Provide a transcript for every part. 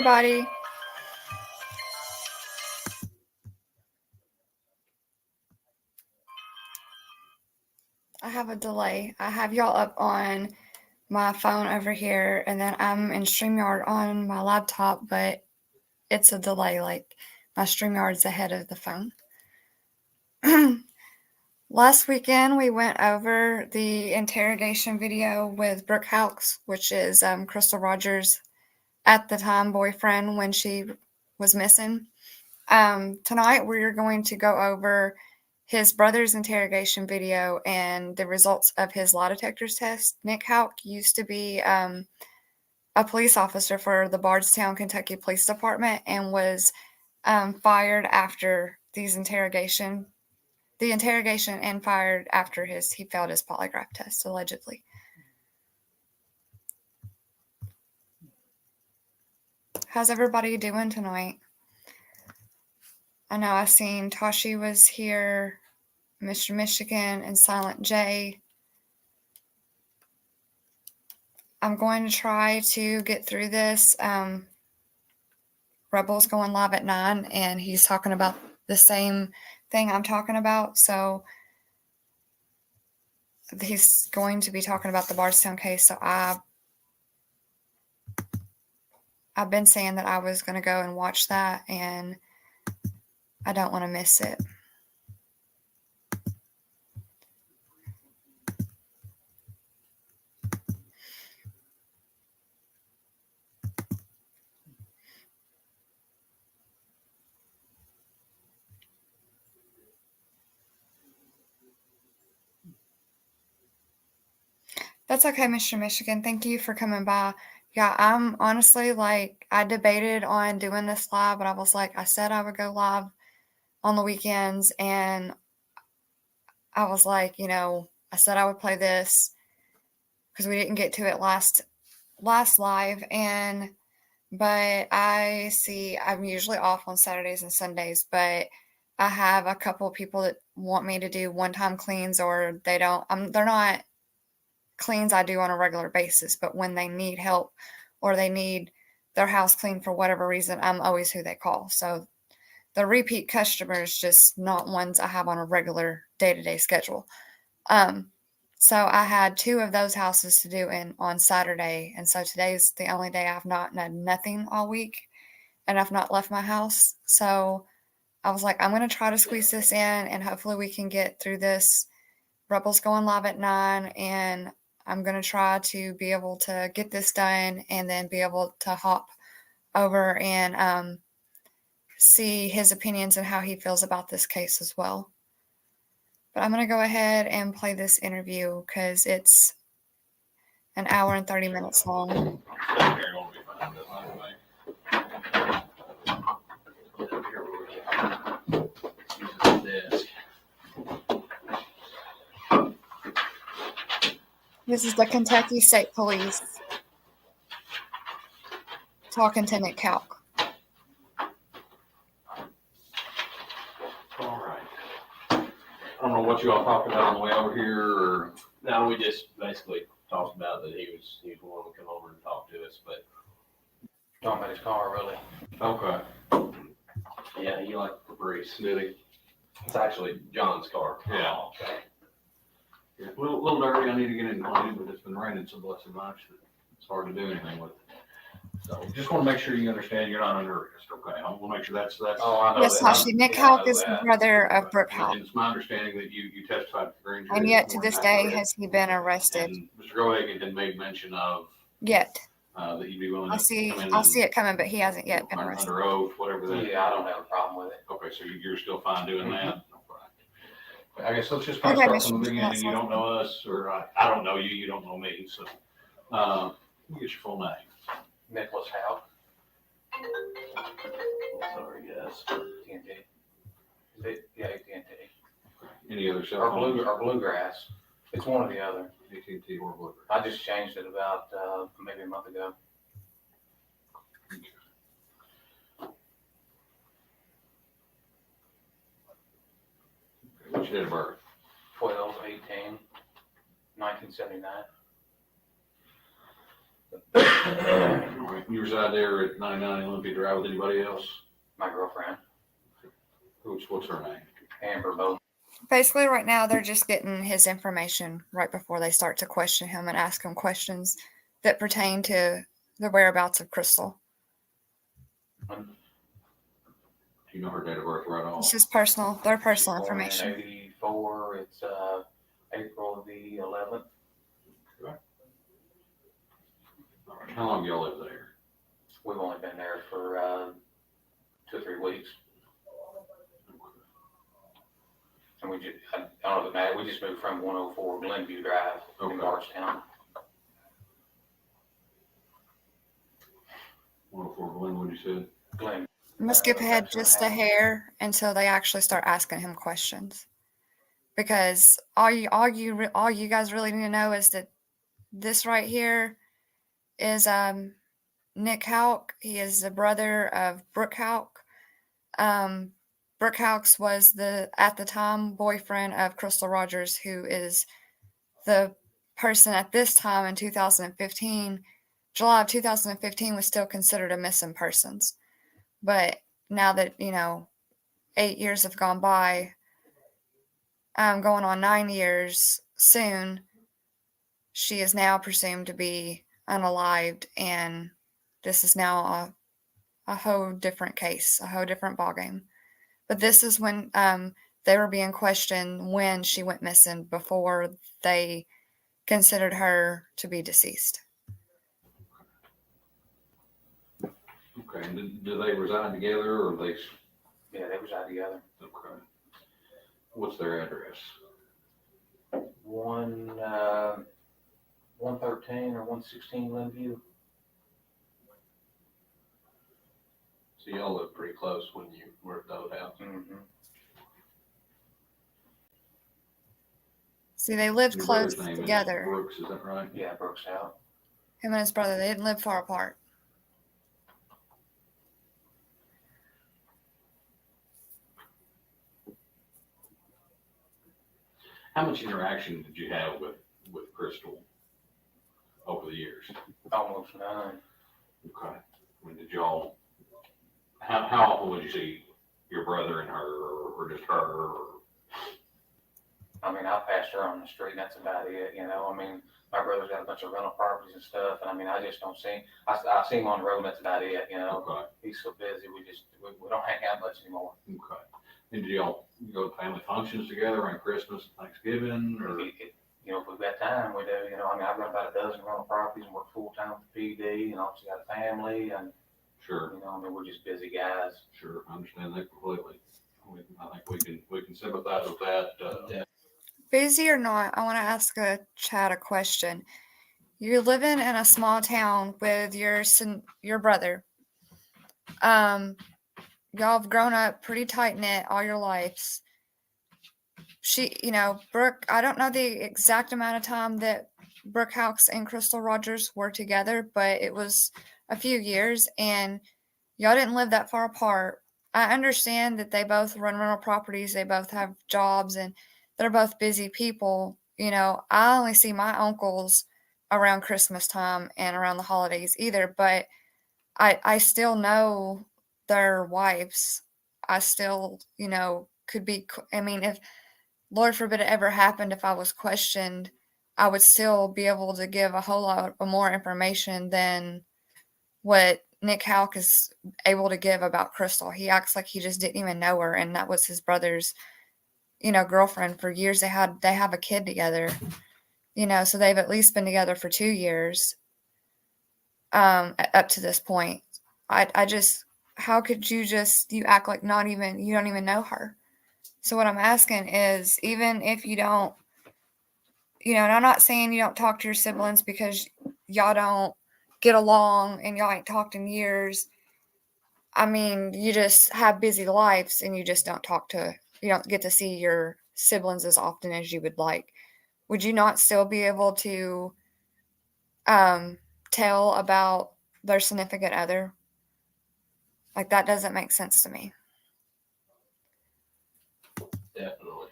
everybody. I have a delay. I have y'all up on my phone over here, and then I'm in StreamYard on my laptop, but it's a delay. Like, my StreamYard's ahead of the phone. Last weekend, we went over the interrogation video with Nick Houck, which is Crystal Rogers' at the time boyfriend when she was missing. Tonight, we're going to go over his brother's interrogation video and the results of his lie detector test. Nick Houck used to be a police officer for the Bardstown, Kentucky Police Department and was fired after the interrogation and fired after he failed his polygraph test, allegedly. How's everybody doing tonight? I know I seen Tashi was here, Mr. Michigan, and Silent J. I'm going to try to get through this. Rebel's going live at 9, and he's talking about the same thing I'm talking about. So he's going to be talking about the Bardstown case. So I've been saying that I was going to go and watch that, and I don't want to miss it. That's okay, Mr. Michigan. Thank you for coming by. Yeah, I'm honestly I debated on doing this live, but I was like, I said I would go live on the weekends, and I was like, I said I would play this because we didn't get to it last live, but I'm usually off on Saturdays and Sundays, but I have a couple of people that want me to do one-time cleans, or they're not cleans I do on a regular basis, but when they need help or they need their house cleaned for whatever reason, I'm always who they call. So the repeat customers, just not ones I have on a regular day-to-day schedule. So I had 2 of those houses to do on Saturday, and so today's the only day I've not done nothing all week, and I've not left my house. So I was like, I'm going to try to squeeze this in, and hopefully we can get through this. Rebel's going live at 9, and I'm going to try to be able to get this done and then be able to hop over and see his opinions and how he feels about this case as well. But I'm going to go ahead and play this interview because it's an hour and 30 minutes long. This is the Kentucky State Police talking to Nick Houck. All right. I don't know what you all talked about on the way over here, or no, we just basically talked about that he was willing to come over and talk to us, but talking about his car, really. Okay. Yeah, he liked Caprice. Did he? It's actually John's car. Yeah. Oh, okay. Yeah, a little dirty. I need to get it cleaned, but it's been raining so blessed much that it's hard to do anything with it. So just want to make sure you understand you're not under arrest, okay? I want to make sure that's. Oh, I know yes, Tashi. Nick Houck is the brother of Nick Houck. And it's my understanding that you testified for grand jury. And yet to this day has he been arrested. And Mr. Grohagan had made mention of yet. That you'd be willing I to see. come in I see it coming, but he hasn't yet been arrested. Under oath, whatever that. Yeah, I don't have a problem with it. Okay, so you're still fine doing that. Okay. I guess let's just Okay, start from the Mr. beginning. You don't know us, or I don't know you. You don't know me. So, get your full name. Nicholas Houck. Sorry, yes. TNT. Yeah, TNT. Any other cell Or phone? Bluegrass. It's one or the other. AT&T or Bluegrass. I just changed it about maybe a month ago. What's your date of birth? 12/18/1979. All right, you reside there at 99 Olympia Drive with anybody else? My girlfriend, What's her name? Amber, both. Basically, right now, they're just getting his information right before they start to question him and ask him questions that pertain to the whereabouts of Crystal. Do you know her date of birth right off? It's just personal, their personal She's born information. in '84. It's April the 11th. All right, how long y'all live there? We've only been there for 2 or 3 weeks, and we just I don't know if it matters. We just moved from 104 Glenview Drive in Bardstown. 104 Glenwood, you said? Glen. I'm gonna skip ahead That's what just a happened. hair until they actually start asking him questions, because all you guys really need to know is that this right here is Nick Houck. He is the brother of Brooke Houck. Brooke Houck was at the time boyfriend of Crystal Rogers, who is the person at this time in 2015, July of 2015, was still considered a missing persons. But now that, 8 years have gone by, going on 9 years soon, she is now presumed to be unalived, and this is now a whole different case, a whole different ballgame. But this is when they were being questioned when she went missing, before they considered her to be deceased. Okay, and do they reside together or they? Yeah, they reside together. Okay. What's their address? 113 or 116 Glenview. So y'all live pretty close when you were at the old house. Mm-hmm. See, they lived Your close brother's name together. is Brooks, is that right? Yeah, Brooks out. Him and his brother, they didn't live far apart. How much interaction did you have with Crystal over the years? Almost none. Okay. I mean, did y'all, how often would you see your brother and her, or just her? Or? I mean, I passed her on the street, and that's about it, I mean, my brother's got a bunch of rental properties and stuff, and I mean, I just don't see, I see him on the road, and that's about it, Okay. He's so busy, we don't hang out much anymore. Okay. And do y'all go to family functions together around Christmas and Thanksgiving, or? If we've got time, we do, I mean, I've got about a dozen rental properties and work full-time with the PD, and obviously got a family, and, Sure. I mean, we're just busy guys. Sure, I understand that completely. I think we can sympathize with that. Yeah. Busy or not, I want to ask Chad a question. You're living in a small town with your brother. Y'all have grown up pretty tight knit all your lives. Brooke, I don't know the exact amount of time that Brooke Houck and Crystal Rogers were together, but it was a few years, and y'all didn't live that far apart. I understand that they both run rental properties, they both have jobs, and they're both busy people. I only see my uncles around Christmas time and around the holidays either, but I still know their wives. I still, could be, I mean, if Lord forbid it ever happened, if I was questioned, I would still be able to give a whole lot more information than what Nick Houck is able to give about Crystal. He acts like he just didn't even know her, and that was his brother's, girlfriend for years. They have a kid together, so they've at least been together for 2 years, up to this point. I just, how could you act like you don't even know her? So what I'm asking is, even if you don't, and I'm not saying you don't talk to your siblings because y'all don't get along and y'all ain't talked in years. I mean, you just have busy lives and you just you don't get to see your siblings as often as you would like. Would you not still be able to tell about their significant other? Like, that doesn't make sense to me. Definitely.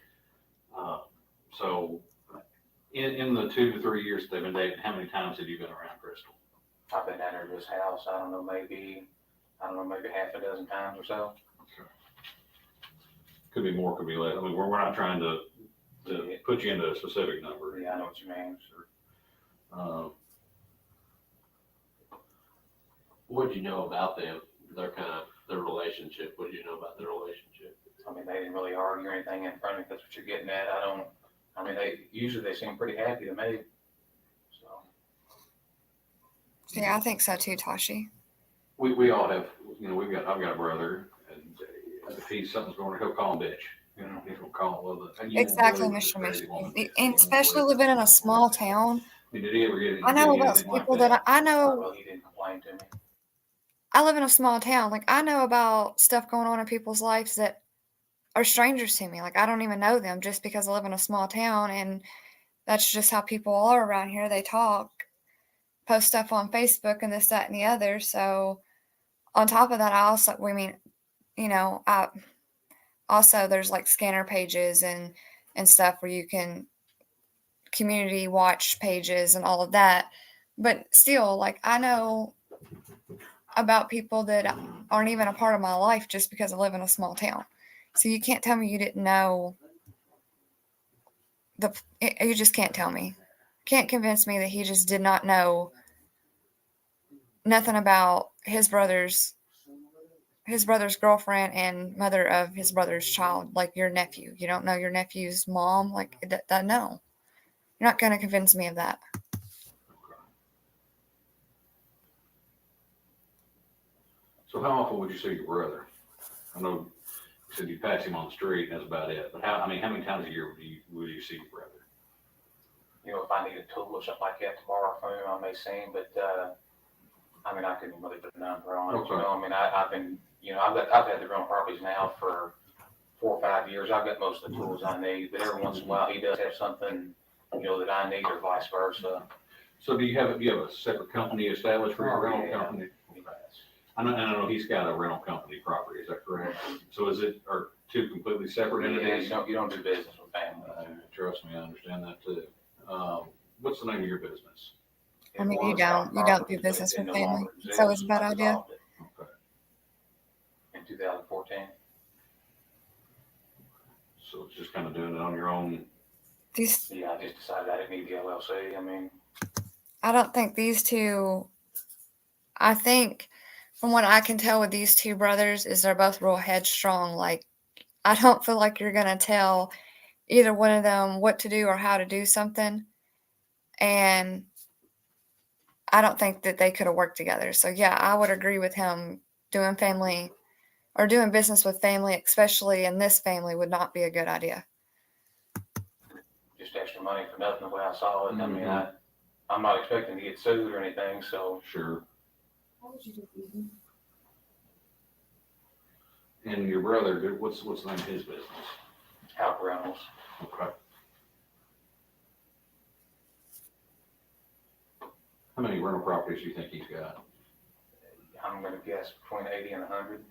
So in the 2 to 3 years they've been dating, how many times have you been around Crystal? I've been down there to his house, I don't know, maybe half a dozen times or so. Could be more, could be less. I mean, we're not trying to Yeah. put you into a specific number. Yeah, I know what you mean. What'd you know about them? Their relationship. What did you know about their relationship? I mean, they didn't really argue or anything in front of me, if that's what you're getting at. I mean, they seem pretty happy to me, so. Yeah, I think so too, Tashi. We all have, you know, I've got a brother, and if something's going on, he'll call him bitch. You know, he's gonna call him, well, you won't Exactly, believe this Mr. crazy woman Michigan. bitch. And You won't especially believe living in it. a small town. I mean, did he ever get I know anything about like people that? that I know. Well, he didn't complain to me. I live in a small town. Like, I know about stuff going on in people's lives that are strangers to me. Like, I don't even know them just because I live in a small town, and that's just how people are around here. They talk, post stuff on Facebook and this, that, and the other. So on top of that, you know, I also there's like scanner pages and stuff where you can community watch pages and all of that. But still, like, I know about people that aren't even a part of my life just because I live in a small town. So you can't tell me you didn't know you just can't tell me. Can't convince me that he just did not know nothing about his brother's girlfriend and mother of his brother's child, like your nephew. You don't know your nephew's mom, like that. No, you're not going to convince me of that. So how often would you see your brother? I know you said you pass him on the street and that's about it, but how many times a year would you see your brother? You know, if I need a tool or something like that to borrow from him, I may see him, but, I mean, I couldn't really put a number on it. Okay. You know, I mean, I've been, you know, I've had the rental properties now for 4 or 5 years. I've got most of the tools I need, but every once in a while he does have something, you know, that I need or vice versa. So do you have a separate company established for your rental Yeah. company? I know he's got a rental company property, is that correct? So are two completely separate Yeah, entities? you don't do business with family. Trust me, I understand that too. What's the name of your business? I mean, you It was don't do but business it with no family. longer So it's exists. a bad I idea. dissolved it Okay. in 2014. So it's just kind of doing it on your own. Yeah, I just decided I didn't need the LLC. I mean, I don't think these two. I think, from what I can tell with these two brothers, is they're both real headstrong. Like, I don't feel like you're gonna tell either one of them what to do or how to do something, and I don't think that they could have worked together. So yeah, I would agree with him. Doing family or doing business with family, especially in this family, would not be a good idea. just extra money for nothing the way I saw it. I mean, Mhm. I'm not expecting to get sued or anything, so. Sure. And your brother, what's the name of his business? Houck Reynolds. Okay. How many rental properties do you think he's got? I'm gonna guess between 80 and 100.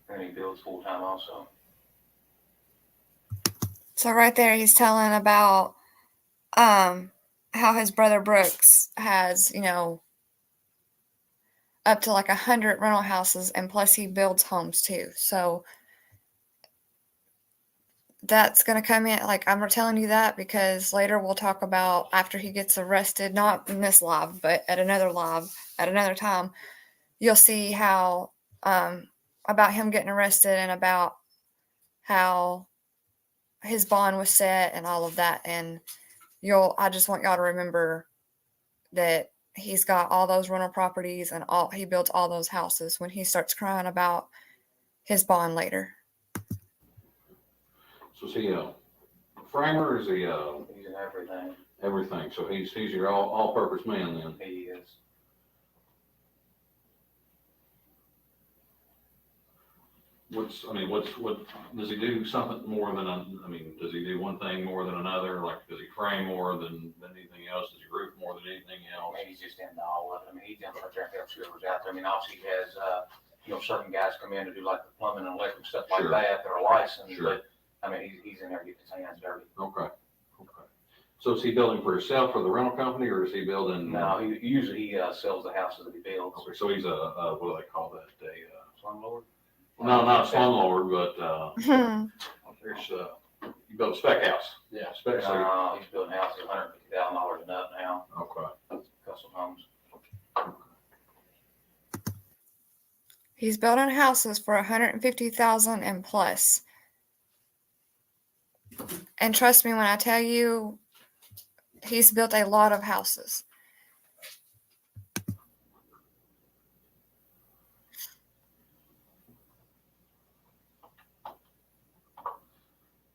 And he builds full time also. So right there, he's telling about how his brother Brooks has, you know, up to like 100 rental houses, and plus he builds homes too. So that's going to come in. Like, I'm telling you that because later we'll talk about after he gets arrested, not in this live, but at another live at another time, you'll see how about him getting arrested and about how his bond was set and all of that. And I just want y'all to remember that he's got all those rental properties and he built all those houses when he starts crying about his bond later. So is he a framer or is he He's in everything. everything? So he's your all-purpose man then? He is. What does he do something more than does he do one thing more than another? Like, does he frame more than anything else? Does he roof more than anything I else? mean, he's just into all of it. I mean, he jumps right there and helps whoever's out there. I mean, obviously he has, you know, certain guys come in to do like the plumbing and electric stuff like Sure. that. They're licensed, Sure. but I mean, he's in there getting his hands dirty. Okay. So is he building for himself for the rental company, or is he building? No, he sells the houses that he builds. Okay, so he's what do they call that? Slumlord? No, not a slumlord, but, Hmm. there's, you build a spec house. Yeah. Spec, so, No, he's building houses $150,000 and up now, okay. custom homes. He's building houses for 150,000 and plus. And trust me when I tell you, he's built a lot of houses.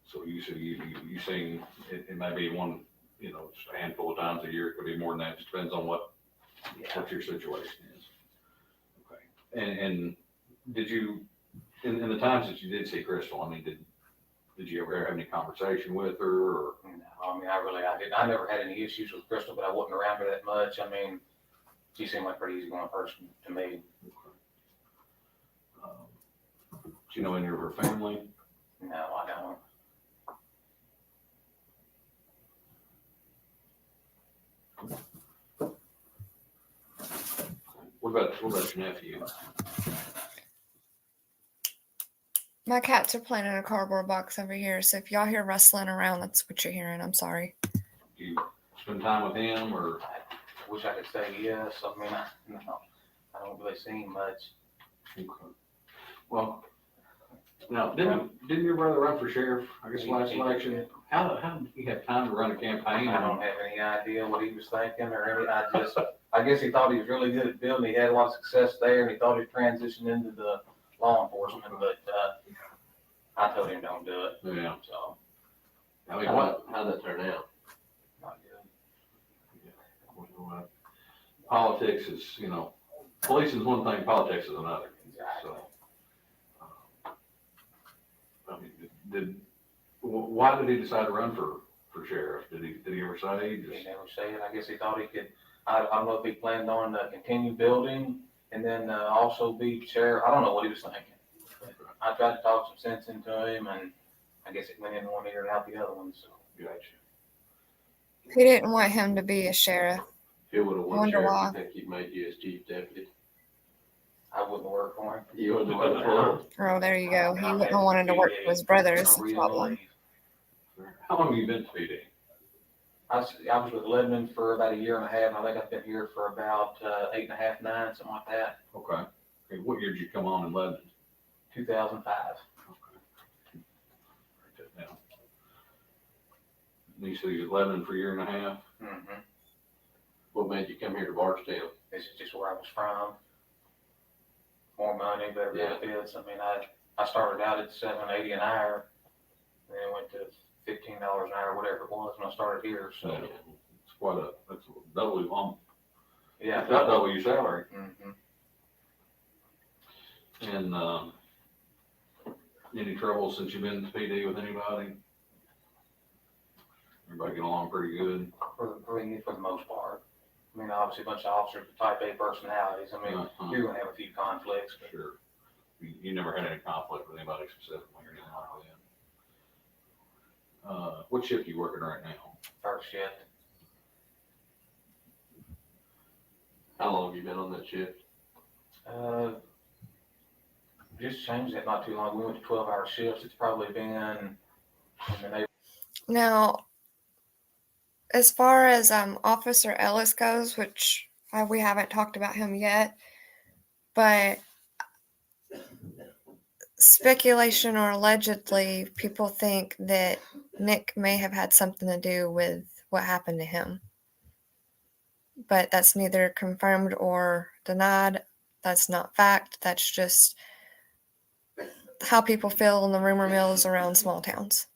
So you say, you saying it may be one, just a handful of times a year, it could be more than that, it just depends on what your situation is. Okay, and did you, in the times that you did see Crystal, I mean, did you ever have any conversation with her, or? No, I mean, I didn't. I never had any issues with Crystal, but I wasn't around her that much. I mean, she seemed like a pretty easygoing person to me. Do you know any of her family? No, I don't. What about your nephew? My cats are playing in a cardboard box over here, so if y'all hear rustling around, that's what you're hearing. I'm sorry. Do you spend time with him, or? I wish I could say yes. I mean, no, I don't really see him much. Okay. Well, now, didn't your brother run for sheriff, I guess, last election? How did he have time to run a campaign? I don't have any idea what he was thinking or any. I guess he thought he was really good at building. He had a lot of success there, and he thought he'd transition into the law enforcement. But I told him don't do it. Yeah. So I mean, How'd that turn out? not good. well, politics is, policing is one thing, politics is another. Exactly. So, I mean, why did he decide to run for sheriff? Did he ever say? He never said. I guess he thought he could. I don't know if he planned on continue building and then also be sheriff. I don't know what he was thinking. But I tried to talk some sense into him, and I guess it went in one ear and out the other one. So Gotcha. He didn't want him to be a sheriff. If he would have won Wonder sheriff, why. you think he'd made you his chief deputy? I wouldn't work for him. You wouldn't have done it for him? Oh, there you go. He wouldn't have wanted to work for his brother is the problem. How long have you been to PD? I was with Lebanon for about a year and a half. I think I've been here for about 8.5, 9, something like that. Okay. What year did you come on in Lebanon? 2005. Okay. Write that down. And you said you was Lebanon for a year and a half? Mm-hmm. What made you come here to Bardstown? This is just where I was from. More money, better benefits. I mean, I started out at $7.80 an hour, and then went to $15 an hour, whatever it was, when I started here. So Yeah, that's double, yeah, about double your salary. Mm-hmm. And, any trouble since you've been to PD with anybody? Everybody get along pretty good? For the most part. I mean, obviously, a bunch of officers with type A personalities. I mean, you're gonna have a few conflicts, but Sure. You never had any conflict with anybody specifically or anything like that? What shift are you working right now? first shift. How long have you been on that shift? Just changed that not too long. We went to 12-hour shifts. It's probably been in the neighborhood. Now, as far as Officer Ellis goes, which we haven't talked about him yet, but speculation or allegedly, people think that Nick may have had something to do with what happened to him. But that's neither confirmed or denied. That's not fact. That's just how people feel in the rumor mills around small towns.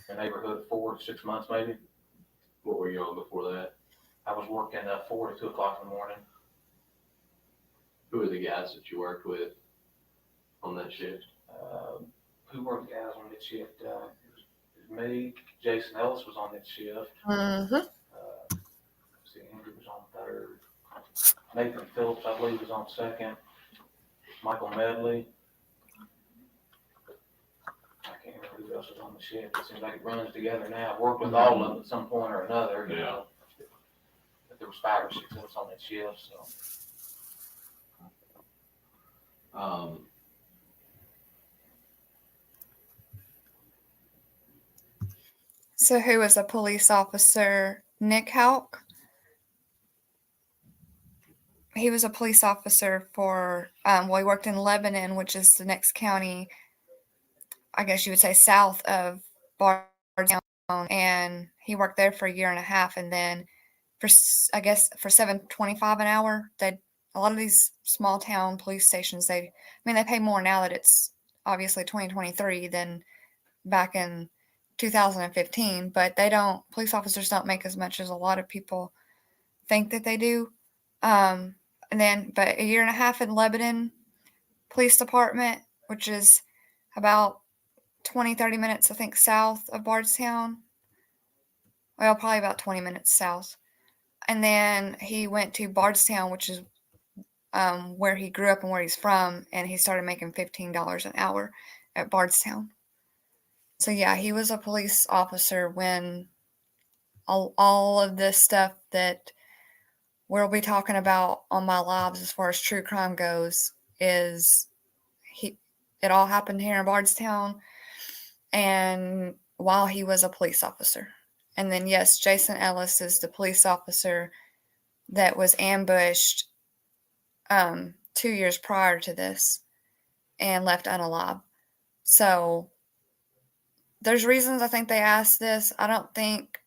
The neighborhood 4 to 6 months, maybe. What were you on before that? I was working 4 to 2 o'clock in the morning. Who were the guys that you worked with on that shift? Who were the guys on that shift? It was me. Jason Ellis was on that shift. Mm-hmm. See, Andrew was on third. Nathan Phillips, I believe, was on second. Michael Medley. I can't remember who else is on the shift. It seems like it runs together now. I've worked with all of them at some point or another, you Yeah. know. But there was 5 or 6 of us on that shift, so. So who was a police officer? Nick Houck? He was a police officer for, well, he worked in Lebanon, which is the next county, I guess you would say, south of Bardstown, and he worked there for a year and a half, and then for, I guess, for $7.25 an hour, a lot of these small town police stations, they pay more now that it's obviously 2023 than back in 2015, but police officers don't make as much as a lot of people think that they do. But a year and a half in Lebanon Police Department, which is about 20-30 minutes, I think, south of Bardstown. Well, probably about 20 minutes south. And then he went to Bardstown, which is where he grew up and where he's from, and he started making $15 an hour at Bardstown. So yeah, he was a police officer when all of this stuff that we'll be talking about on my lives as far as true crime goes it all happened here in Bardstown, and while he was a police officer. And then yes, Jason Ellis is the police officer that was ambushed 2 years prior to this and left unalive. So there's reasons I think they asked this. I don't think,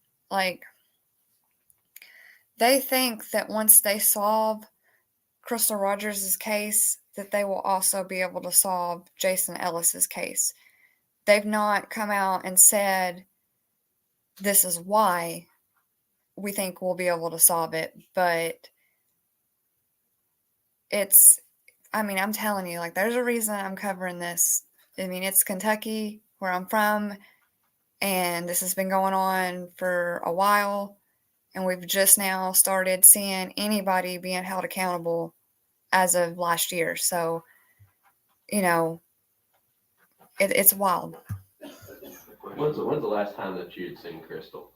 they think that once they solve Crystal Rogers' case, that they will also be able to solve Jason Ellis's case. They've not come out and said, this is why we think we'll be able to solve it, but I'm telling you, there's a reason I'm covering this. It's Kentucky, where I'm from, and this has been going on for a while, and we've just now started seeing anybody being held accountable as of last year. So, it's wild. When's the last time that you had seen Crystal?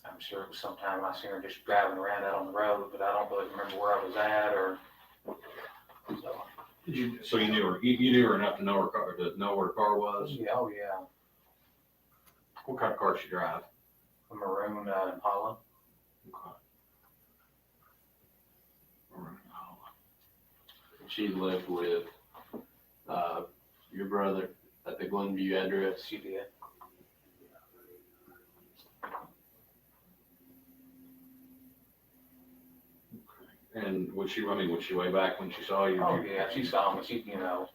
I'm sure it was sometime I seen her just driving around out on the road, but I don't really remember where I was at or. So you knew her? You knew her enough to know her car, to know where her car was? Yeah, oh yeah. What kind of car did she drive? A maroon Impala. Okay. She lived with your brother at the Glenview address. She did. And was she way back when she saw you? Oh yeah, she saw me. She, she I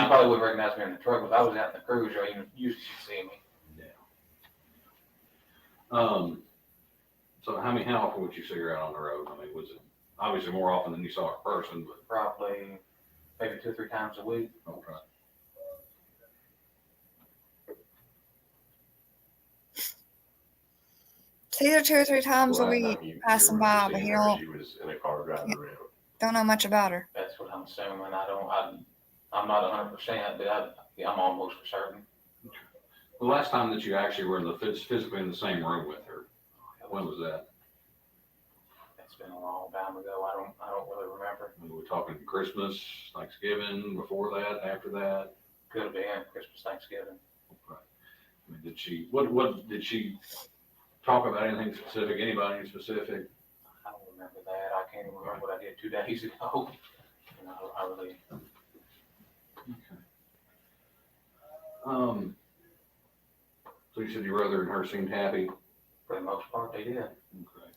probably wouldn't recognize me in the truck, but I was out in the cruiser. Usually she'd see me. Yeah. So how often would you see her out on the road? Was it obviously more often than you saw her in person? But probably maybe 2 or 3 times a week. Okay. It's either 2 or 3 times a Well, week passing by, but he She was in a car driving around. don't know much about her. That's what I'm assuming. I'm not 100%, but I'm almost for certain. The last time that you actually were physically in the same room with her, when was that? It's been a long time ago. I don't really remember. Were we talking Christmas, Thanksgiving, before that, after that? Could have been Christmas, Thanksgiving. Okay. Did she, what did she talk about anything specific, anybody in specific? I don't remember that. I can't even remember what I did 2 days ago. I really. Okay. So you said your brother and her seemed happy? For the most part, they did. Okay.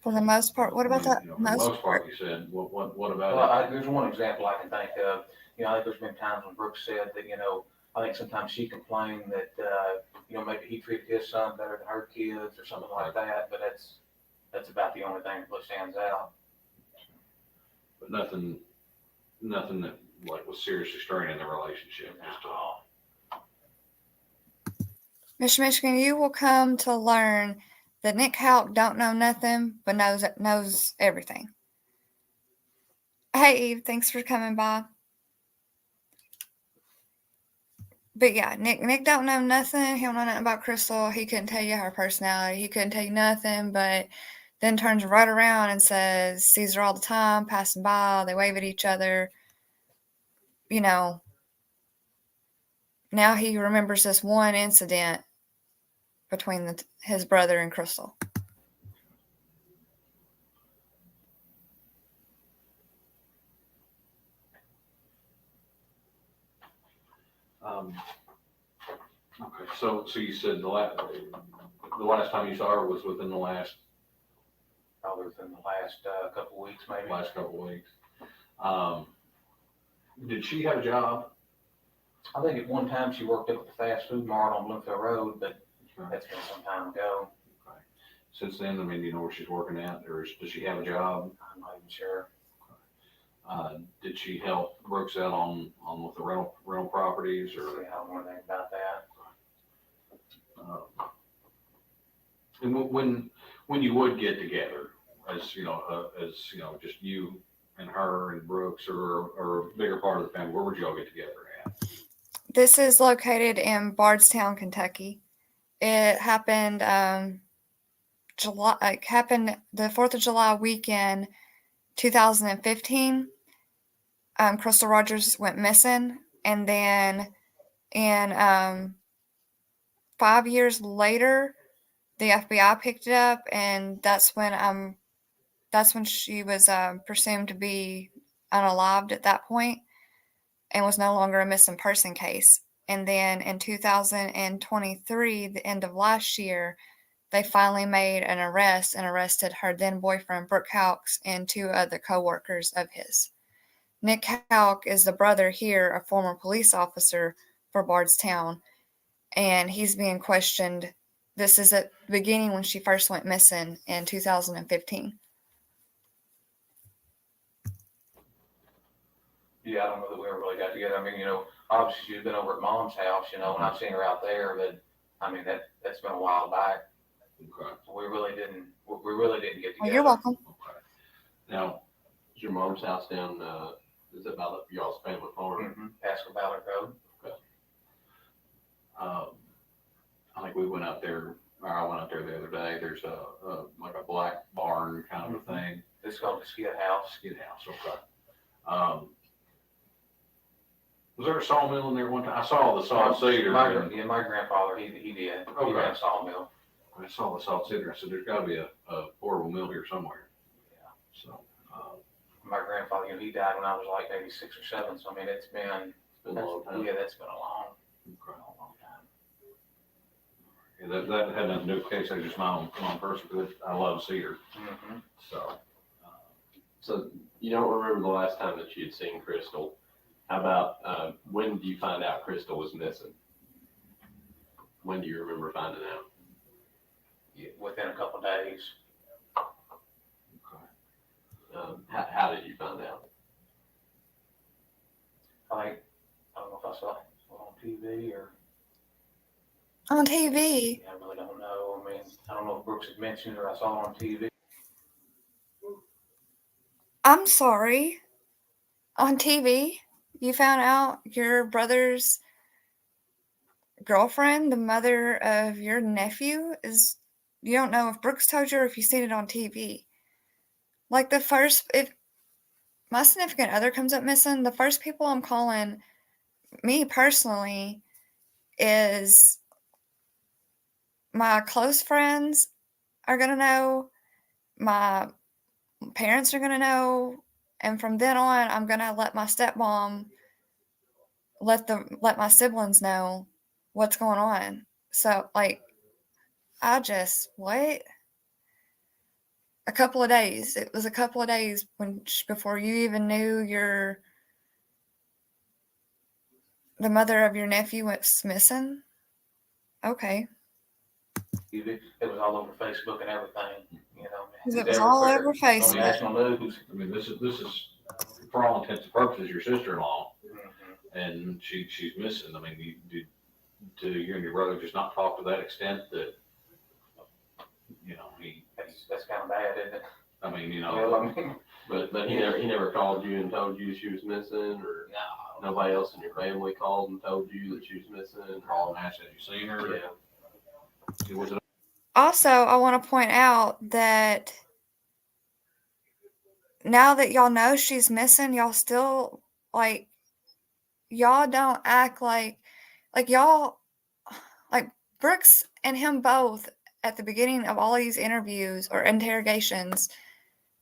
For the most part, what about that? For the most part, you said, what about Well, it? there's one example I can think of. I think there's been times when Brooke said that, I think sometimes she complained that, maybe he treated his son better than her kids or something like that, but that's about the only thing that really stands out. But nothing that was seriously straining the relationship, just Mr. Michigan, you will come to learn that Nick Houck don't know nothing, but knows everything. Hey, Eve, thanks for coming by. But yeah, Nick don't know nothing. He don't know nothing about Crystal. He couldn't tell you her personality. He couldn't tell you nothing, but then turns right around and says, sees her all the time, passing by, they wave at each other. You know, now he remembers this one incident between his brother and Crystal. Okay, so you said the last time you saw her was within the last Probably within the last couple weeks, maybe. couple of weeks. Did she have a job? I think at one time she worked up at the fast food mart on Bloomfield Road, but that's been some time ago. Okay. Since then, I mean, do you know where she's working at, or does she have a job? I'm not even sure. Did she help Brooks out on with the rental properties, or? I don't know anything about that. And when you would get together, as you know, just you and her and Brooks, or a bigger part of the family, where would you all get together at? This is located in Bardstown, Kentucky. It happened happened the 4th of July weekend, 2015. Crystal Rogers went missing, and then in 5 years later, the FBI picked it up, and that's when she was presumed to be unalived at that point, and was no longer a missing person case. And then in 2023, the end of last year, they finally made an arrest and arrested her then boyfriend, Nick Houck, and 2 other co-workers of his. Nick Houck is the brother here, a former police officer for Bardstown, and he's being questioned. This is at the beginning when she first went missing in 2015. Yeah, I don't know that we ever really got together. I mean, obviously she's been over at Mom's house, and I've seen her out there, but I mean, that's been a while back. Okay. So we really didn't get together. Well, you're welcome. Okay. Now, Is your mom's house down, is it by y'all's family farm? Mm-hmm. Pasco Ballard Road. I think we went out there, or I went out there the other day. There's like a black barn kind of a thing. It's called the Skid House. Skid house, okay. Was there a sawmill in there one time? I saw the sawed cedar. My grandfather, he did. He Okay. ran a sawmill. I saw the sawed cedar. I said, there's gotta be a portable mill here somewhere. Yeah. So, My grandfather, he died when I was like maybe 6 or 7. So I mean, it's been a long time. Yeah, that's been a long okay. time. Yeah, that had nothing to do with the case. That's just my own personal good. I love cedar. Mm-hmm. So, So you don't remember the last time that you had seen Crystal. How about, when did you find out Crystal was missing? When do you remember finding out? Yeah, within a couple of days. okay. How did you find out? I don't know if I saw it on TV or. On TV. I really don't know. I mean, I don't know if Brooks had mentioned it or I saw it on TV. I'm sorry. On TV, you found out your brother's girlfriend, the mother of your nephew, is. You don't know if Brooks told you or if you've seen it on TV. Like if my significant other comes up missing, the first people I'm calling, me personally, is my close friends are going to know, my parents are going to know, and from then on, I'm going to let my stepmom, let my siblings know what's going on. So, like, what? A couple of days. It was a couple of days before you even knew the mother of your nephew was missing. Okay. TV. It was all over Facebook and everything. It was all over On Facebook. national news. I mean, this is for all intents and purposes your sister-in-law, Mm-hmm. and she's missing. I mean, do you and your brother just not talk to that extent that That's kind of bad, isn't it? I mean, Well, I mean, But he never called you and told you she was missing, or No. nobody else in your family called and told you that she was missing? Call and ask, have you seen her? Yeah. Was it Also, I want to point out that now that y'all know she's missing, y'all still like y'all don't act like y'all like Brooks and him both at the beginning of all these interviews or interrogations.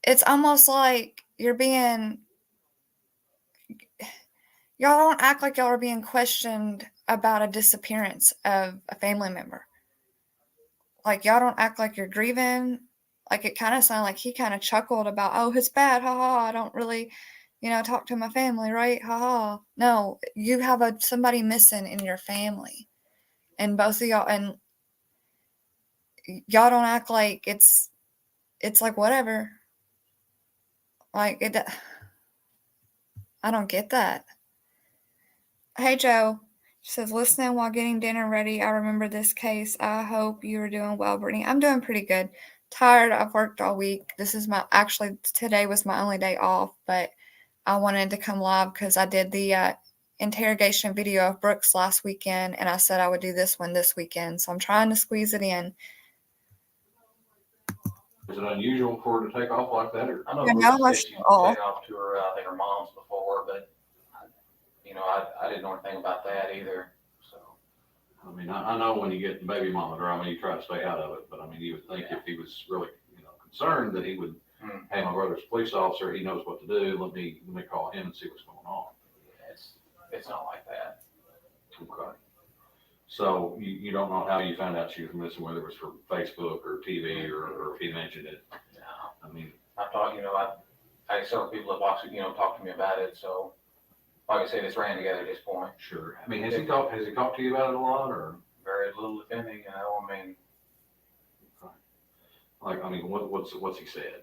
It's almost like y'all don't act like y'all are being questioned about a disappearance of a family member. Like y'all don't act like you're grieving. Like it kind of sounded like he kind of chuckled about, oh, it's bad, haha. I don't really, talk to my family, right? Haha. No, you have somebody missing in your family, and both of y'all, and y'all don't act like it's like whatever. Like it. I don't get that. Hey Joe. She says, listening while getting dinner ready. I remember this case. I hope you are doing well, Brittany. I'm doing pretty good. Tired. I've worked all week. Today was my only day off, but I wanted to come live because I did the interrogation video of Brooks last weekend, and I said I would do this one this weekend. So I'm trying to squeeze it in. Is it unusual for her to take off like that? Or? I know Yeah, Brooke no, said she oh. taken off to her, I think her mom's before, but I didn't know anything about that either. So I mean, I know when you get baby mama drama, you try to stay out of it. But I mean, you would think if he was really, concerned, that he would, hey, my brother's a police officer. He knows what to do. Let me call him and see what's going on. it's not like that. Okay. So you don't know how you found out she was missing, whether it was from Facebook or TV or if he mentioned it. No. I mean, I thought, I had several people that actually, talked to me about it. So, like I said, it's ran together at this point. sure. I mean, has he talked to you about it a lot, or? Very little, if any, What's he said?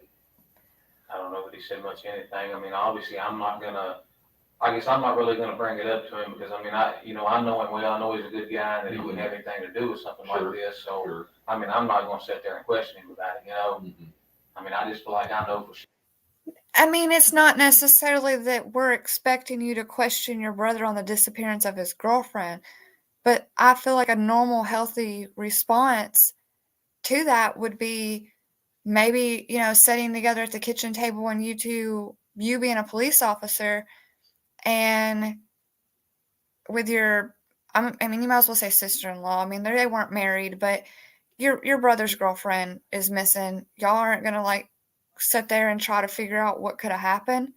I don't know that he said much anything. I mean, obviously, I'm not really gonna bring it up to him because, I know him well. I know he's a good guy and that he wouldn't have anything to do with something like this. So, Sure. I'm not gonna sit there and question him about it, Mm-hmm. I just feel like I know for sure. I mean, it's not necessarily that we're expecting you to question your brother on the disappearance of his girlfriend, but I feel like a normal, healthy response to that would be maybe, sitting together at the kitchen table and you being a police officer and with you might as well say sister-in-law. I mean, they weren't married, but your brother's girlfriend is missing. Y'all aren't going to sit there and try to figure out what could have happened.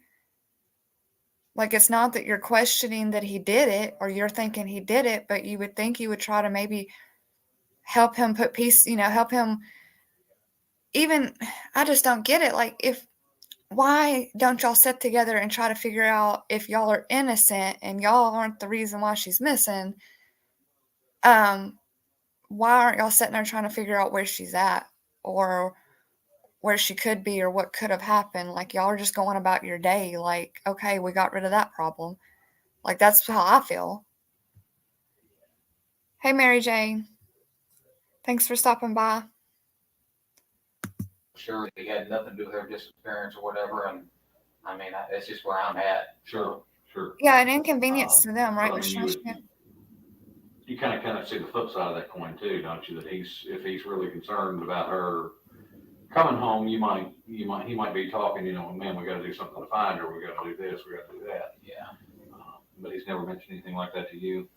Like, it's not that you're questioning that he did it or you're thinking he did it, but you would think you would try to maybe help him put peace, help him. Even, I just don't get it. Like, why don't y'all sit together and try to figure out if y'all are innocent and y'all aren't the reason why she's missing? Why aren't y'all sitting there trying to figure out where she's at or where she could be or what could have happened? Like, y'all are just going about your day. Like, okay, we got rid of that problem. Like, that's how I feel. Hey, Mary Jane. Thanks for stopping by. Sure, he had nothing to do with her disappearance or whatever, and that's just where I'm at. Sure. Yeah, an inconvenience to them, right, I mean, Mr. Michigan? you kind of see the flip side of that coin too, don't you? That if he's really concerned about her coming home, he might be talking, man, we got to do something to find her. We got to do this. We got to do that. Yeah. But he's never mentioned anything like that to you.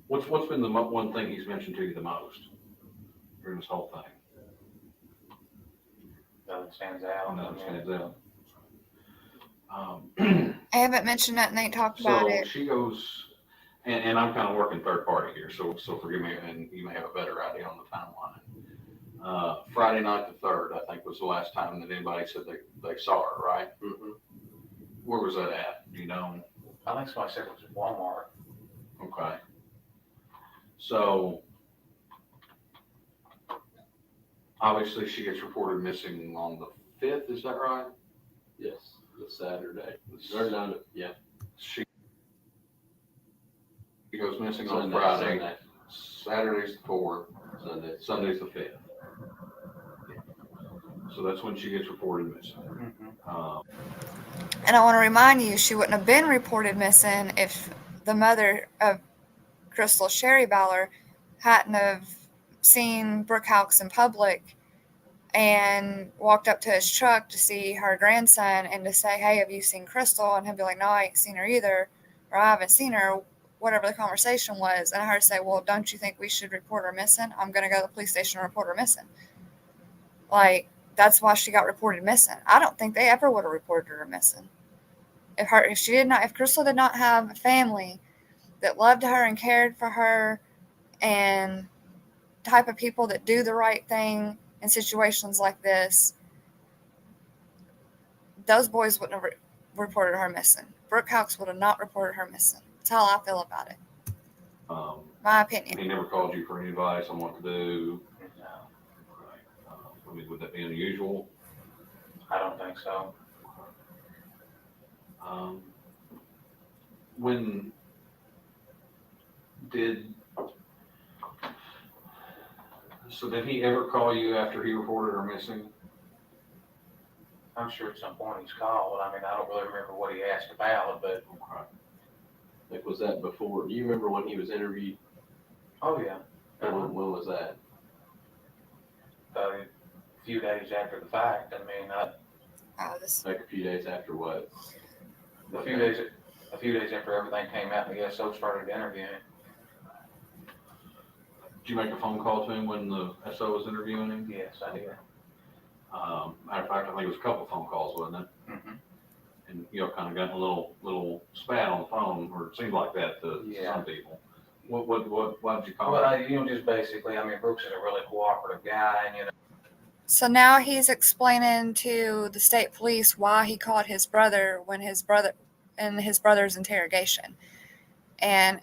What's been the one thing he's mentioned to you the most during this whole thing? Nothing stands out. Nothing stands out. I haven't mentioned that and they talked about it. So she goes, and I'm kind of working third party here, so forgive me, and you may have a better idea on the timeline. Friday night the 3rd, I think, was the last time that anybody said they saw her, right? Mm-hmm. Where was that at? Do you know? I think somebody said it was at Walmart. Okay. So obviously she gets reported missing on the 5th, is that right? Yes, the Saturday. Yeah. She goes missing on Sunday, Friday. Sunday. Saturday's the 4th. Sunday. Sunday's the 5th. So that's when she gets reported missing. Mhm. And I want to remind you, she wouldn't have been reported missing if the mother of Crystal, Sherry Ballard, hadn't have seen Brooke Houck in public and walked up to his truck to see her grandson and to say, "Hey, have you seen Crystal?" And he'll be like, "No, I ain't seen her either," or "I haven't seen her," whatever the conversation was. And I heard her say, "Well, don't you think we should report her missing? I'm going to go to the police station and report her missing." Like, that's why she got reported missing. I don't think they ever would have reported her missing. If Crystal did not have a family that loved her and cared for her and type of people that do the right thing in situations like this, those boys wouldn't have reported her missing. Brooke Houck would have not reported her missing. That's how I feel about it. My opinion. He never called you for any advice on what to do. No, Right. I mean, would that be unusual? I don't think so. When did he ever call you after he reported her missing? I'm sure at some point he's called. I mean, I don't really remember what he asked about, but Okay. Like, was that before? Do you remember when he was interviewed? oh yeah, And when was that? a few days after the fact. I mean, Like a few days after what? a few days after everything came out, and the SO started interviewing. Did you make a phone call to him when the SO was interviewing him? Yes, I did. Matter of fact, I think it was a couple phone calls, wasn't it? Mm-hmm. And kind of got a little spat on the phone, or it seemed like that to Yeah. some people. Why did you call Well, him? just basically, I mean, Brooks is a really cooperative guy, and So now he's explaining to the state police why he called his brother in his brother's interrogation. And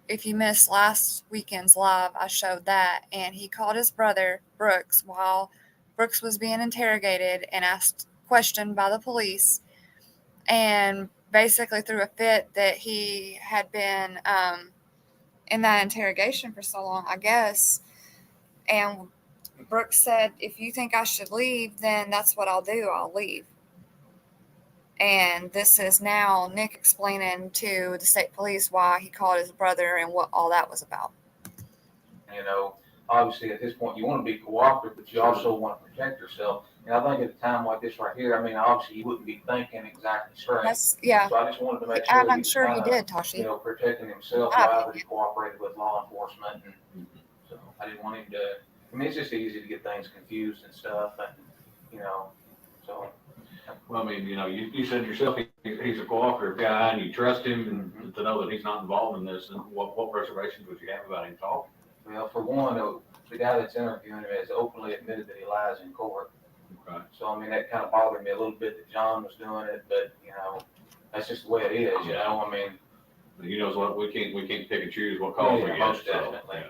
if you missed last weekend's live, I showed that. And he called his brother, Brooks, while Brooks was being interrogated and questioned by the police. And basically threw a fit that he had been in that interrogation for so long, I guess. And Brooks said, "If you think I should leave, then that's what I'll do. I'll leave." And this is now Nick explaining to the state police why he called his brother and what all that was about. Obviously at this point you want to be cooperative, but you also want to protect yourself. And I think at a time like this right here, I mean, obviously he wouldn't be thinking exactly straight. Yeah. So I just wanted to make And sure I'm sure he did, Toshi. protecting himself while he cooperated with law enforcement. And so I didn't want him to, I mean, it's just easy to get things confused and stuff. And, so. Well, I mean, you said yourself he's a cooperative guy, and you trust him, and to know that he's not involved in this. And what reservations would you have about him talking? Well, for one, the guy that's interviewing him has openly admitted that he lies in court. Okay. So, I mean, that kind of bothered me a little bit that John was doing it, but, that's just the way it is, I mean. He knows what we can't pick and choose what calls we get. Most so, definitely. yeah.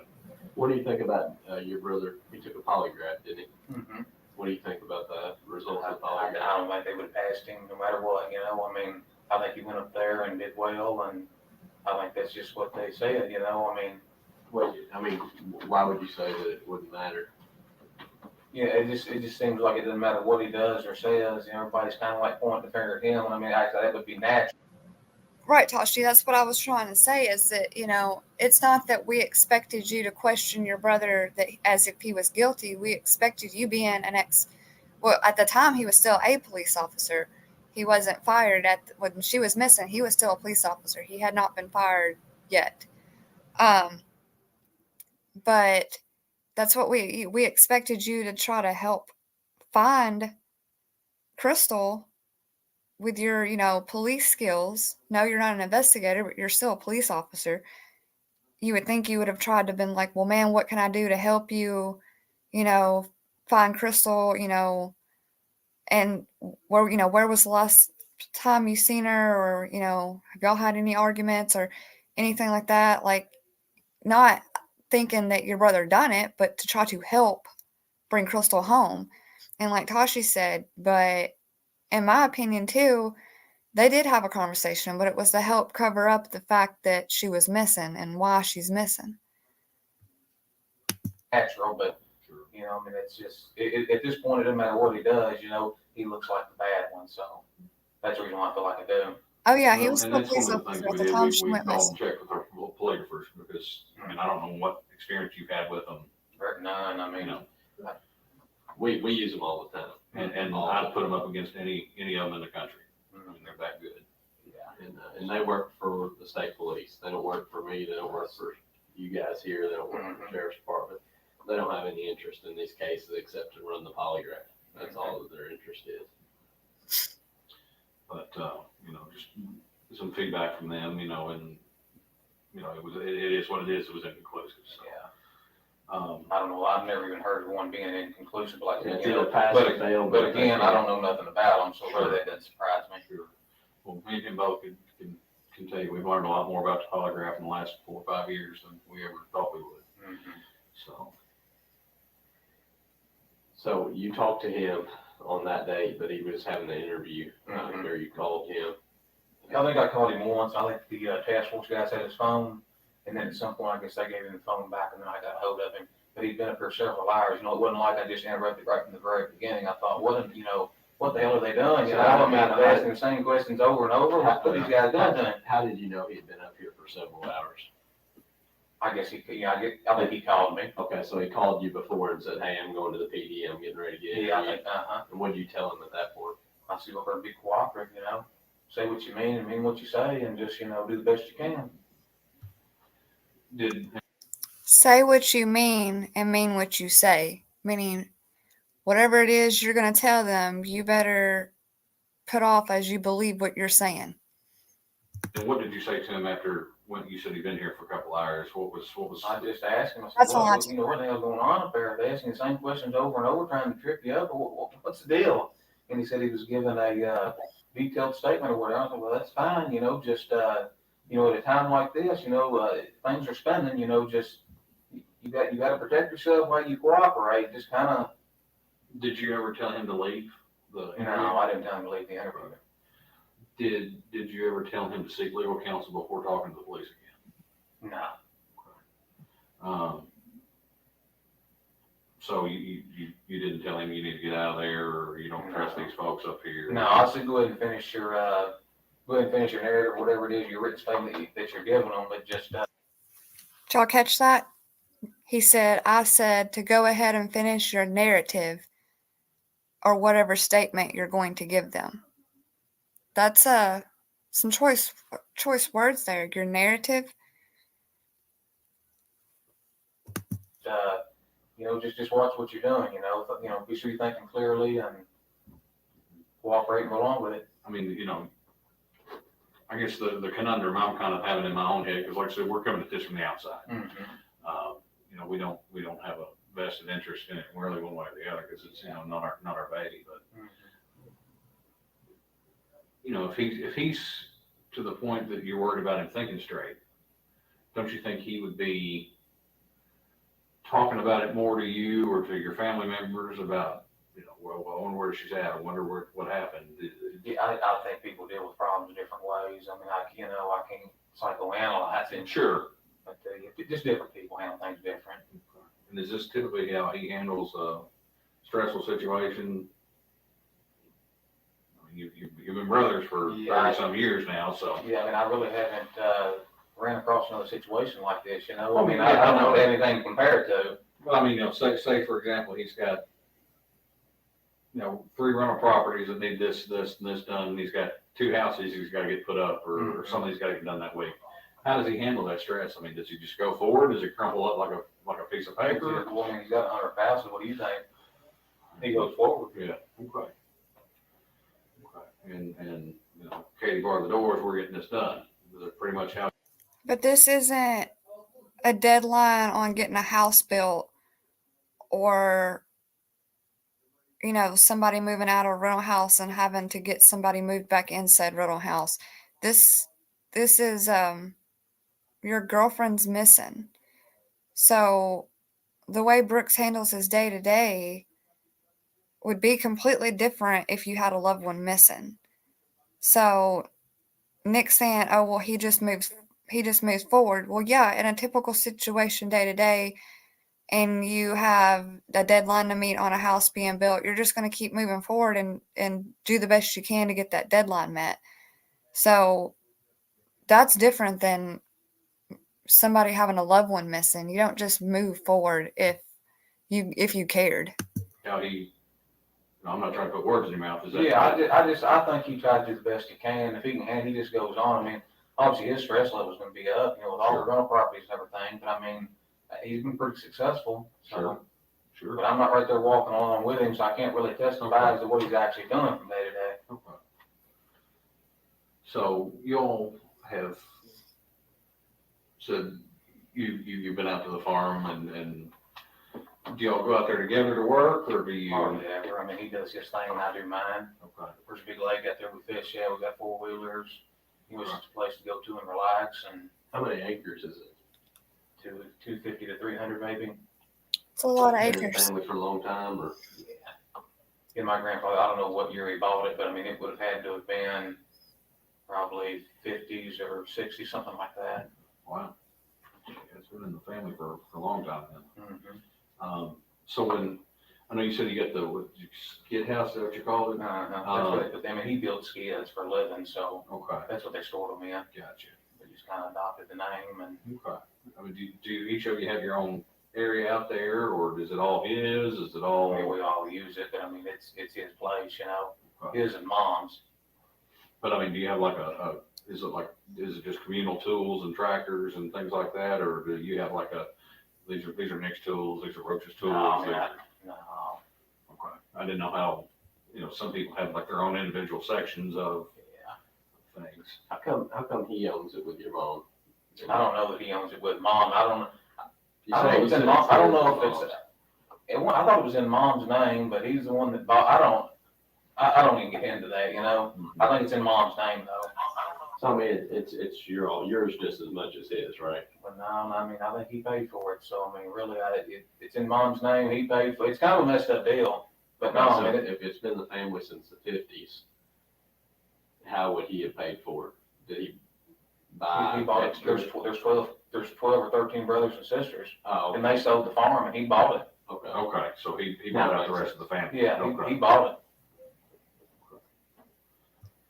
What do you think about your brother? He took a polygraph, didn't he? Mm-hmm. What do you think about the results of the I polygraph? don't think they would have passed him no matter what, I mean, I think he went up there and did well, and I think that's just what they said, I mean. Well, I mean, why would you say that it wouldn't matter? Yeah, it just seems like it doesn't matter what he does or says, everybody's kind of like pointing the finger at him, and I mean, actually, that would be natural. Right, Toshi, that's what I was trying to say is that, it's not that we expected you to question your brother that as if he was guilty. We expected you being at the time he was still a police officer. He wasn't fired when she was missing. He was still a police officer. He had not been fired yet. But that's what we expected you to try to help find Crystal with your, police skills. No, you're not an investigator, but you're still a police officer. You would think you would have tried to been like, well, man, what can I do to help you, find Crystal, and where was the last time you seen her, or, have y'all had any arguments or anything like that? Like, not thinking that your brother done it, but to try to help bring Crystal home. And like Tashi said, but in my opinion too, they did have a conversation, but it was to help cover up the fact that she was missing and why she's missing. Natural, but You know, I mean, it's just, at this point, it doesn't matter what he does, you know, he looks like the bad one, so that's the reason why I feel like I do. Oh yeah, he Well, was and still that's one police of the things officer we at the did, time she we went called missing. and checked with our polygraphers, because, I mean, I don't know what experience you've had with them, None, I you mean, know, We use them all the time. and I'd put them up against any of them in the country. I mean, they're that good. yeah. And they work for the state police. They don't work for me. They don't work for you guys here. They don't work for the sheriff's department. They don't have any interest in these cases except to run the polygraph. That's all that their interest is. But, you know, just some feedback from them, you know, and, you know, it is what it is. It was inconclusive, so. Yeah. Um, I don't know, I've never even heard of one being inconclusive like that, It's you know. either pass or fail. But again, I don't know nothing about them, so Sure. really that doesn't surprise me. Sure. Well, me and him both can tell you, we've learned a lot more about the polygraph in the last 4 or 5 years than we ever thought we would, so. So you talked to him on that day, but he was having the interview, Mhm. or you called him. I think I called him once, I think the task force guys had his phone, and then at some point, I guess they gave him the phone back, and then I got hold of him. But he'd been up here several hours, you know, it wasn't like I just interrupted right from the very beginning, I thought, you know, what the hell are they doing? You know, I mean, I'm asking the same questions over and over, what are these guys doing? How did you know he had been up here for several hours? I guess he, yeah, I think he called me. Okay, so he called you before and said, hey, I'm going to the PD, I'm getting ready to get Yeah, I interviewed. think, And what did you tell him at that point? I said, well, better be cooperative, you know, say what you mean and mean what you say, and just, you know, do the best you can. Say what you mean and mean what you say. Meaning, whatever it is you're going to tell them, you better put off as you believe what you're saying. And what did you say to him after, when you said he'd been here for a couple hours? What was? I just asked him, I That's said, all I you know, what the hell's going on up there? They asking the same questions over and over, trying to trip you up, or what's the deal? And he said he was given a detailed statement or whatever. I said, well, that's fine, you know, just, you know, at a time like this, you know, things are spinning, you know, just, you got to protect yourself while you cooperate, just kind of. Did you ever tell him to leave the interview? No, I didn't tell him to leave the interview. Did you ever tell him to seek legal counsel before talking to the police again? No. So you didn't tell him you need to get out of there, or you don't trust these folks up here? No, I said go ahead and finish your narrative, whatever it is, your written statement that you're giving them, but just. Did y'all catch that? I said to go ahead and finish your narrative or whatever statement you're going to give them. That's some choice words there. Your narrative. You know, just watch what you're doing, you know, be sure you're thinking clearly and cooperate and go along with it. I mean, you know, I guess the conundrum I'm kind of having in my own head, because like I said, we're coming at this from the outside. You know, we don't have a vested interest in it really one way or the other, because it's, you know, not our baby. But you know, if he's to the point that you're worried about him thinking straight, don't you think he would be talking about it more to you or to your family members about, you know, well, I wonder where she's at. I wonder what happened. Yeah, I think people deal with problems in different ways. I mean, I can't psychoanalyze it. Sure. But just different people handle things different. And is this typically how he handles a stressful situation? I mean, you've been brothers for 30 some years now, so. Yeah, I mean, I really haven't ran across another situation like this, you know. Well, I mean, yeah, I don't know anything to compare it to. Well, I mean, you know, say for example, he's got, you know, 3 rental properties that need this, and this done, and he's got 2 houses he's got to get put up, or something's got to get done that week. How does he handle that stress? I mean, does he just go forward? Does it crumple up like a piece of paper? Well, I mean, he's got 100,000. What do you think? He goes forward. Yeah. Okay. And you know, Katie barred the doors. We're getting this done. Is it pretty much how? But this isn't a deadline on getting a house built or, you know, somebody moving out of a rental house and having to get somebody moved back in said rental house. This is your girlfriend's missing. So the way Brooks handles his day to day would be completely different if you had a loved one missing. So Nick saying, oh, well, he just moves forward. Well, yeah, in a typical situation day to day, and you have a deadline to meet on a house being built, you're just going to keep moving forward and do the best you can to get that deadline met. So that's different than somebody having a loved one missing. You don't just move forward if you cared. How I'm not trying to put words in your mouth, is that? Yeah, I think he tries to do the best he can. If he can, and he just goes on. I mean, obviously his stress level's gonna be up, with all the rental properties and everything, but I mean, he's been pretty successful, so. Sure. But I'm not right there walking along with him, so I can't really testify as to what he's actually doing from day to day. Okay. So y'all have said you've been out to the farm and do y'all go out there together to work, or do you? Hardly ever. I mean, he does his thing and I do mine. Okay. There's a big lake out there we fish, yeah, we got 4-wheelers. It was just a place to go to and relax, and How many acres is it? 250 to 300 maybe. It's a lot of Been in the acres. family for a long time, or? In my grandfather, I don't know what year he bought it, but I mean, it would have had to have been probably 50s or 60s, something like that. Wow. It's been in the family for a long time then. Mm-hmm. So when, I know you said you got the skid house, is that what you called it? That's what they put them in. He built skids for a living, so Okay, that's what they stored them in. gotcha. They just kind of adopted the name, and Okay. I mean, do each of you have your own area out there, or is it all his? Is it all? I mean, we all use it, but I mean, it's his place, Okay. his and mom's. But I mean, do you have like is it just communal tools and tractors and things like that, or do you have like these are Nick's tools, these are Roach's tools? No, these are- no. Okay. I didn't know how, some people have like their own individual sections of Yeah. things. How come he owns it with your mom? I don't know that he owns it with mom. I don't know. You I say don't know he if it's in said mom. I don't know if mom's. it's. I thought it was in mom's name, but he's the one that bought. I don't even get into that. I think it's in mom's name though. So I mean, it's yours just as much as his, right? But no, I mean, I think he paid for it. So I mean, really, it's in mom's name. He paid for it. It's kind of a messed up deal. But no, So I mean, if it's been the family since the 50s, how would he have paid for it? Did he buy? he bought it. extra? There's 12 or 13 brothers and sisters, Oh, and they sold the farm, and he bought it. okay. Okay, so he bought out the rest of the family. Yeah, Okay. he bought it.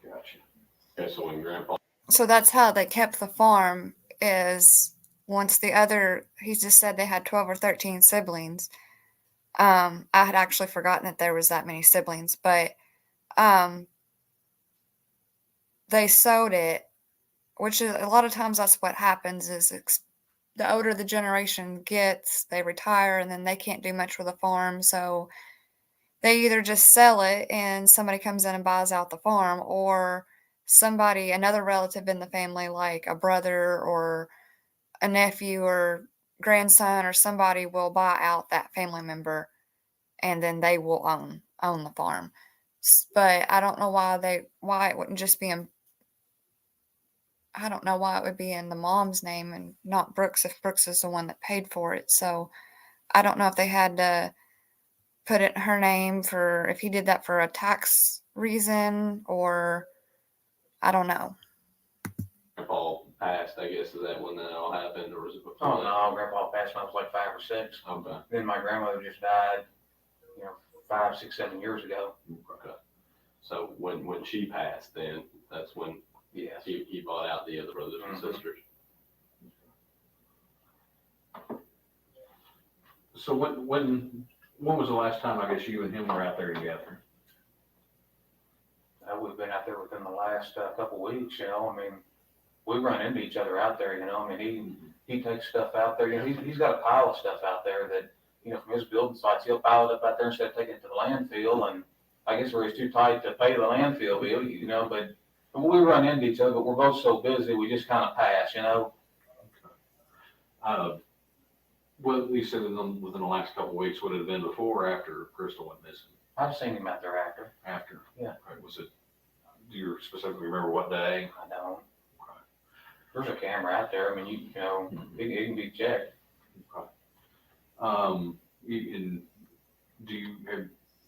Gotcha. Okay, so when Grandpa. So that's how they kept the farm, is once he just said they had 12 or 13 siblings. I had actually forgotten that there was that many siblings, but they sold it, which is a lot of times that's what happens is the older the generation gets, they retire and then they can't do much with the farm. So they either just sell it and somebody comes in and buys out the farm, or another relative in the family, like a brother or a nephew or grandson or somebody, will buy out that family member and then they will own the farm. But I don't know why it wouldn't just be I don't know why it would be in the mom's name and not Brooks, if Brooks is the one that paid for it. So I don't know if they had to put it in her name if he did that for a tax reason, or I don't know. Grandpa passed, I guess, is that when that all happened, or was it before? Oh no, Grandpa passed when I was like 5 or 6. Okay. Then my grandmother just died, 5, 6, 7 years ago. Okay. So when she passed, then that's when Yes. he bought out the other brothers and Mhm. sisters. So when was the last time, I guess, you and him were out there together? We've been out there within the last couple weeks. I mean, we run into each other out there. I mean, he takes stuff out there. He's got a pile of stuff out there that from his building sites, he'll pile it up out there instead of taking it to the landfill. And I guess where he's too tight to pay the landfill bill, but we run into each other. But we're both so busy, we just kind of pass. Well, you said within the last couple of weeks, would it have been before or after Crystal went missing? I've seen him out there after. After? Yeah. Okay, do you specifically remember what day? I don't. There's a camera out there. I mean, it can be checked. Okay.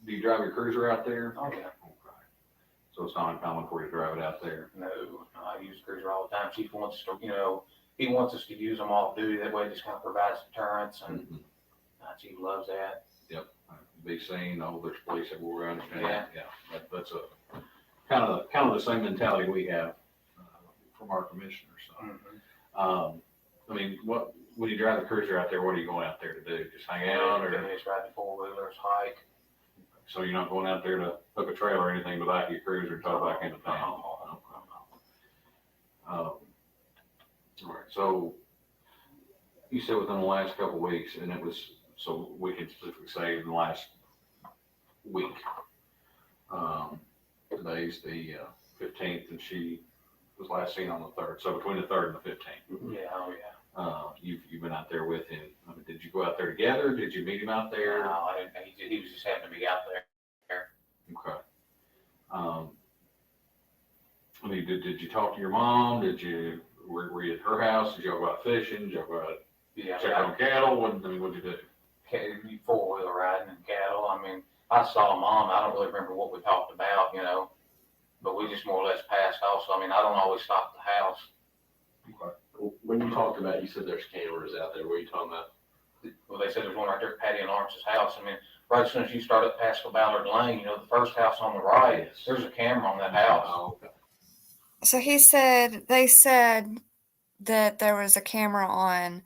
Do you drive your cruiser out there? Oh yeah. Okay. So it's not uncommon for you to drive it out there? No, I use the cruiser all the time. Chief wants us to, he wants us to use them off duty. That way it just kind of provides deterrence. And Mhm. She loves that. Be seen, oh, there's police everywhere, I understand Yeah. that, yeah. That's a, kind of the same mentality we have, from our commissioners, so. Mm-hmm. I mean, when you drive the cruiser out there, what are you going out there to do? Just hang out, or, Just ride the four-wheelers, hike. so you're not going out there to hook a trailer or anything with your cruiser and tow back into town? All right, so you said within the last couple of weeks, and it was, so we can specifically say in the last week. Today's the 15th, and she was last seen on the 3rd, so between the 3rd and the 15th. Yeah, oh yeah. You've been out there with him. I mean, did you go out there together? Did you meet him out there? No, I didn't, he was just happened to be out there. Okay. I mean, did you talk to your mom? Were you at her house? Did y'all go out fishing? Did y'all go out Yeah, check on cattle? What'd you do? four-wheeler riding and cattle. I mean, I saw Mom. I don't really remember what we talked about, but we just more or less passed off. So, I mean, I don't always stop at the house. Okay. When you talked about, you said there's cameras out there, what are you talking about? Well, they said there's one right there at Patty and Lawrence's house. I mean, right as soon as you start up past the Ballard Lane, the first house on the right, there's a camera on that house. Oh, okay. So they said that there was a camera on,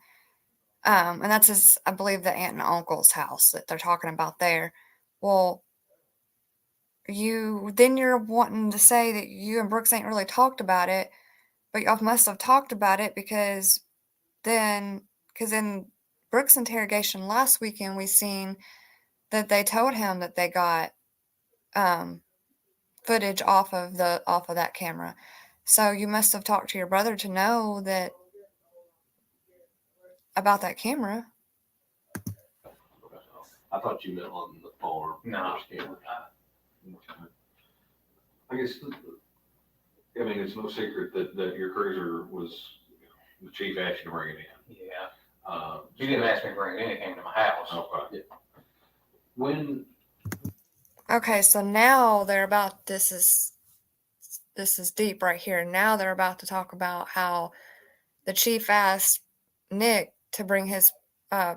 and that's I believe, the aunt and uncle's house that they're talking about there. Well, you're wanting to say that you and Brooks ain't really talked about it, but y'all must have talked about it because in Brooks' interrogation last weekend, we seen that they told him that they got footage off of that camera. So you must have talked to your brother to know that about that camera. I thought you meant on the farm. No. There's cameras. I guess, I mean, it's no secret that your cruiser was, the chief asked you to bring it in. Yeah. He didn't ask me to bring anything to my house. Okay. When, Okay, so now they're about this is deep right here. Now they're about to talk about how the chief asked Nick to bring his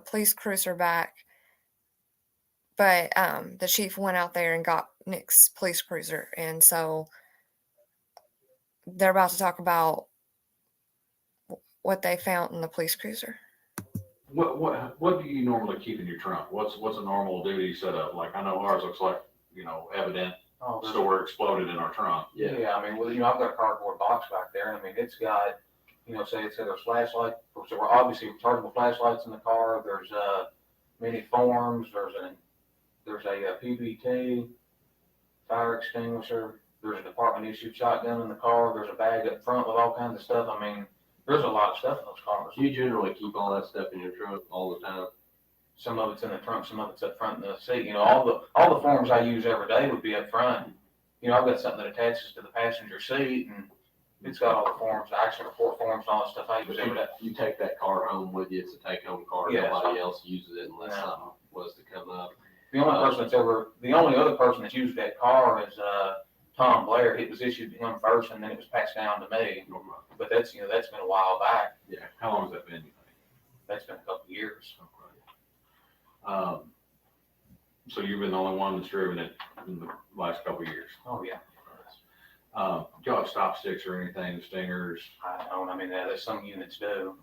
police cruiser back, but the chief went out there and got Nick's police cruiser, and so they're about to talk about what they found in the police cruiser. what do you normally keep in your trunk? What's a normal duty setup? Like, I know ours looks like, evident store exploded in our trunk. Yeah, I mean, well, I've got a cardboard box back there, and I mean, it's got, say there's flashlight, so we're obviously rechargeable flashlights in the car. There's many forms. There's a PBT fire extinguisher. There's a department issued shotgun in the car. There's a bag up front with all kinds of stuff. I mean, there's a lot of stuff in those cars. Do you generally keep all that stuff in your trunk all the time? Some of it's in the trunk, some of it's up front in the seat. All the forms I use every day would be up front. I've got something that attaches to the passenger seat, and it's got all the forms, action report forms, and all that stuff I use every day. You take that car home with you, it's a take-home car, Yeah. nobody else uses it unless No. something was to come up. The only other person that's used that car is Tom Blair. It was issued to him first, and then it was passed down to me. But that's been a while back. Yeah. How long has that been, you think? That's been a couple of years. Okay. So you've been the only one that's driven it in the last couple of years. Oh yeah. Do y'all have stop sticks or anything, stingers? I don't. I mean, there's some units do.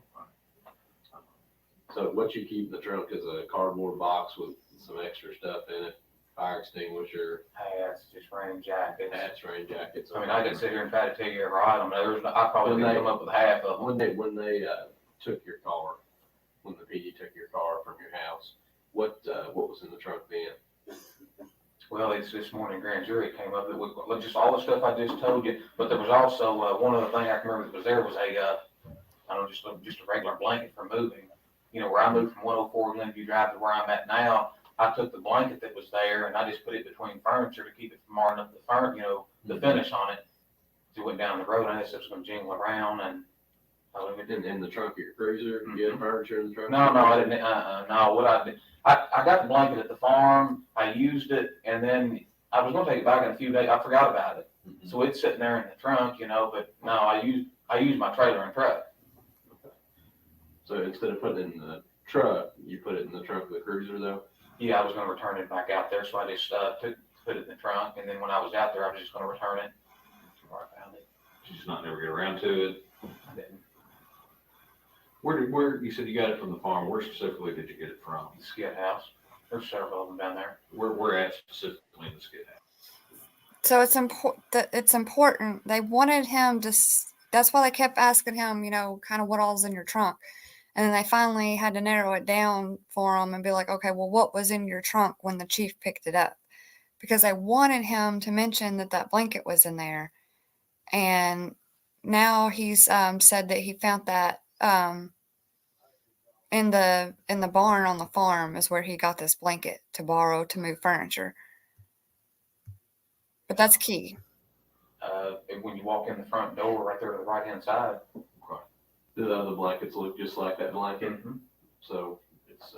So what you keep in the trunk is a cardboard box with some extra stuff in it, fire extinguisher, Hats, just rain jackets. hats, rain jackets. I mean, I could sit here and try to tell you every item. I probably could come up with half of them. When they took your car, when the PD took your car from your house, what was in the trunk then? Well, it's this morning grand jury came up with just all the stuff I just told you, but there was also one other thing I can remember that was there was just a regular blanket for moving. Where I moved from 104 Glenview Drive to where I'm at now, I took the blanket that was there and I just put it between furniture to keep it from marring up the finish on it. As it went down the road, I guess it was going to jingle around and. In the trunk of your cruiser, you had furniture in the trunk? No, I didn't. No, what I did, I got the blanket at the farm. I used it, and then I was going to take it back in a few days. I forgot about it, so it's sitting there in the trunk, But no, I used my trailer and truck. So instead of putting it in the truck, you put it in the trunk of the cruiser though? Yeah, I was gonna return it back out there, so I just, put it in the trunk, and then when I was out there, I was just gonna return it. Where I found it. You just not never get around to it. I didn't. Where, you said you got it from the farm, where specifically did you get it from? The skid house. There's several of them down there. Where at specifically in the skid house? So it's important. They wanted him to. That's why they kept asking him, kind of what all's in your trunk. And then they finally had to narrow it down for him and be like, okay, well, what was in your trunk when the chief picked it up? Because they wanted him to mention that blanket was in there. And now he's said that he found that in the barn on the farm is where he got this blanket to borrow to move furniture. But that's key. When you walk in the front door, right there to the right-hand side. Do the other blankets look just like that blanket? Mm-hmm. So it's,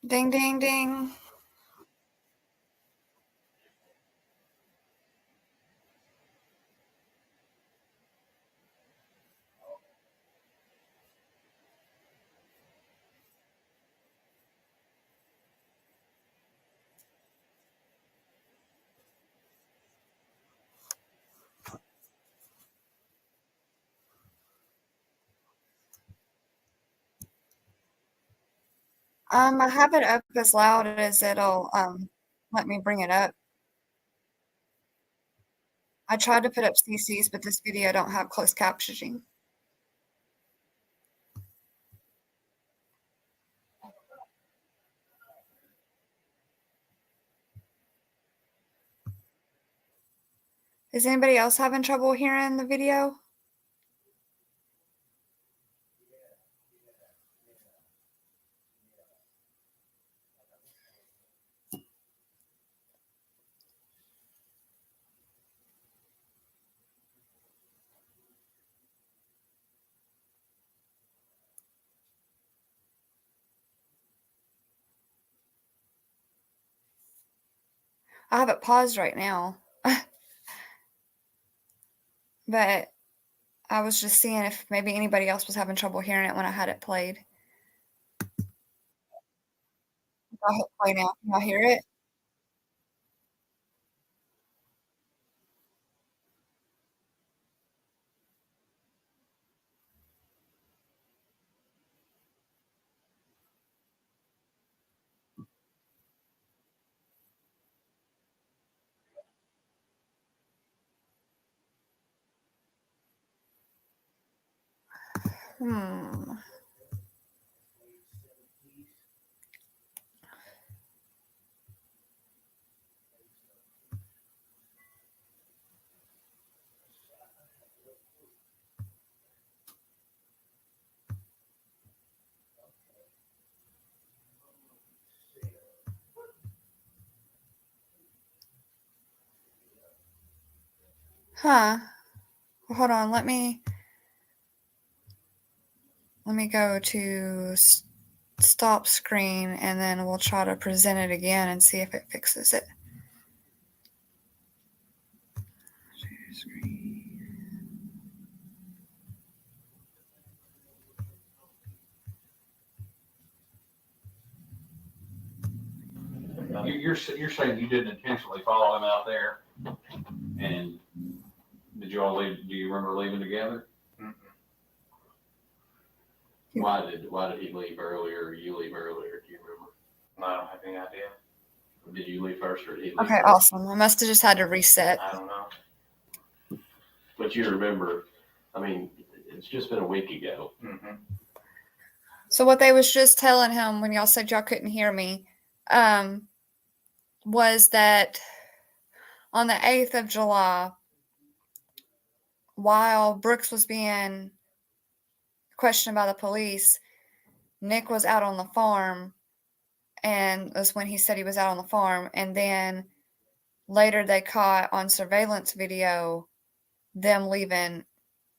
Ding, ding, ding. I have it up as loud as it'll let me bring it up. I tried to put up CCs, but this video don't have closed captioning. Is anybody else having trouble hearing the video? I have it paused right now. But I was just seeing if maybe anybody else was having trouble hearing it when I had it played. I'll hit play now. Can y'all hear it? Hmm. Huh. Well, hold on. Let me go to stop screen and then we'll try to present it again and see if it fixes it. Share screen. You're saying you didn't intentionally follow him out there? And did you all leave, do you remember leaving together? Mm-mm. Why did he leave earlier or you leave earlier? Do you remember? I don't have any idea. Did you leave first or did he leave Okay, first? awesome. I must have just had to reset. I don't know. But you remember, I mean, it's just been a week ago. Mm-hmm. So what they was just telling him when y'all said y'all couldn't hear me, was that on the 8th of July, while Brooks was being questioned by the police, Nick was out on the farm, and that's when he said he was out on the farm. And then later they caught on surveillance video them leaving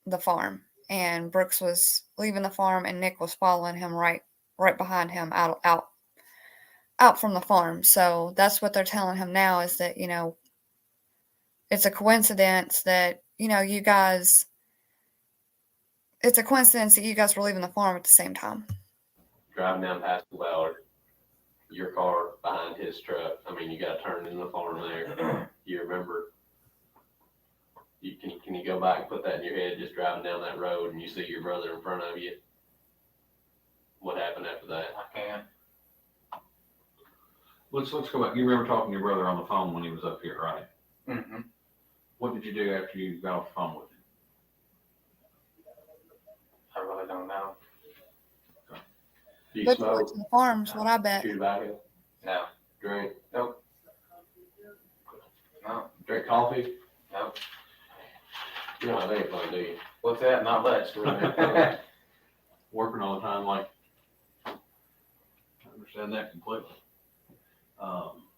the farm, and Brooks was leaving the farm, and Nick was following him right behind him out from the farm. So that's what they're telling him now, is that, you know, it's a coincidence that, you know, it's a coincidence that you guys were leaving the farm at the same time. Driving down past the Ballard, your car behind his truck. I mean, you got to turn in the farm there. You remember? Can you go back and put that in your head, just driving down that road and you see your brother in front of you? What happened after that? I can. Let's go back. You remember talking to your brother on the phone when he was up here, right? Mm-hmm. What did you do after you got off the phone with him? I really don't know. Do you But you went smoke? to the farms, what I bet. Chew tobacco? No. Drink? Nope. No. Drink coffee? Nope. You don't have any fun, do you? What's that? Not much. Working all the time, like, I understand that completely.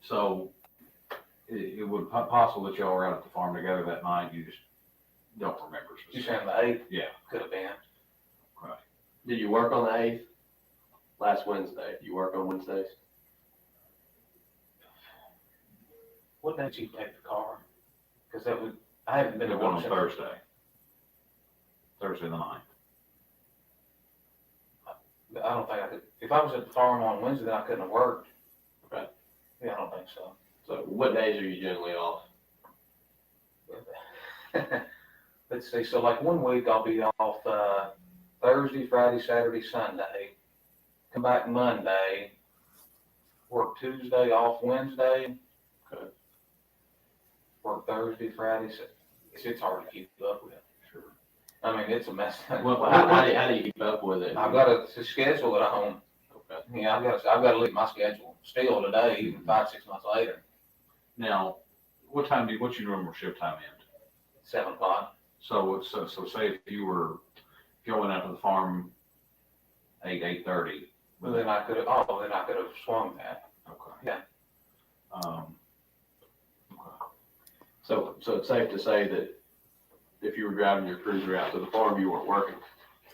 So it would possible that y'all were out at the farm together that night, you just don't remember You specifically. saying the 8th? Yeah. Could have been. Right. Did you work on the 8th? Last Wednesday. You work on Wednesdays? What day did you take the car? Because I haven't been It to went work on since. Thursday the 9th. I don't think I could. If I was at the farm on Wednesday, then I couldn't have worked. Right. Yeah, I don't think so. So what days are you generally off? Let's see. So like one week I'll be off Thursday, Friday, Saturday, Sunday. Come back Monday. Work Tuesday, off Wednesday. Okay. Work Thursday, Friday. It's hard to keep up with. Sure. I mean, it's a mess. Well, How do you keep up with it? I've got a schedule at home. Okay. Yeah, I've got to leave my schedule still today, even 5-6 months later. Now, what's your normal shift time end? 7 o'clock. So say if you went out to the farm 8:30. But then I could have swung that. Okay. Yeah. Okay. So it's safe to say that if you were driving your cruiser out to the farm, you weren't working,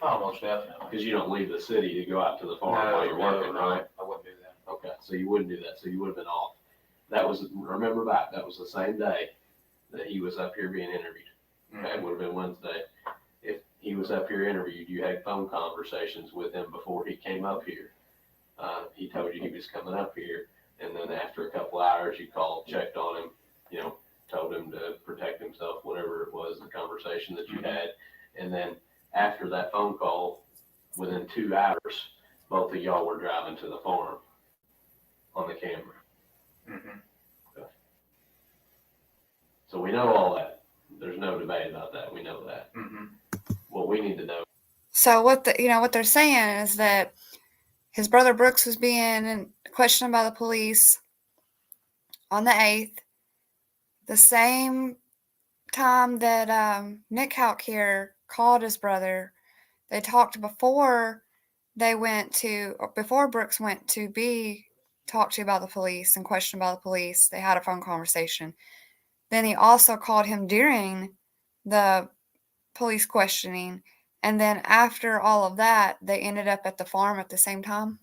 Almost definitely. because you don't leave the city to go out to the farm while you're working, right? I wouldn't do that. Okay, so you wouldn't do that, so you would have been off. Remember back, that was the same day that he was up here being interviewed. Okay, it would have been Wednesday. If he was up here interviewed, you had phone conversations with him before he came up here. He told you he was coming up here, and then after a couple hours, you called, checked on him, you know, told him to protect himself, whatever it was, the conversation that you had. And then after that phone call, within 2 hours, both of y'all were driving to the farm on the camera. Mm-hmm. Okay. So we know all that. There's no debate about that. We know that. Mm-hmm. What we need to know. So what they're saying is that his brother Brooks was being questioned by the police on the 8th, the same time that Nick Houck here called his brother. They talked before Brooks went to be talked to by the police and questioned by the police. They had a phone conversation. Then he also called him during the police questioning. And then after all of that, they ended up at the farm at the same time.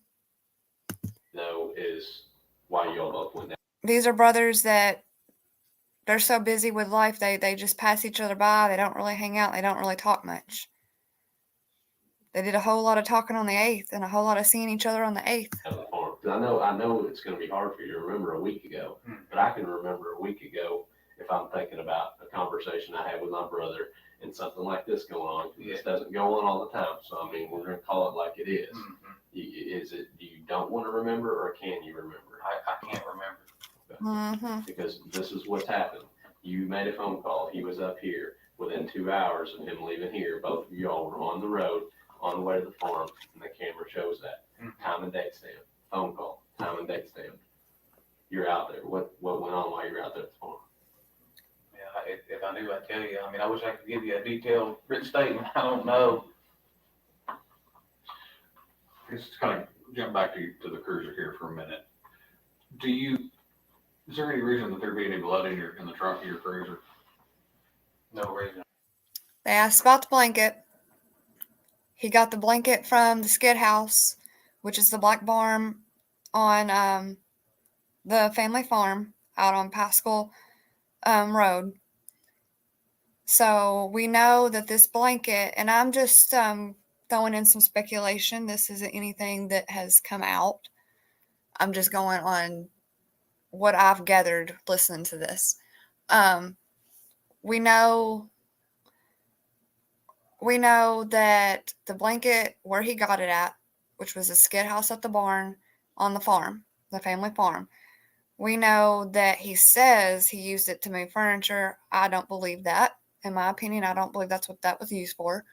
Know is why y'all both went down. These are brothers that they're so busy with life, they just pass each other by. They don't really hang out. They don't really talk much. They did a whole lot of talking on the 8th and a whole lot of seeing each other on the 8th. Out of the farm. 'Cause I know it's gonna be hard for you to remember a week ago, but I can remember a week ago if I'm thinking about a conversation I had with my brother and something like this going on. 'Cause this doesn't go on all the time, so I mean, we're gonna call it like it is. Is it, you don't wanna remember, or can you remember? I can't remember. Mm-hmm. Because this is what's happened. You made a phone call, he was up here. Within 2 hours of him leaving here, both of y'all were on the road, on the way to the farm, and the camera shows that. Time and date stamp, phone call, time and date stamp. You're out there. What went on while you were out there at the farm? Yeah, if I knew, I'd tell you. I mean, I wish I could give you a detailed written statement. I don't know. Just kind of jump back to the cruiser here for a minute. Is there any reason that there be any blood in the trunk of your cruiser? No reason. They asked about the blanket. He got the blanket from the skid house, which is the black barn on the family farm out on Pascal Road. So we know that this blanket, and I'm just throwing in some speculation. This isn't anything that has come out. I'm just going on what I've gathered listening to this. We know that the blanket where he got it at, which was a skid house at the barn on the farm, the family farm. We know that he says he used it to move furniture. I don't believe that. In my opinion, I don't believe that's what that was used for.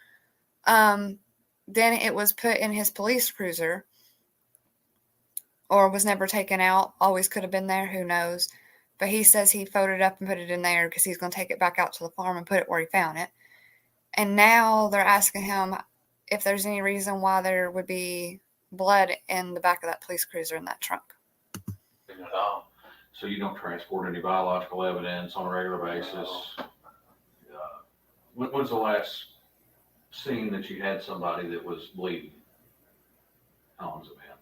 Then it was put in his police cruiser, or was never taken out. Always could have been there. Who knows? But he says he folded it up and put it in there because he's going to take it back out to the farm and put it where he found it. And now they're asking him if there's any reason why there would be blood in the back of that police cruiser in that trunk. At all. So you don't transport any biological evidence on a regular basis? When was the last scene that you had somebody that was bleeding? How long has it been?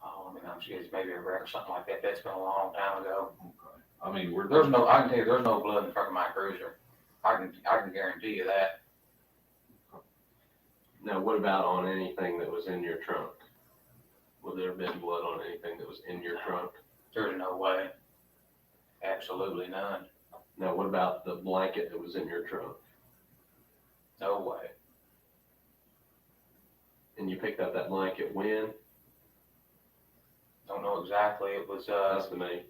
Oh, I mean, I'm sure it's maybe a wreck or something like that. That's been a long time ago. Okay. I mean, I can tell you, there's no blood in front of my cruiser. I can guarantee you that. Now, what about on anything that was in your trunk? Would there have been blood on anything that was in your trunk? There's no way. Absolutely none. Now, what about the blanket that was in your trunk? No way. And you picked up that blanket when? Don't know exactly. It was, That's to me.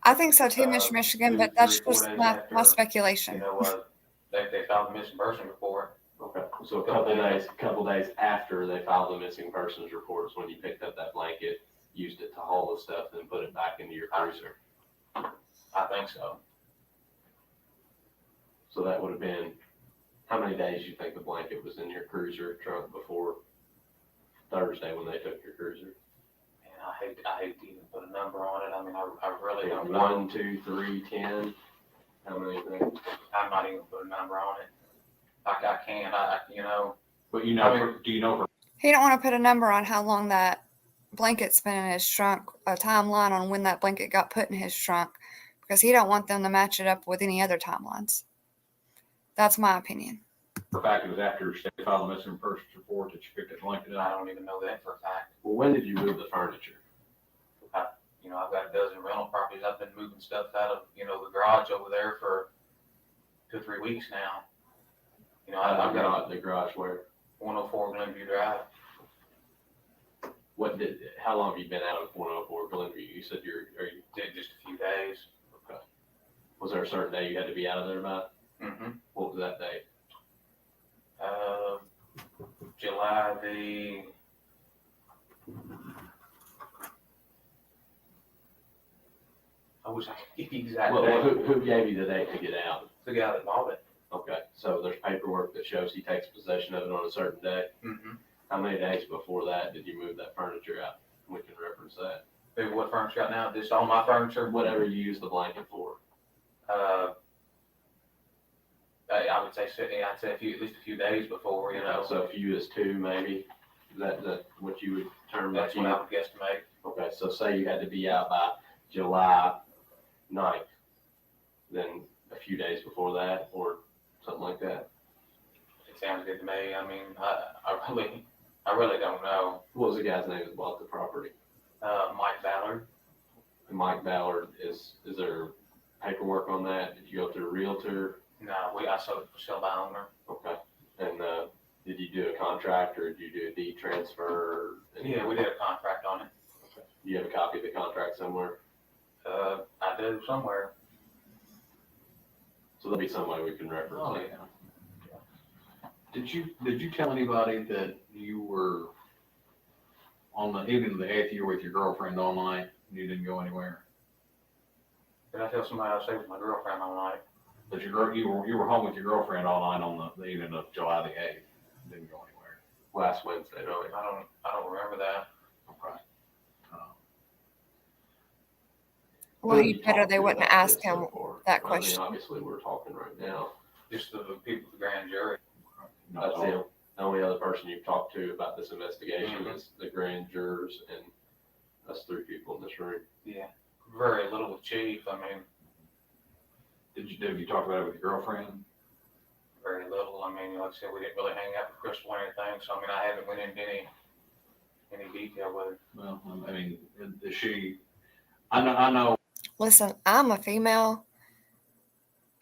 I think so too, Mr. Michigan, but that's 4 just days my after, speculation. you know, they filed a missing person report. Okay, so a couple days after they filed the missing persons report is when you picked up that blanket, used it to haul the stuff, then put it back into your cruiser. I think so. So that would have been, how many days you think the blanket was in your cruiser trunk before Thursday when they took your cruiser? Man, I hate to even put a number on it. I mean, I really don't know. 1, 2, 3, 10? How many things? I'm not even put a number on it. Like I can't, you know. But you know, do you know for He don't want to put a number on how long that blanket's been in his trunk, a timeline on when that blanket got put in his trunk, because he don't want them to match it up with any other timelines. That's my opinion. a fact it was after they filed a missing persons report that you picked that blanket I up? don't even know that for a fact. Well, when did you move the furniture? You know, I've got a dozen rental properties. I've been moving stuff out of, you know, the garage over there for 2 or 3 weeks now. You know, I've got the garage where? 104 Glenview Drive. How long have you been out of 104 Glenview? You said Did just a few days. okay. Was there a certain day you had to be out of there by? Mm-hmm. What was that date? July the, I wish I could give you the exact Well, date. who gave you the date to get out? The guy that bought it. Okay, so there's paperwork that shows he takes possession of it on a certain day. Mm-hmm. How many days before that did you move that furniture out? We can reference that. What furniture right now? Just all my furniture? Whatever you use the blanket for. I would say, I'd say at least a few days before, you know. So a few is 2 maybe. Is that what you would term That's what I would guesstimate. Okay, so say you had to be out by July 9th, then a few days before that, or something like that. It sounds good to me. I mean, I really, I really don't know. What was the guy's name that bought the property? Mike Ballard. And Mike Ballard, is there paperwork on that? Did you go through a realtor? No, I sold it for sale by owner. Okay. And, did you do a contract or did you do a deed transfer? Yeah, we did a contract on it. Do you have a copy of the contract somewhere? I do somewhere. So there'll be some way we can reference Oh, it. yeah. Did you tell anybody that you were on the evening of the 8th, you were with your girlfriend all night, and you didn't go anywhere? Did I tell somebody I stayed with my girlfriend all night? But you were home with your girlfriend all night on the evening of July the 8th, didn't go anywhere. Last Wednesday night. I don't remember that. Okay. Well, Who you did better talk they to wouldn't about ask this him so far? that I mean, question. obviously, we're talking right now. Just the people at the grand jury. Not That's the only other person you've talked to about this investigation Mhm. is the grand jurors and us three people in this room. Yeah. Very little with chief. I mean, Did you talk about it with your girlfriend? very little. I mean, like I said, we didn't really hang out with Crystal or anything. So I mean, I haven't went into any detail with her. Well, I mean, is she, I know, Listen, I'm a female,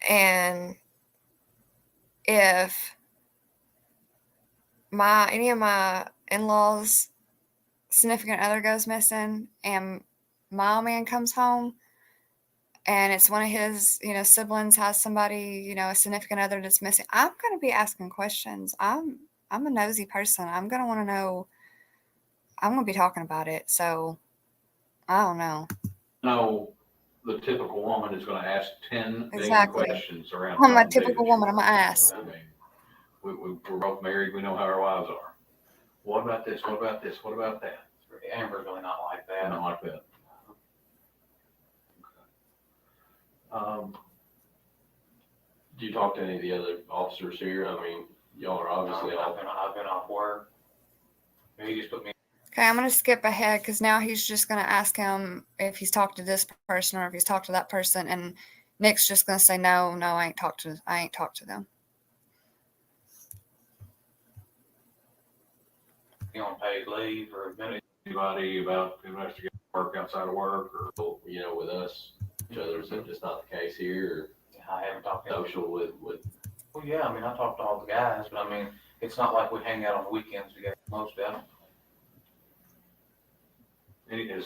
and if any of my in-laws' significant other goes missing and my man comes home and it's one of his, siblings has somebody, a significant other that's missing, I'm going to be asking questions. I'm a nosy person. I'm going to want to know. I'm going to be talking about it. So I don't know. the typical woman is gonna ask 10 million Exactly. questions around. I'm a something typical that woman. I'm going to ask. I mean, we're both married, we know how our wives are. What about this? What about this? What about that? Amber's really not like I that. don't like that. Do you talk to any of the other officers here? I mean, y'all are obviously all, I've been off work. He just put me. Okay, I'm going to skip ahead because now he's just going to ask him if he's talked to this person or if he's talked to that person. And Nick's just going to say, no, I ain't talked to them. You on paid leave or minute. Anybody about investigating work outside of work or? with us, each other, is that just not the case here? I haven't talked Or to him. social with, Well, yeah, I mean, I talked to all the guys, but I mean, it's not like we hang out on the weekends together, most of them. Any of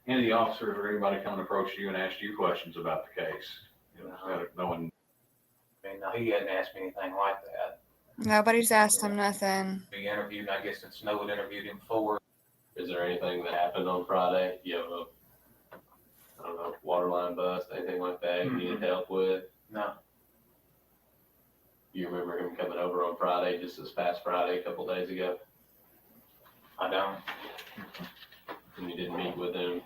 the officers or anybody come and approach you and ask you questions about the case? Instead of knowing. I mean, no, he hadn't asked me anything like that. Nobody's asked him nothing. He interviewed, I guess since Snow had interviewed him before. is there anything that happened on Friday? You have I don't know, water line bust, anything like that you needed help with? No, You remember him coming over on Friday, just this past Friday, a couple days ago? I don't. And you didn't meet with him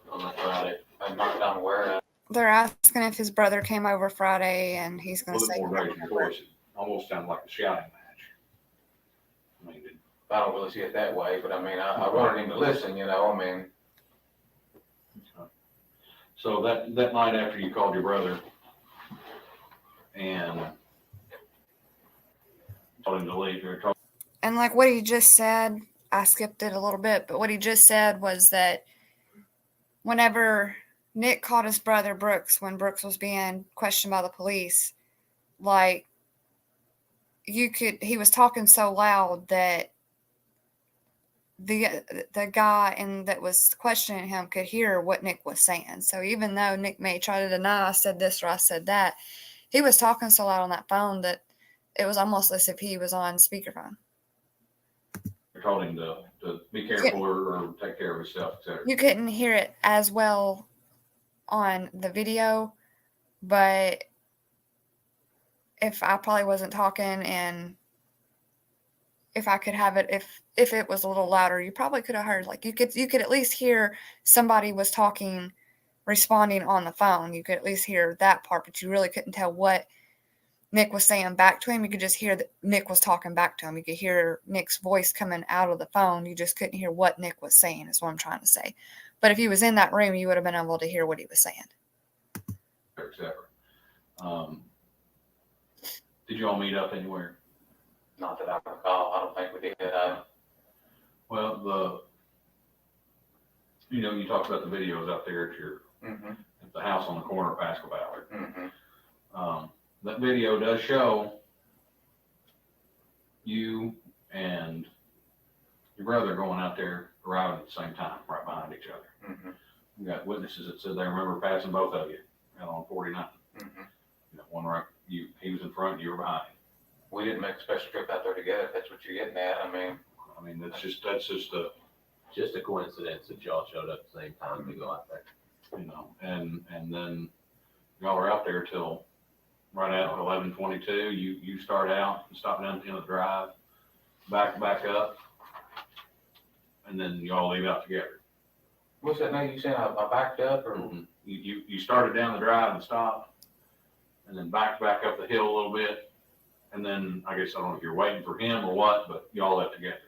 on that Friday? I'm not aware of. They're asking if his brother came over Friday, and he's going to A say, little more raised your voice, it almost sounded like a shouting match. I mean, I don't really see it that way, but I mean, I wanted him to listen, I mean. so that night after you called your brother and told him to leave, and like what he just said, I skipped it a little bit, but what he just said was that whenever Nick called his brother Brooks, when Brooks was being questioned by the police, like he was talking so loud that the guy that was questioning him could hear what Nick was saying. So even though Nick may try to deny I said this or I said that, he was talking so loud on that phone that it was almost as if he was on speakerphone. told him to be careful or take care of himself, etc. You couldn't hear it as well on the video, but if I probably wasn't talking and if I could have it, if it was a little louder, you probably could have heard, like you could at least hear somebody was talking, responding on the phone. You could at least hear that part, but you really couldn't tell what Nick was saying back to him. You could just hear that Nick was talking back to him. You could hear Nick's voice coming out of the phone. You just couldn't hear what Nick was saying, is what I'm trying to say. But if he was in that room, you would have been able to hear what he was saying. Etc. Did you all meet up anywhere? Not that I recall, I don't think we did. Well, you talked about the videos out there at the house on the corner of Pasco Valley. That video does show you and your brother going out there arriving at the same time, right behind each other. We got witnesses that said they remember passing both of you out on 49. One right, he was in front, you were behind. We didn't make a special trip out there together, if that's what you're getting at. I mean, that's just Just a coincidence that y'all showed up at the same time to go out there. and then y'all were out there till right at 11:22. You start out and stop down at the end of the drive, back up, and then y'all leave out together. What's that name you said? I backed up or? You started down the drive and stopped, and then backed back up the hill a little bit, and then I guess I don't know if you're waiting for him or what, but y'all left together.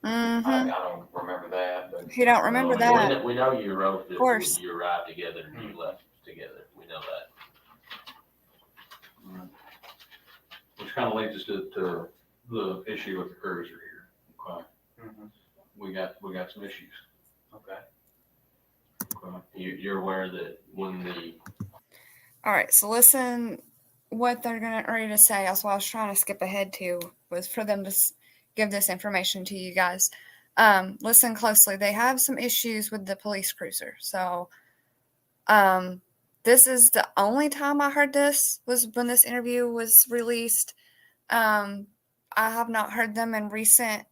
I don't remember that, but. You don't remember that? We know you wrote Of course. you arrived together and you left together. We know that. Which kind of leads us to the issue with the cruiser here. Okay. We got some issues. Okay. Okay. You're aware that when All right, so listen what they're ready to say. That's what I was trying to skip ahead to, was for them to give this information to you guys. Listen closely. They have some issues with the police cruiser. So this is the only time I heard this, was when this interview was released. I have not heard them in recent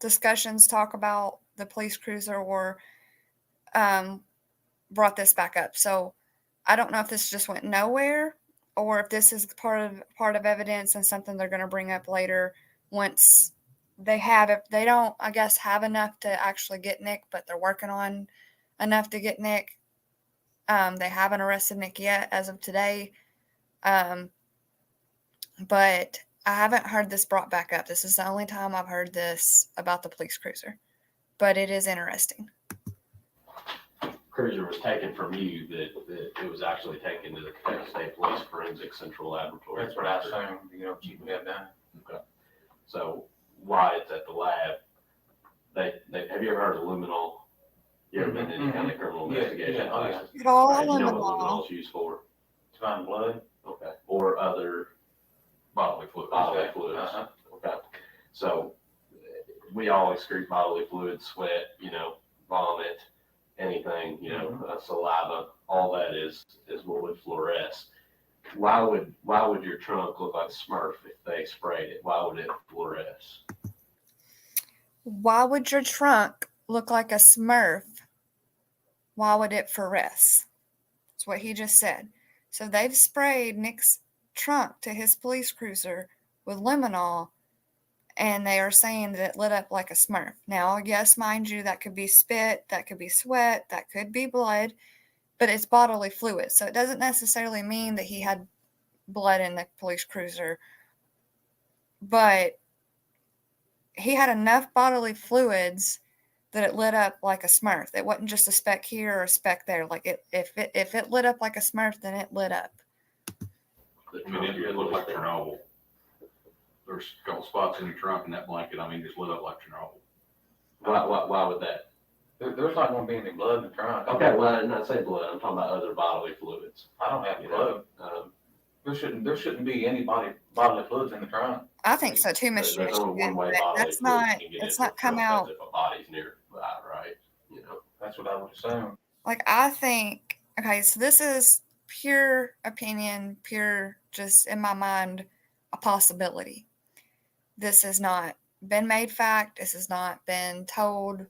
discussions talk about the police cruiser or brought this back up. So I don't know if this just went nowhere or if this is part of evidence and something they're going to bring up later once they have it. They don't, I guess, have enough to actually get Nick, but they're working on enough to get Nick. They haven't arrested Nick yet as of today. But I haven't heard this brought back up. This is the only time I've heard this about the police cruiser, but it is interesting. cruiser was taken from you, that it was actually taken to the Kentucky State Police Forensic Central Laboratory. That's what I assumed, Chief would have done. Okay. So why it's at the lab, have you ever heard of luminol? You ever been in any kind of criminal investigation? Oh, yeah. It all Right, you know what luminol. luminol is used for? To find blood. Okay. Or other Bodily fluid. bodily fluids. Uh-huh. Okay. So we all excrete bodily fluids, sweat, vomit, anything, saliva, all that is what would fluoresce. Why would your trunk look like a Smurf if they sprayed it? Why would it fluoresce? Why would your trunk look like a Smurf? Why would it fluoresce? That's what he just said. So they've sprayed Nick's trunk to his police cruiser with luminol, and they are saying that it lit up like a Smurf. Now, yes, mind you, that could be spit, that could be sweat, that could be blood, but it's bodily fluid. So it doesn't necessarily mean that he had blood in the police cruiser, but he had enough bodily fluids that it lit up like a Smurf. It wasn't just a speck here or a speck there. Like if it lit up like a Smurf, then it lit up. I mean, it looked like Chernobyl. There's a couple spots in your trunk and that blanket, just lit up like Chernobyl. Why would that? There's not going to be any blood in the trunk. Okay, well, I did not say blood. I'm talking about other bodily fluids. I don't have You blood. know, There shouldn't be any bodily fluids in the trunk. I think so too, Mr. There's only Michigan. one way But bodily that's fluids not. can get It's into not the come trunk. out. That's if a body's nearby, right? That's what I would assume. Like I think. Okay, so this is pure opinion, pure just in my mind, a possibility. This has not been made fact. This has not been told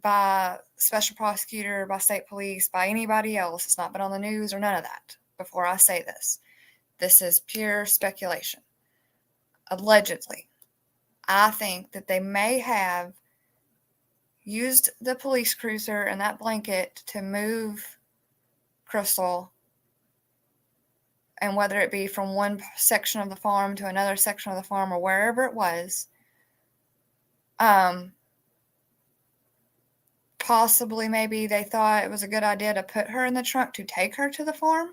by special prosecutor, by state police, by anybody else. It's not been on the news or none of that before I say this. This is pure speculation. Allegedly. I think that they may have used the police cruiser and that blanket to move Crystal, and whether it be from one section of the farm to another section of the farm or wherever it was, possibly maybe they thought it was a good idea to put her in the trunk to take her to the farm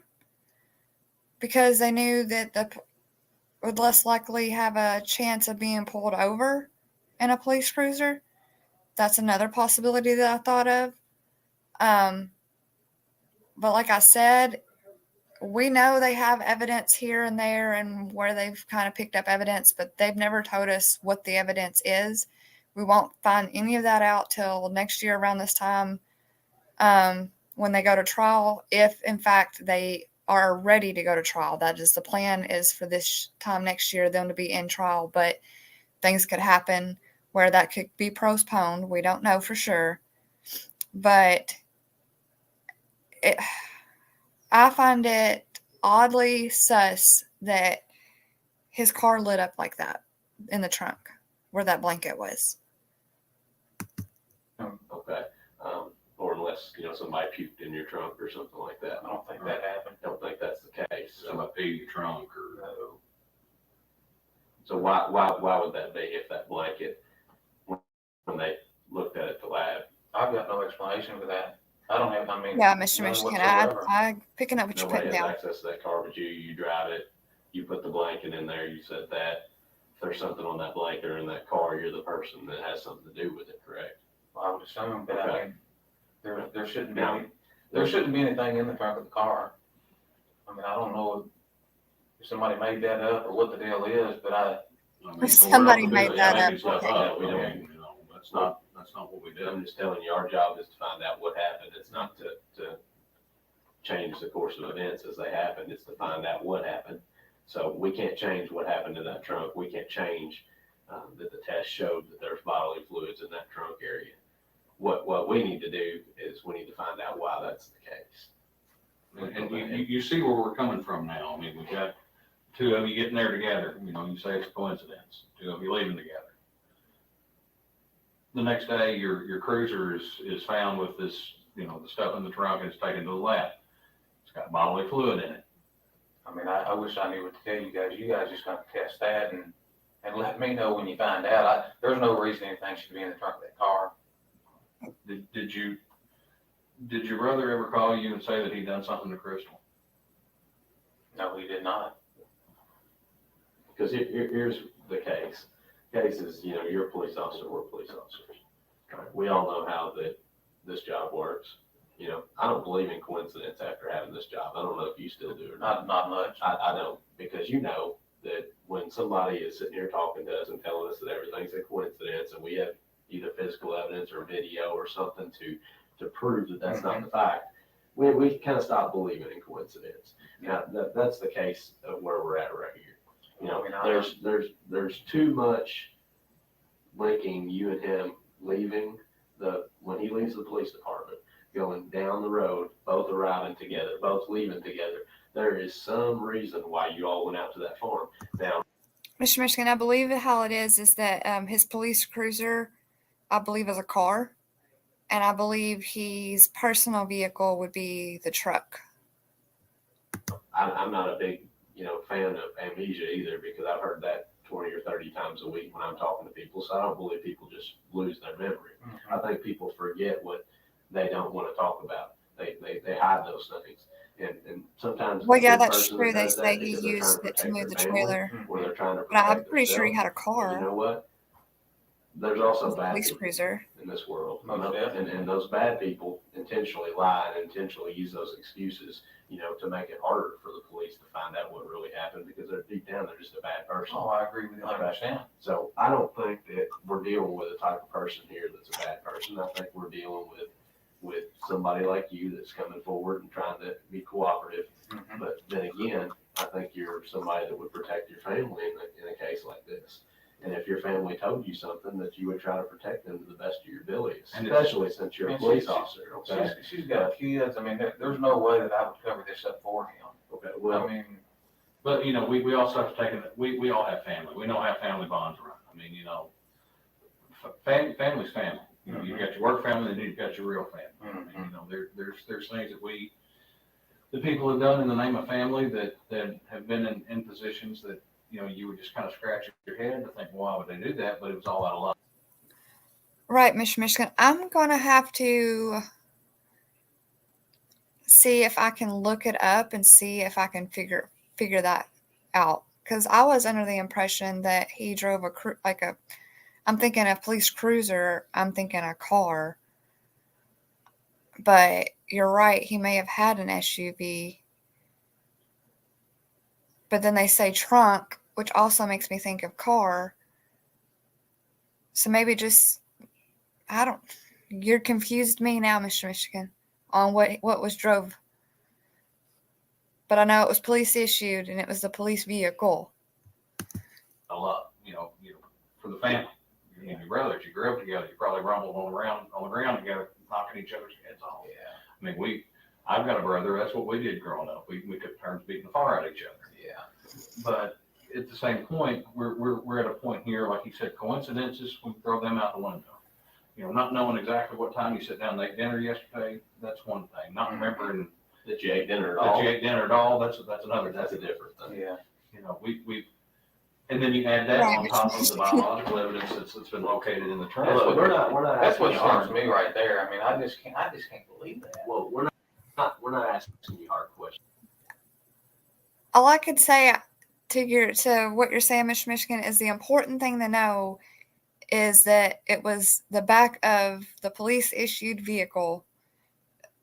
because they knew that would less likely have a chance of being pulled over in a police cruiser. That's another possibility that I thought of. But like I said, we know they have evidence here and there and where they've kind of picked up evidence, but they've never told us what the evidence is. We won't find any of that out till next year around this time, when they go to trial, if in fact they are ready to go to trial. That is the plan, is for this time next year them to be in trial, but things could happen where that could be postponed. We don't know for sure, but I find it oddly sus that his car lit up like that in the trunk where that blanket was. Okay. Or unless, somebody puked in your trunk or something like that. I don't think that happened. Don't think that's the case. Somebody peed your trunk or. No. So why would that be if that blanket, when they looked at it, the lab? I've got no explanation for that. I don't have, Yeah, Mr. none Michigan, whatsoever. I picking up what you're Nobody putting has down. access to that car but you drive it, you put the blanket in there, you said that. If there's something on that blanket or in that car, you're the person that has something to do with it, correct? I would assume, but I Okay. mean, there shouldn't be, Now, there shouldn't be anything in the trunk of the car. I mean, I don't know if somebody made that up or what the deal is, but I mean, Somebody we're not made the that making up. stuff Okay. up. We don't- I mean, that's not what we do. I'm just telling you, our job is to find out what happened. It's not to change the course of events as they happen. It's to find out what happened. So we can't change what happened in that trunk. We can't change that the test showed that there's bodily fluids in that trunk area. What we need to do is we need to find out why that's the case. And you see where we're coming from now. I mean, we've got two of you getting there together. You say it's a coincidence. Two of you leaving together. The next day, your cruiser is found with this, the stuff in the trunk, and it's taken to the lab. It's got bodily fluid in it. I mean, I wish I knew what to tell you guys. You guys just gonna test that and let me know when you find out. There's no reason anything should be in the trunk of that car. Did your brother ever call you and say that he'd done something to Crystal? No, he did not. Because here's the case. Case is, you're a police officer, we're police officers. We all know how this job works. I don't believe in coincidence after having this job. I don't know if you still do or not. Not much. I don't, because that when somebody is sitting here talking to us and telling us that everything's a coincidence and we have either physical evidence or video or something to prove that that's not the fact, we kind of stop believing in coincidence. Now, that's the case of where we're at right here. There's too much linking you and him leaving when he leaves the police department, going down the road, both arriving together, both leaving together. There is some reason why you all went out to that farm. Now, Mr. Michigan, I believe how it is that his police cruiser, I believe, is a car, and I believe his personal vehicle would be the truck. I'm not a big, fan of amnesia either, because I've heard that 20 or 30 times a week when I'm talking to people. So I don't believe people just lose their memory. Mm-hmm. I think people forget what they don't want to talk about. They hide those things. And sometimes. Well, yeah, the that's person true. that They does that say he because they're trying used to it to protect move the their family, trailer. or they're trying to But I'm protect pretty sure he themselves. had a And you car. know what? There's also bad Police people cruiser. in this world. Most definitely. And those bad people intentionally lie and intentionally use those excuses, to make it harder for the police to find out what really happened, because they're deep down, they're just a bad person. Oh, I agree with you 100%. So I don't think that we're dealing with a type of person here that's a bad person. I think we're dealing with somebody like you that's coming forward and trying to be cooperative. Mm-hmm. But then again, I think you're somebody that would protect your family in a case like this. And if your family told you something, that you would try to protect them to the best of your abilities, And especially since you're a and police she's- officer. Okay. She's got kids. I mean, there's no way that I would cover this up for him. Okay. Well, I mean, But, we also have to take it, we all have family. We know how family bonds run. I mean, family's family. You've got your work family, and you've got your real family. mm-hmm. And, there's things that the people have done in the name of family that have been in positions that, you would just kind of scratch your head to think, why would they do that? But it was all out of love. Right, Mr. Michigan. I'm going to have to see if I can look it up and see if I can figure that out. because I was under the impression that he drove I'm thinking a police cruiser, I'm thinking a car. But you're right, he may have had an SUV. But then they say trunk, which also makes me think of car. So maybe you're confused me now, Mr. Michigan, on what was drove. But I know it was police issued and it was the police vehicle. A lot, for the family. You and your brothers, you grew up together, you probably rumbled on the ground together, knocking each other's heads off. Yeah. I mean, I've got a brother, that's what we did growing up. We took turns beating the fire out of each other. Yeah. But at the same point, we're at a point here, like you said, coincidences, we throw them out the window. Not knowing exactly what time you sat down and ate dinner yesterday, that's one thing. Not remembering That you ate dinner at that all. you ate dinner at all, that's another That's a thing. different thing. Yeah. And then you add that Right. on top of the biological evidence that's been located in the trunk. Look, we're not That's what asking you starts hard. me right there. I mean, I just can't believe that. Well, we're not asking you hard questions. All I could say to what you're saying, Mr. Michigan, is the important thing to know is that it was the back of the police issued vehicle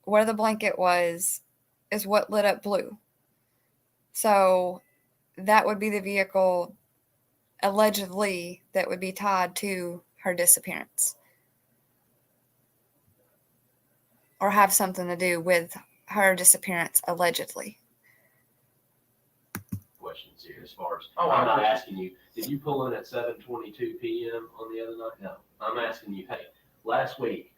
where the blanket was is what lit up blue. So that would be the vehicle allegedly that would be tied to her disappearance or have something to do with her disappearance allegedly. Questions here as far as, Oh, I'm I not know. asking you, did you pull in at 7:22 p.m. on the other night? No. I'm asking you, hey, last week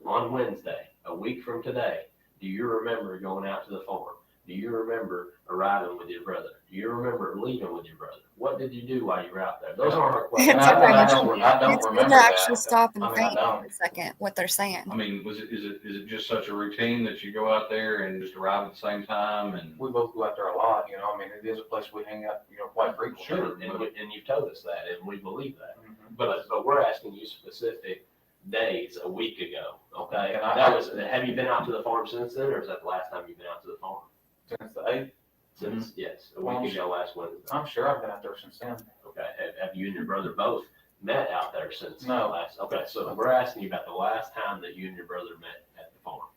on Wednesday, a week from today, do you remember going out to the farm? Do you remember arriving with your brother? Do you remember leaving with your brother? What did you do while you were out there? Those aren't our questions. It's I okay. don't It's good remember to that. actually stop and I mean, think I don't. for a second what they're saying. I mean, is it just such a routine that you go out there and just arrive at the same time and? We both go out there a lot, I mean, it is a place we hang out, quite frequently. Sure, and you've told us that, and we believe that. Mhm. But we're asking you specific days a week ago, okay? And I- Have you been out to the farm since then, or is that the last time you've been out to the farm? Since the 8th, Since, yes, a Well, week ago last Wednesday. I'm sure I've been out there since then. Okay, have you and your brother both met out there since No. last? Okay, so we're asking you about the last time that you and your brother met at the farm.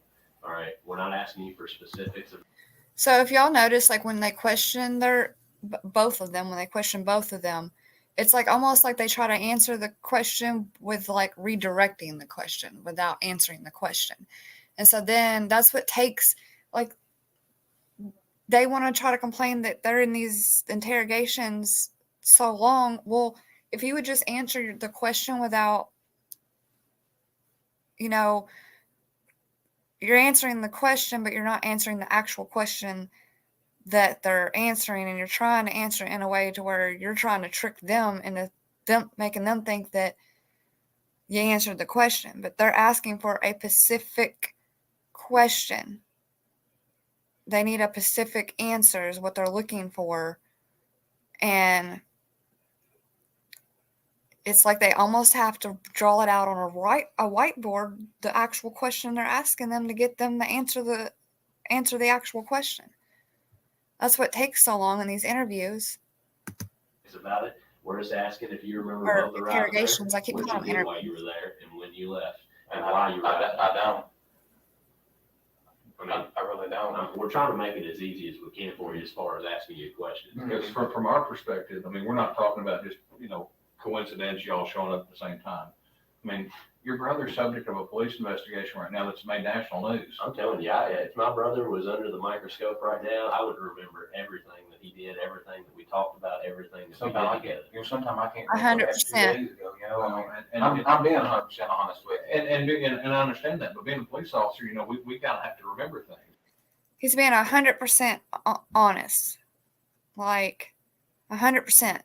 All right, we're not asking you for specifics of. So if y'all notice, like when they question both of them, it's like almost like they try to answer the question with like redirecting the question without answering the question. And so then that's what takes, like, they want to try to complain that they're in these interrogations so long. Well, if you would just answer the question without, you're answering the question, but you're not answering the actual question that they're answering, and you're trying to answer in a way to where you're trying to trick them into making them think that you answered the question, but they're asking for a specific question. They need a specific answer is what they're looking for. And it's like they almost have to draw it out on a whiteboard, the actual question they're asking them to get them to answer the actual question. That's what takes so long in these interviews. About it. We're just asking if you remember Or both arriving there, interrogations. I keep what calling you them did while you were there, and when you left, And and why you were out. I don't. I mean, I really don't. we're trying to make it as easy as we can for you as far as asking you questions. Because from our perspective, I mean, we're not talking about just, coincidence, y'all showing up at the same time. I mean, your brother's subject of a police investigation right now that's made national news. I'm telling you, if my brother was under the microscope right now, I would remember everything that he did, everything that we talked about, everything that we Sometimes did together. sometimes I can't. 100%. 2 days ago, I mean, And I'm being 100% honest with you. and I understand that, but being a police officer, we kind of have to remember things. He's being 100% honest. Like, 100%.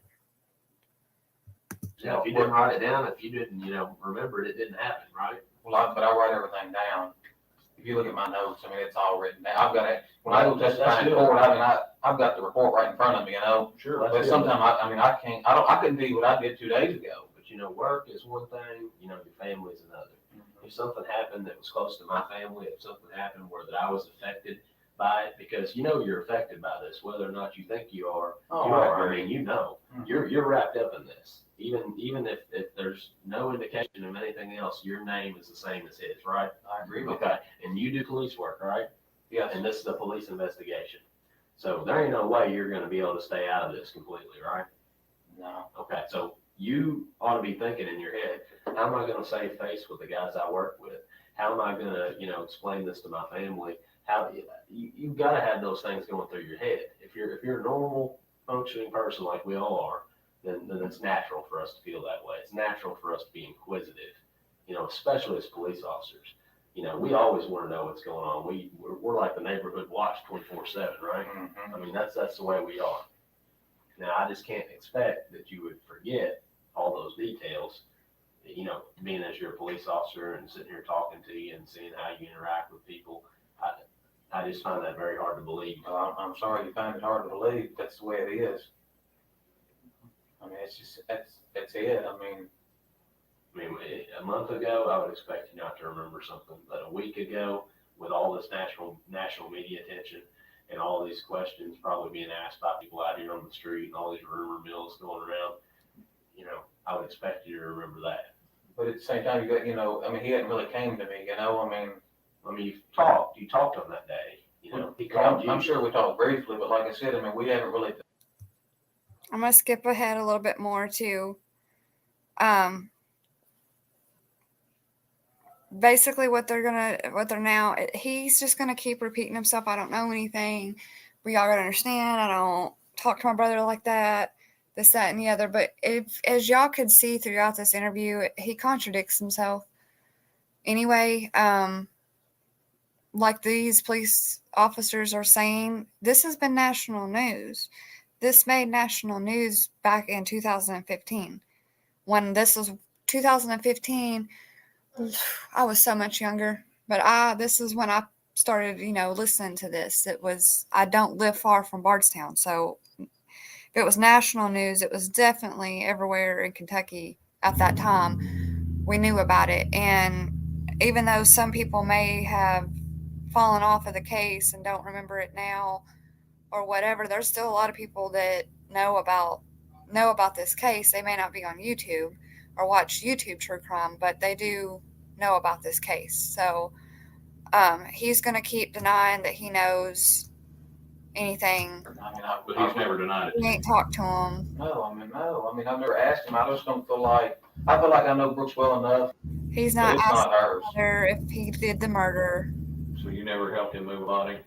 Yeah, if you didn't write it down, if you didn't, remember it, it didn't happen, right? But I write everything down. If you look at my notes, I mean, it's all written down. I've got it. When I go testify in court, I've got the report right in front of me, Sure. But sometimes I couldn't tell you what I did 2 days ago. But work is one thing, your family is another. If something happened that was close to my family, if something happened where that I was affected by it, because you know you're affected by this, whether or not you think you are. Oh, You I are. agree. I mean, you know, Mhm. you're wrapped up in this. Even if there's no indication of anything else, your name is the same as his, right? I agree with Okay, that. and you do police work, right? Yes. And this is a police investigation. So there ain't no way you're gonna be able to stay out of this completely, right? No. Okay, so you ought to be thinking in your head, how am I gonna save face with the guys I work with? How am I gonna, explain this to my family? How, you've gotta have those things going through your head. If you're a normal functioning person like we all are, then it's natural for us to feel that way. It's natural for us to be inquisitive, especially as police officers. We always want to know what's going on. We're like the neighborhood watch 24/7, right? Mhm. I mean, that's the way we are. Now, I just can't expect that you would forget all those details, being as you're a police officer and sitting here talking to you and seeing how you interact with people. I just find that very hard to believe. Well, I'm sorry you find it hard to believe. That's the way it is. I mean, it's just, that's it. I mean, A month ago, I would expect you not to remember something, but a week ago, with all this national media attention and all these questions probably being asked by people out here on the street and all these rumor mills going around, I would expect you to remember that. but at the same time, you got, I mean, he hadn't really came to me, I mean, you talked to him that day, he called you. I'm sure we talked briefly, but like I said, I mean, we haven't really. I'm gonna skip ahead a little bit more to basically what they're now, he's just gonna keep repeating himself. I don't know anything, but y'all gotta understand, I don't talk to my brother like that, this, that, and the other. But if, as y'all could see throughout this interview, he contradicts himself anyway. Like these police officers are saying, this has been national news. This made national news back in 2015. When this was 2015, I was so much younger. But this is when I started, listening to this. I don't live far from Bardstown. So if it was national news, it was definitely everywhere in Kentucky at that time. We knew about it. And even though some people may have fallen off of the case and don't remember it now or whatever, there's still a lot of people that know about this case. They may not be on YouTube or watch YouTube true crime, but they do know about this case. So he's going to keep denying that he knows anything. I mean, But he's never denied it. We ain't talked to him. No. I mean, I've never asked him. I just don't feel like I know Brooks well enough. He's But not it's not asking hers. whether if he did the murder. So you never helped him move a body?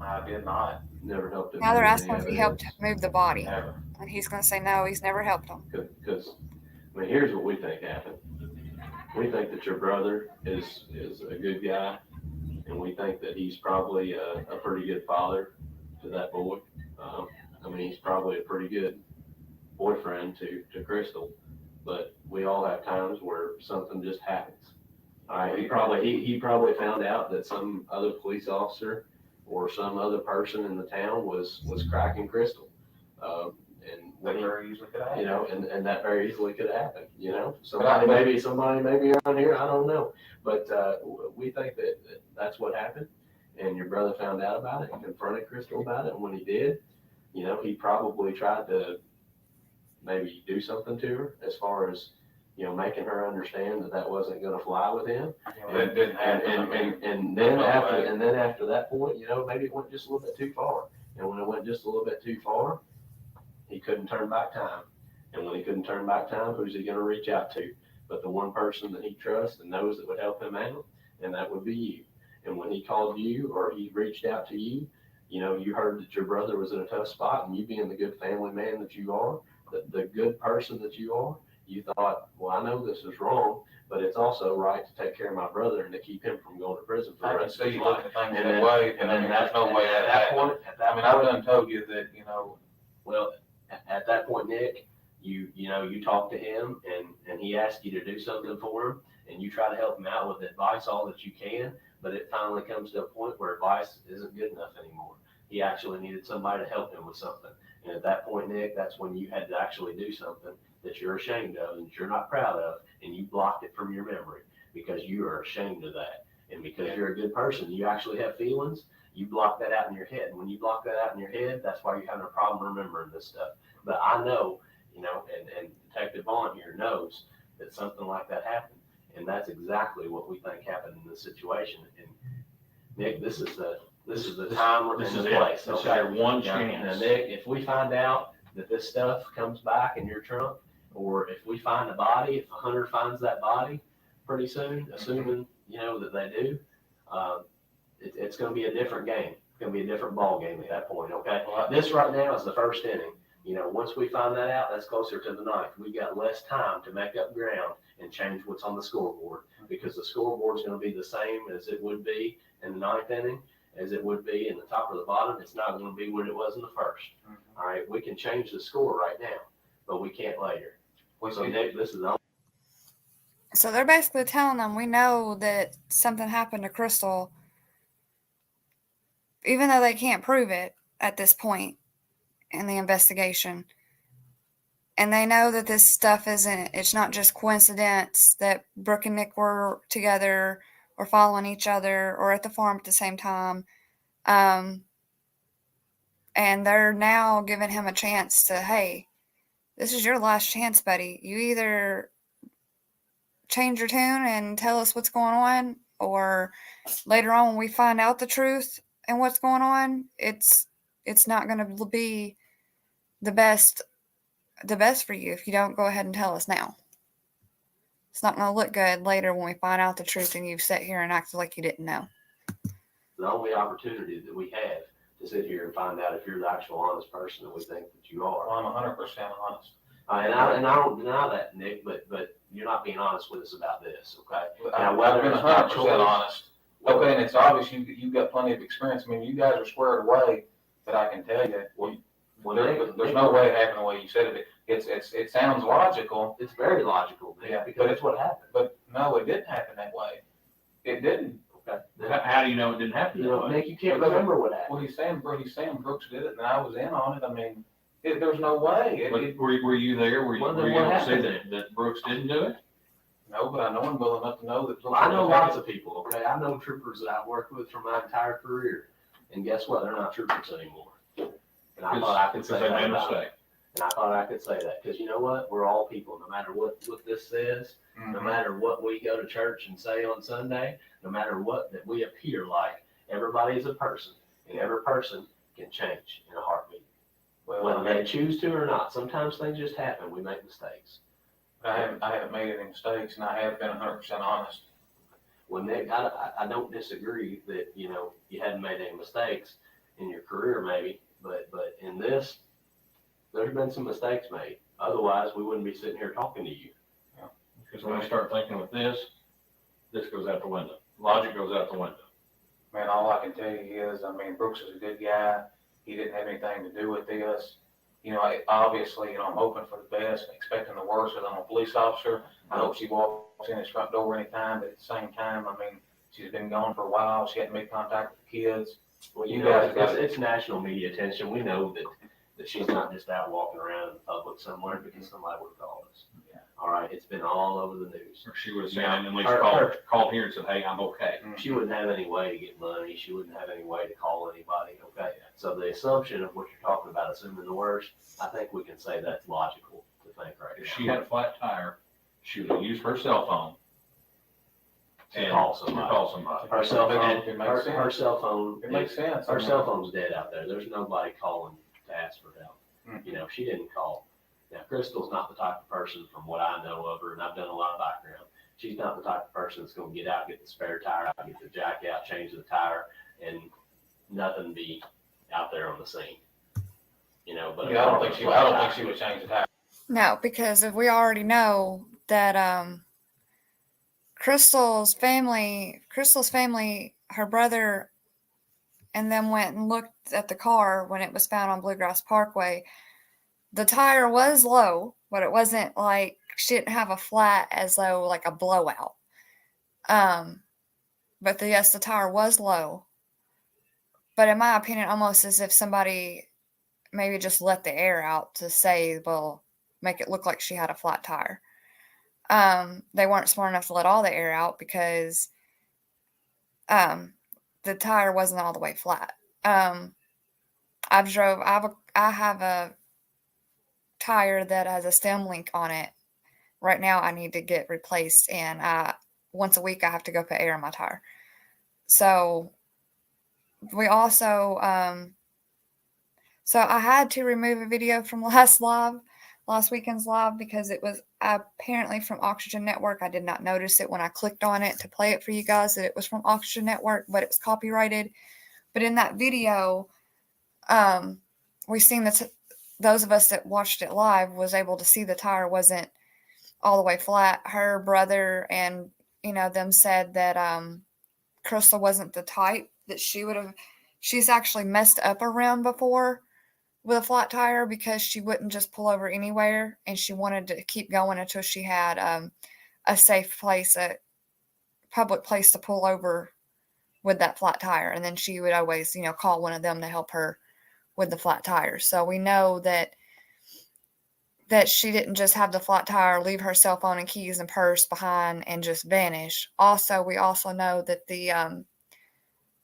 I did not. Never helped him. Now they're move asking any if he helped evidence. move the body. Never. And he's going to say no, he's never helped him. Because, here's what we think happened. We think that your brother is a good guy, and we think that he's probably a pretty good father to that boy. He's probably a pretty good boyfriend to Crystal, but we all have times where something just happens. All right, he probably found out that some other police officer or some other person in the town was cracking Crystal. And That when he, very easily could happen. and that very easily could happen, somebody maybe around here, I don't know. But, we think that that's what happened, and your brother found out about it and confronted Crystal about it. And when he did, he probably tried to maybe do something to her as far as, making her understand that wasn't going to fly with him. That didn't happen. And then after that point, maybe it went just a little bit too far. And when it went just a little bit too far, he couldn't turn back time. And when he couldn't turn back time, who's he going to reach out to? But the one person that he trusts and knows that would help him out, and that would be you. And when he called you or he reached out to you, you heard that your brother was in a tough spot, and you being the good family man that you are, the good person that you are, you thought, well, I know this is wrong, but it's also right to take care of my brother and to keep him from going to prison for I the can rest of see his you life. looking at things And that then- way, but and I then mean, there's no way at that that happened. point, at that I mean, I've point, done told you that, well, at that point, Nick, you talk to him and he asked you to do something for him, and you try to help him out with advice all that you can, but it finally comes to a point where advice isn't good enough anymore. He actually needed somebody to help him with something. And at that point, Nick, that's when you had to actually do something that you're ashamed of and that you're not proud of, and you blocked it from your memory because you are ashamed of that. And because you're a good person, you actually have feelings. You block that out in your head. When you block that out in your head, that's why you're having a problem remembering this stuff. But I know, and Detective Vaughn here knows that something like that happened. And that's exactly what we think happened in this situation. And Nick, this is the time and This the is place. it. This is Okay? your one Now, chance. Nick, if we find out that this stuff comes back in your trunk, or if we find a body, if a hunter finds that body pretty soon, assuming, that they do, it's going to be a different game. It's going to be a different ball game at that point, okay? This right now is the first inning. Once we find that out, that's closer to the ninth. We've got less time to make up ground and change what's on the scoreboard, because the scoreboard's going to be the same as it would be in the ninth inning, as it would be in the top or the bottom. It's not going to be what it was in the first. All right, we can change the score right now, but we can't later. So Nick, this is the only. So they're basically telling them, we know that something happened to Crystal, even though they can't prove it at this point in the investigation. And they know that this stuff it's not just coincidence that Brooke and Nick were together or following each other or at the farm at the same time. And they're now giving him a chance to, hey, this is your last chance, buddy. You either change your tune and tell us what's going on, or later on when we find out the truth and what's going on, it's not going to be the best for you if you don't go ahead and tell us now. It's not going to look good later when we find out the truth and you've sat here and acted like you didn't know. The only opportunity that we have to sit here and find out if you're the actual honest person that we think that you are. Well, I'm 100% honest. And I don't deny that, Nick, but you're not being honest with us about this, okay? Now, I've whether been it's by 100% choice, honest. Okay, and it's obvious you've got plenty of experience. I mean, you guys are squared away, but I can tell you, there's no way it happened the way you said it. It sounds logical. It's very logical, Nick, Yeah, because it's what happened. But no, it didn't happen that way. It didn't. Okay. How do you know it didn't happen that way? Nick, you can't remember what happened. Well, he's saying Brooks did it, and I was in on it. I mean, there's no way. Were you there? Were you Well, then able what to say happened? that Brooks didn't do it? No, but I know him well enough to know that. Well, I know lots of people, okay? I know troopers that I've worked with for my entire career. And guess what? They're not troopers anymore. And I thought I could say Because they that made a about mistake. it. And I thought I could say that. Because you know what? We're all people. No matter what this says, no matter what we go to church and say on Sunday, no matter what that we appear like, everybody is a person. And every person can change in a heartbeat. Whether they choose to or not. Sometimes things just happen. We make mistakes. I haven't made any mistakes, and I have been 100% honest. Well, Nick, I don't disagree that, you hadn't made any mistakes in your career maybe, but in this, there's been some mistakes made. Otherwise, we wouldn't be sitting here talking to you. Because when I start thinking with this goes out the window. Logic goes out the window. Man, all I can tell you is, I mean, Brooks is a good guy. He didn't have anything to do with this. Obviously, I'm hoping for the best, expecting the worst, because I'm a police officer. I hope she walks in his front door anytime, but at the same time, I mean, she's been gone for a while. She hadn't made contact with the kids. Well, You guys got it's national media attention. We know that she's not just out walking around in public somewhere because somebody would have called us. Yeah. All right, it's been all over the news. Or she would have said, Yeah. and at least Her- called here and said, hey, I'm okay. She wouldn't have any way to get money. She wouldn't have any way to call anybody, okay? So the assumption of what you're talking about, assuming the worst, I think we can say that's logical to think right now. If she had a flat tire, she would have used her cell phone To call somebody. Her cell phone, It makes sense. her cell phone, It makes sense. her cell phone's dead out there. There's nobody calling to ask for help. She didn't call. Now, Crystal's not the type of person, from what I know of her, and I've done a lot of background, she's not the type of person that's gonna get out, get the spare tire out, get the jack out, change the tire, and nothing be out there on the scene. But Yeah, I don't think she would change the tire. No, because if we already know that Crystal's family, her brother and them went and looked at the car when it was found on Bluegrass Parkway. The tire was low, but it wasn't like she didn't have a flat as though like a blowout. But yes, the tire was low. But in my opinion, almost as if somebody maybe just let the air out to say, well, make it look like she had a flat tire. They weren't smart enough to let all the air out because the the tire wasn't all the way flat. I have a tire that has a stem link on it. Right now I need to get replaced, and once a week I have to go put air in my tire. So we also so I had to remove a video from last weekend's live, because it was apparently from Oxygen Network. I did not notice it when I clicked on it to play it for you guys that it was from Oxygen Network, but it was copyrighted. But in that video, we seen that those of us that watched it live was able to see the tire wasn't all the way flat. Her brother and them said that Crystal wasn't the type that she's actually messed up a rim before with a flat tire, because she wouldn't just pull over anywhere, and she wanted to keep going until she had a safe place, a public place to pull over with that flat tire. And then she would always, call one of them to help her with the flat tire. So we know that she didn't just have the flat tire, leave her cell phone and keys and purse behind and just vanish. Also, we also know that the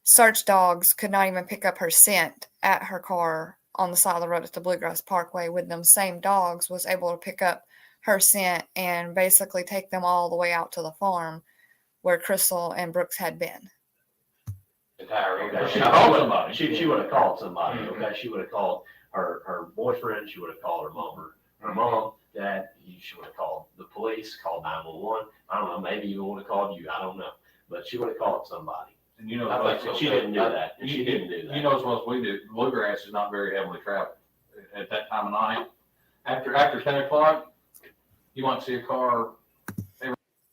search dogs could not even pick up her scent at her car on the side of the road at the Bluegrass Parkway. With them same dogs, was able to pick up her scent and basically take them all the way out to the farm where Crystal and Brooks had been. The tire. Okay, she called somebody. She would have called somebody. Okay, she would have called her boyfriend. She would have called her mom, her mom, dad. She would have called the police, called 911. I don't know. Maybe even would have called you. I don't know. But she would have called somebody. And you know, I think She didn't do that. And she didn't do that. You know as well as we do, Bluegrass is not very heavily traveled at that time of night. After 10 o'clock, you might see a car.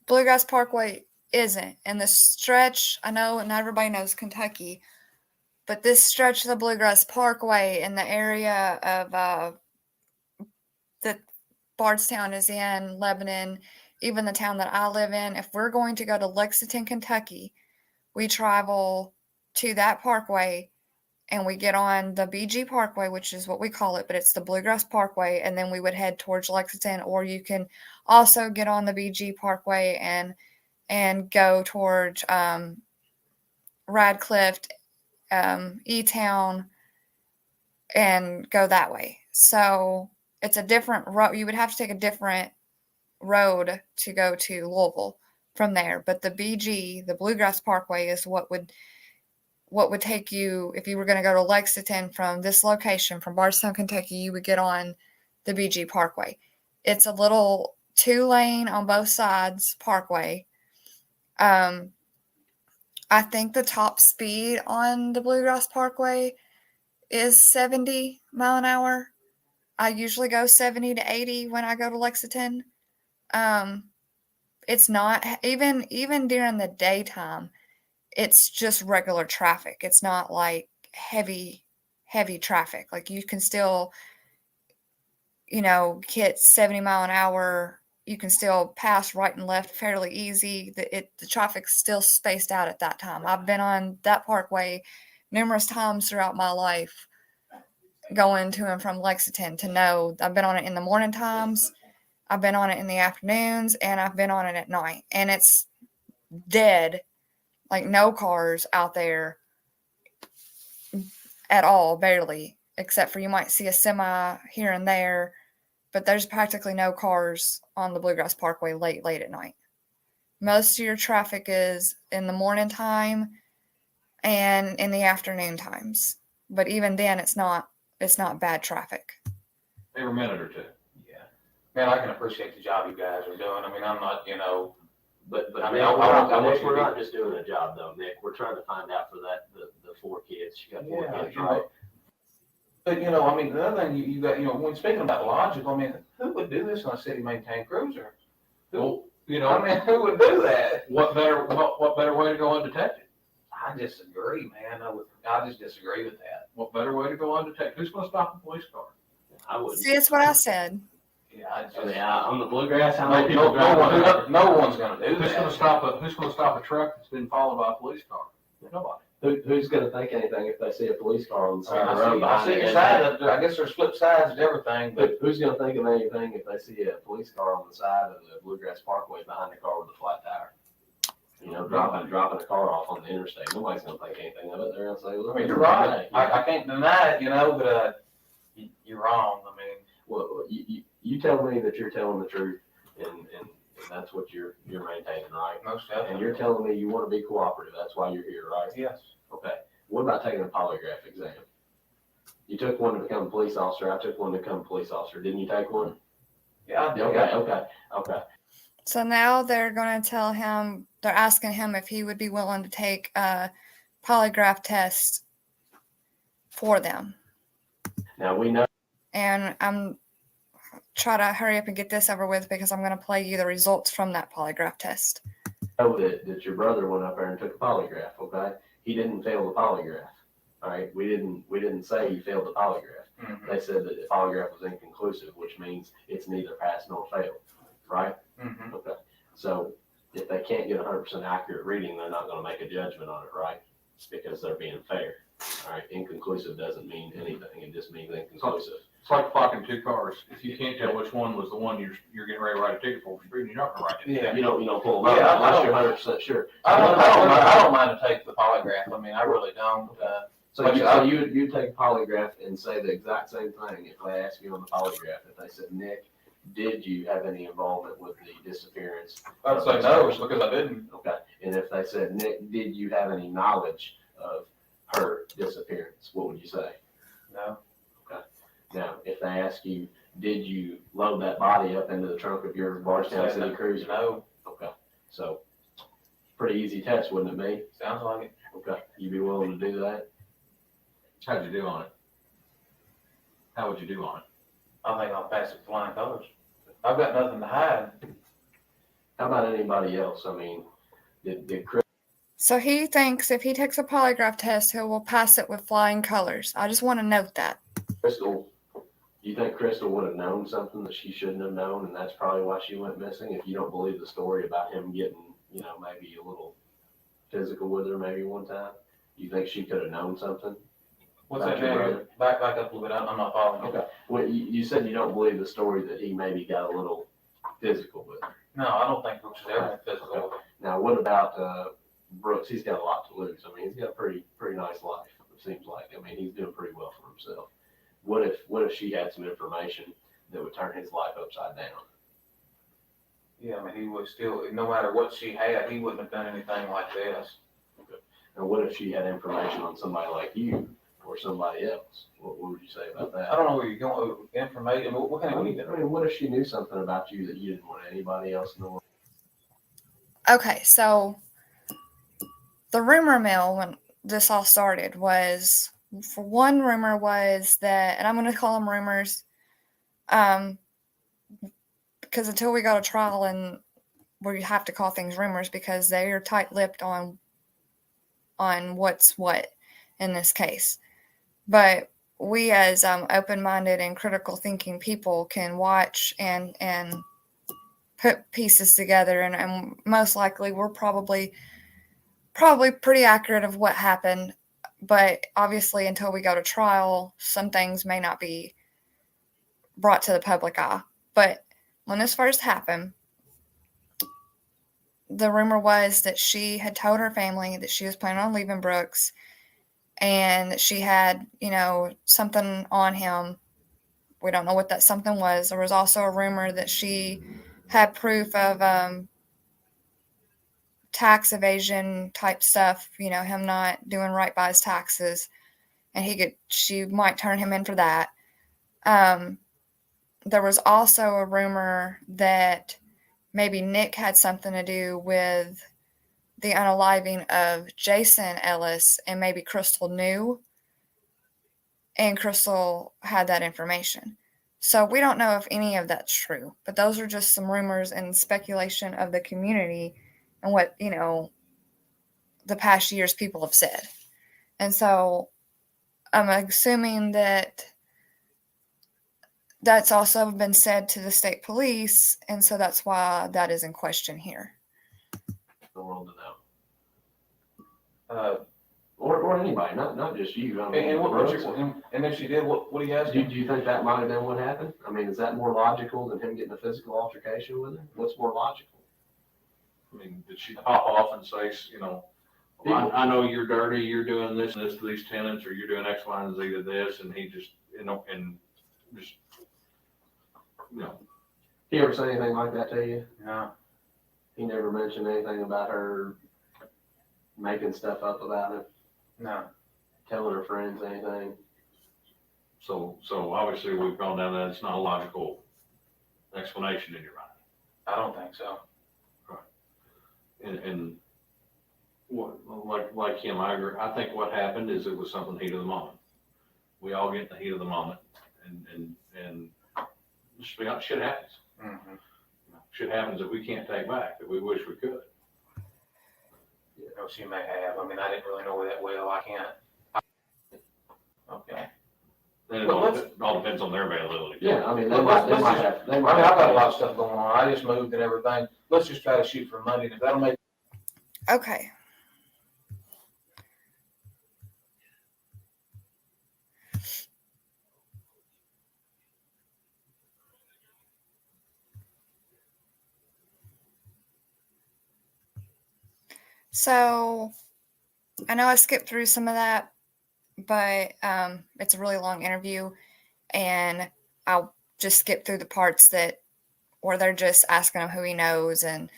Bluegrass Parkway isn't. And the stretch, I know not everybody knows Kentucky, but this stretch of the Bluegrass Parkway in the area of that Bardstown is in, Lebanon, even the town that I live in, if we're going to go to Lexington, Kentucky, we travel to that parkway and we get on the BG Parkway, which is what we call it, but it's the Bluegrass Parkway, and then we would head towards Lexington. Or you can also get on the BG Parkway and go towards Radcliffe, E-Town, and go that way. So it's a different road. You would have to take a different road to go to Louisville from there. But the BG, the Bluegrass Parkway, is what would take you, if you were going to go to Lexington from this location, from Bardstown, Kentucky, you would get on the BG Parkway. It's a little 2-lane on both sides parkway. I think the top speed on the Bluegrass Parkway is 70 mile an hour. I usually go 70 to 80 when I go to Lexington. It's not, even during the daytime, it's just regular traffic. It's not like heavy traffic. Like you can still, hit 70 mile an hour. You can still pass right and left fairly easy. The traffic's still spaced out at that time. I've been on that parkway numerous times throughout my life, going to and from Lexington, to know I've been on it in the morning times, I've been on it in the afternoons, and I've been on it at night. And it's dead, like no cars out there at all, barely, except for you might see a semi here and there, but there's practically no cars on the Bluegrass Parkway late at night. Most of your traffic is in the morning time and in the afternoon times. But even then, it's not bad traffic. Every minute or two. Yeah. Man, I can appreciate the job you guys are doing. I mean, I'm not, But I I mean, mean, I want you we're to not just doing a job though, Nick. We're trying to find out for the 4 kids. You got 4 kids, right? But I mean, the other thing you got, when speaking about logic, I mean, who would do this on a city maintained cruiser? Well, I mean, who would do that? what better way to go undetected? I disagree, man. I just disagree with that. What better way to go undetected? Who's going to stop a police car? I wouldn't. See, it's what I said. Yeah, I just. I mean, on the Bluegrass, how No, many people drive? No one's gonna do Who's that. going to stop a truck that's been followed by a police car? Nobody. Who's going to think anything if they see a police car on the side of the road? I see your side of, I guess there's flip sides to everything, but But who's going to think of anything if they see a police car on the side of the Bluegrass Parkway behind the car with a flat tire? dropping a car off on the interstate. Nobody's gonna think anything of it. They're gonna say, well, I mean, you're right. I can't deny it, but, you're wrong. I mean, Well, you tell me that you're telling the truth, and that's what you're maintaining, right? most And definitely. you're telling me you want to be cooperative. That's why you're here, right? Yes. Okay. What about taking a polygraph exam? You took one to become a police officer. I took one to become a police officer. Didn't you take one? Yeah, I did. Okay. So now they're going to tell him, they're asking him if he would be willing to take a polygraph test for them. Now we know. And I'm try to hurry up and get this over with because I'm going to play you the results from that polygraph test. That your brother went up there and took a polygraph, okay? He didn't fail the polygraph, all right? We didn't say he failed the polygraph. Mhm. They said that the polygraph was inconclusive, which means it's neither pass nor fail, right? Mhm. Okay. So if they can't get 100% accurate reading, they're not going to make a judgment on it, right? It's because they're being fair, all right? Inconclusive doesn't mean anything. It just means inconclusive. It's like flocking two cars. If you can't tell which one was the one you're getting ready to write a ticket for speeding, you're not gonna write it. Yeah. You don't pull them Yeah, out I unless don't- you're 100% sure. I don't mind to take the polygraph. I mean, I really don't. So you'd take a polygraph and say the exact same thing if they ask you on the polygraph. If they said, Nick, did you have any involvement with the disappearance? I'd say no, because I didn't. Okay. And if they said, Nick, did you have any knowledge of her disappearance? What would you say? No. Now, if they ask you, did you load that body up into the trunk of your Bardstown Say City Cruiser? No. Okay. So, pretty easy test, wouldn't it be? Sounds like it. Okay. You'd be willing to do that? How'd you do on it? How would you do on it? I think I'll pass it with flying colors. I've got nothing to hide. How about anybody else? I mean, did Chris? So he thinks if he takes a polygraph test, he will pass it with flying colors. I just want to note that. Crystal, you think Crystal would have known something that she shouldn't have known, and that's probably why she went missing? If you don't believe the story about him getting, maybe a little physical with her maybe one time, you think she could have known something? What's About that your name? brother? Back up a little bit. I'm not following. Okay. Well, you said you don't believe the story that he maybe got a little physical with her. No, I don't think Brooks has ever been physical. Now, what about Brooks? He's got a lot to lose. I mean, he's got a pretty nice life, it seems like. I mean, he's doing pretty well for himself. What if she had some information that would turn his life upside down? Yeah, I mean, he would still, no matter what she had, he wouldn't have done anything like this. And what if she had information on somebody like you or somebody else? What would you say about that? I don't know where you're going with information. What kind I of, mean, what if she knew something about you that you didn't want anybody else to know? Okay, so the rumor mill when this all started was, for one, rumor was that, and I'm going to call them rumors, because until we go to trial, and we have to call things rumors because they are tight-lipped on what's what in this case. But we, as open-minded and critical thinking people, can watch and put pieces together, and most likely we're probably pretty accurate of what happened. But obviously, until we go to trial, some things may not be brought to the public eye. But when this first happened, the rumor was that she had told her family that she was planning on leaving Brooks and that she had, something on him. We don't know what that something was. There was also a rumor that she had proof of tax evasion type stuff, him not doing right by his taxes, and she might turn him in for that. There was also a rumor that maybe Nick had something to do with the unaliving of Jason Ellis, and maybe Crystal knew, and Crystal had that information. So we don't know if any of that's true, but those are just some rumors and speculation of the community and what, the past years people have said. And so I'm assuming that that's also been said to the state police, and so that's why that is in question here. The world to know. uh, Or anybody, not just you. I mean, and if she did, what do you ask do him? you think that might have been what happened? I mean, is that more logical than him getting a physical altercation with her? What's more logical? I mean, did she pop off and say, you know, well, I know you're dirty, you're doing this and this to these tenants, or you're doing X, Y, and Z to this, and he just, you know, and just, you know, He ever say anything like that to you? No, He never mentioned anything about her making stuff up about it, no. telling her friends anything? so obviously we've gone down that, it's not a logical explanation in your mind. I don't think so. And what, like him, I agree. I think what happened is it was something heat of the moment. We all get in the heat of the moment, and just be honest, shit happens. Mm-hmm. Shit happens that we can't take back, that we wish we could. You know, she may have. I mean, I didn't really know her that well. I can't. Okay. Then it Well, all depends on their availability. Yeah, I mean, They might have. I mean, I've got a lot of stuff going on. I just moved and everything. Let's just try to shoot for Monday. And if that'll make Okay. So I know I skipped through some of that, but it's a really long interview, and I'll just skip through the parts that where they're just asking him who he knows, and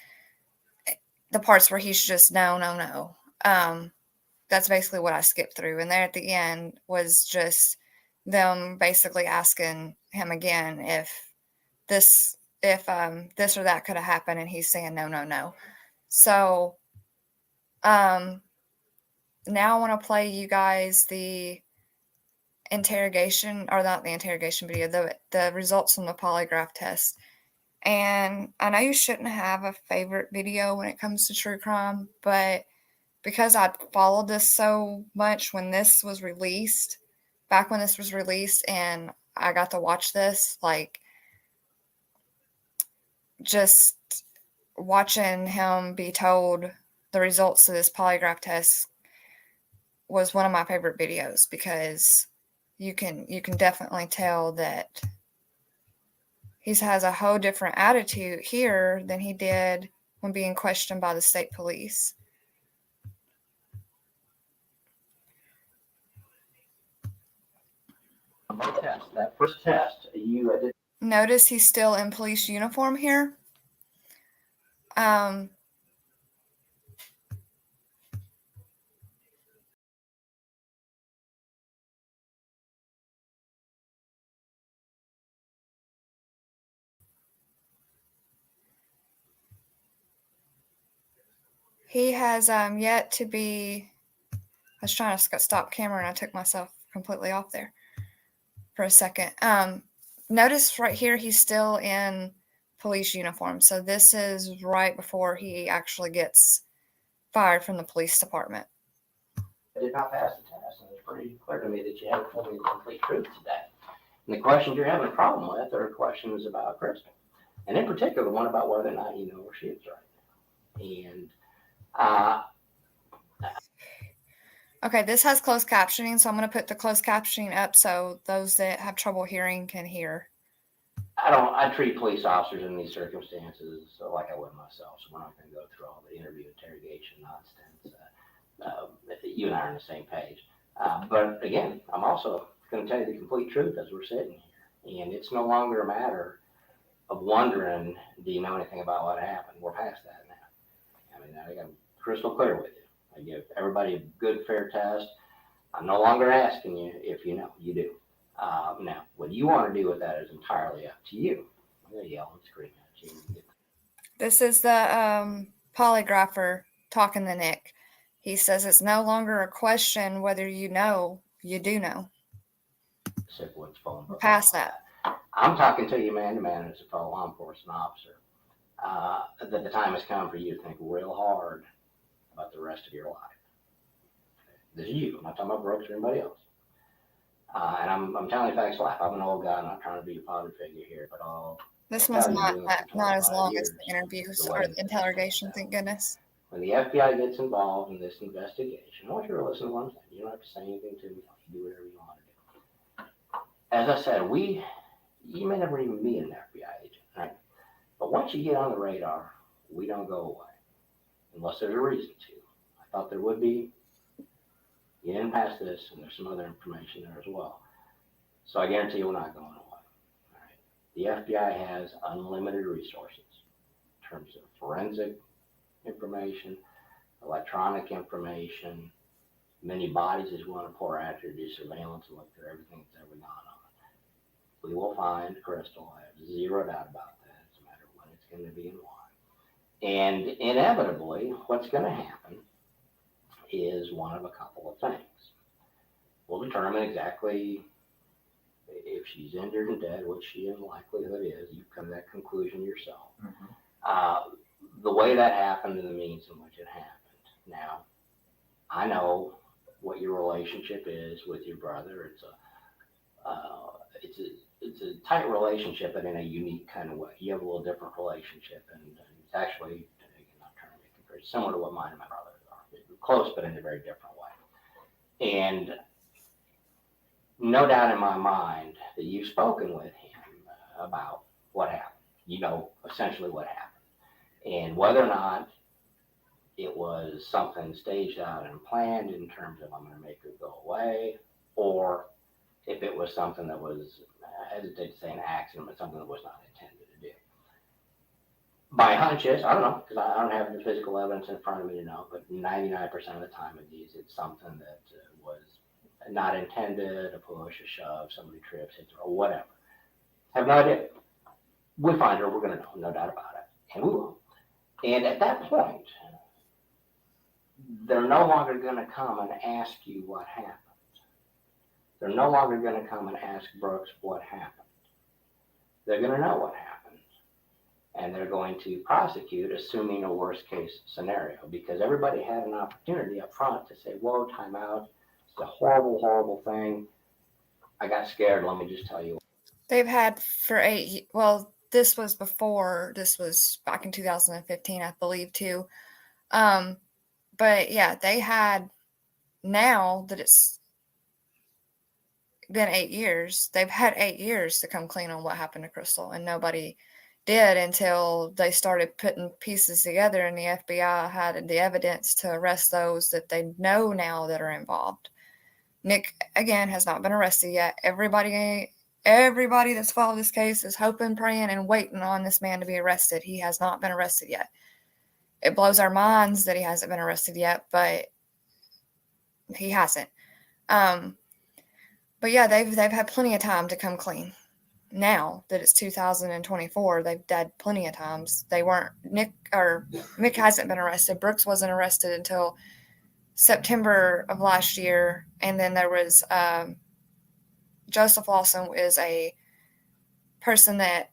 the parts where he's just no. That's basically what I skipped through, and there at the end was just them basically asking him again if this or that could have happened, and he's saying no. So now I want to play you guys the interrogation, or not the interrogation video, the results from the polygraph test. And I know you shouldn't have a favorite video when it comes to true crime, but because I followed this so much when this was released, back when this was released, and I got to watch this, like, just watching him be told the results of this polygraph test was one of my favorite videos, because you can definitely tell that he has a whole different attitude here than he did when being questioned by the state police. That first test, you did. Notice he's still in police uniform here. He has yet to be. I was trying to stop camera and I took myself completely off there for a second. Notice right here he's still in police uniform. So this is right before he actually gets fired from the police department. Did not pass the test, and it's pretty clear to me that you haven't told me the complete truth today. And the questions you're having a problem with are questions about Crystal, and in particular, the one about whether or not you know where she is right now. And okay, this has closed captioning, so I'm going to put the closed captioning up so those that have trouble hearing can hear. I treat police officers in these circumstances like I would myself, so we're not going to go through all the interview interrogation nonsense. You and I are on the same page. But again, I'm also going to tell you the complete truth as we're sitting here. And it's no longer a matter of wondering, do you know anything about what happened? We're past that now. I mean, I got crystal clear with you. I give everybody a good, fair test. I'm no longer asking you if you know. You do. Now, what you want to do with that is entirely up to you. I'm going to yell and scream at you. This is the polygrapher talking to Nick. He says it's no longer a question whether you know, you do know. We're past that. I'm talking to you man to man as a fellow law enforcement officer. That the time has come for you to think real hard about the rest of your life. This is you. I'm not talking about Brooks or anybody else. And I'm telling you facts of life. I'm an old guy. I'm not trying to be a father figure here, but this one's not as long as the interviews or the interrogation, thank goodness. When the FBI gets involved in this investigation, I want you to listen to one thing. You don't have to say anything to me. You do whatever you want to do. As I said, you may never even be an FBI agent, right? But once you get on the radar, we don't go away. unless there's a reason to. I thought there would be. You didn't pass this, and there's some other information there as well. So I guarantee you we're not going away. All right. The FBI has unlimited resources in terms of forensic information, electronic information, many bodies as we want to pour out here, do surveillance and look through everything that's ever gone on. We will find Crystal. I have zero doubt about that. It's a matter of when it's going to be and why. And inevitably, what's going to happen is one of a couple of things. We'll determine exactly if she's injured and dead, which she in likelihood is. You come to that conclusion yourself. The way that happened and the means in which it happened. Now, I know what your relationship is with your brother. It's a tight relationship, but in a unique kind of way. You have a little different relationship, and it's actually, not trying to make it very similar to what mine and my brother are. Close, but in a very different way. And no doubt in my mind that you've spoken with him about what happened. You know essentially what happened. And whether or not it was something staged out and planned in terms of I'm going to make her go away, or if it was something that was, I hesitate to say an accident, but something that was not intended to do. My hunch is, I don't know, because I don't have the physical evidence in front of me to know, but 99% of the time of these, it's something that was not intended, a push, a shove, somebody trips, hits her, or whatever. Have no idea. We find her, we're going to know, no doubt about it, and we will. And at that point, they're no longer going to come and ask you what happened. They're no longer going to come and ask Brooks what happened. They're going to know what happened. And they're going to prosecute, assuming a worst case scenario, because everybody had an opportunity up front to say, whoa, time out. It's a horrible, horrible thing. I got scared. Let me just tell you. They've had for 8, well, this was back in 2015, I believe, too. But yeah, they had, now that it's been 8 years, they've had 8 years to come clean on what happened to Crystal, and nobody did until they started putting pieces together, and the FBI had the evidence to arrest those that they know now that are involved. Nick, again, has not been arrested yet. Everybody that's followed this case is hoping, praying, and waiting on this man to be arrested. He has not been arrested yet. It blows our minds that he hasn't been arrested yet, but he hasn't. But yeah, they've had plenty of time to come clean. Now that it's 2024, they've had plenty of times. Mick hasn't been arrested. Brooks wasn't arrested until September of last year, and then there was Joseph Lawson is a person that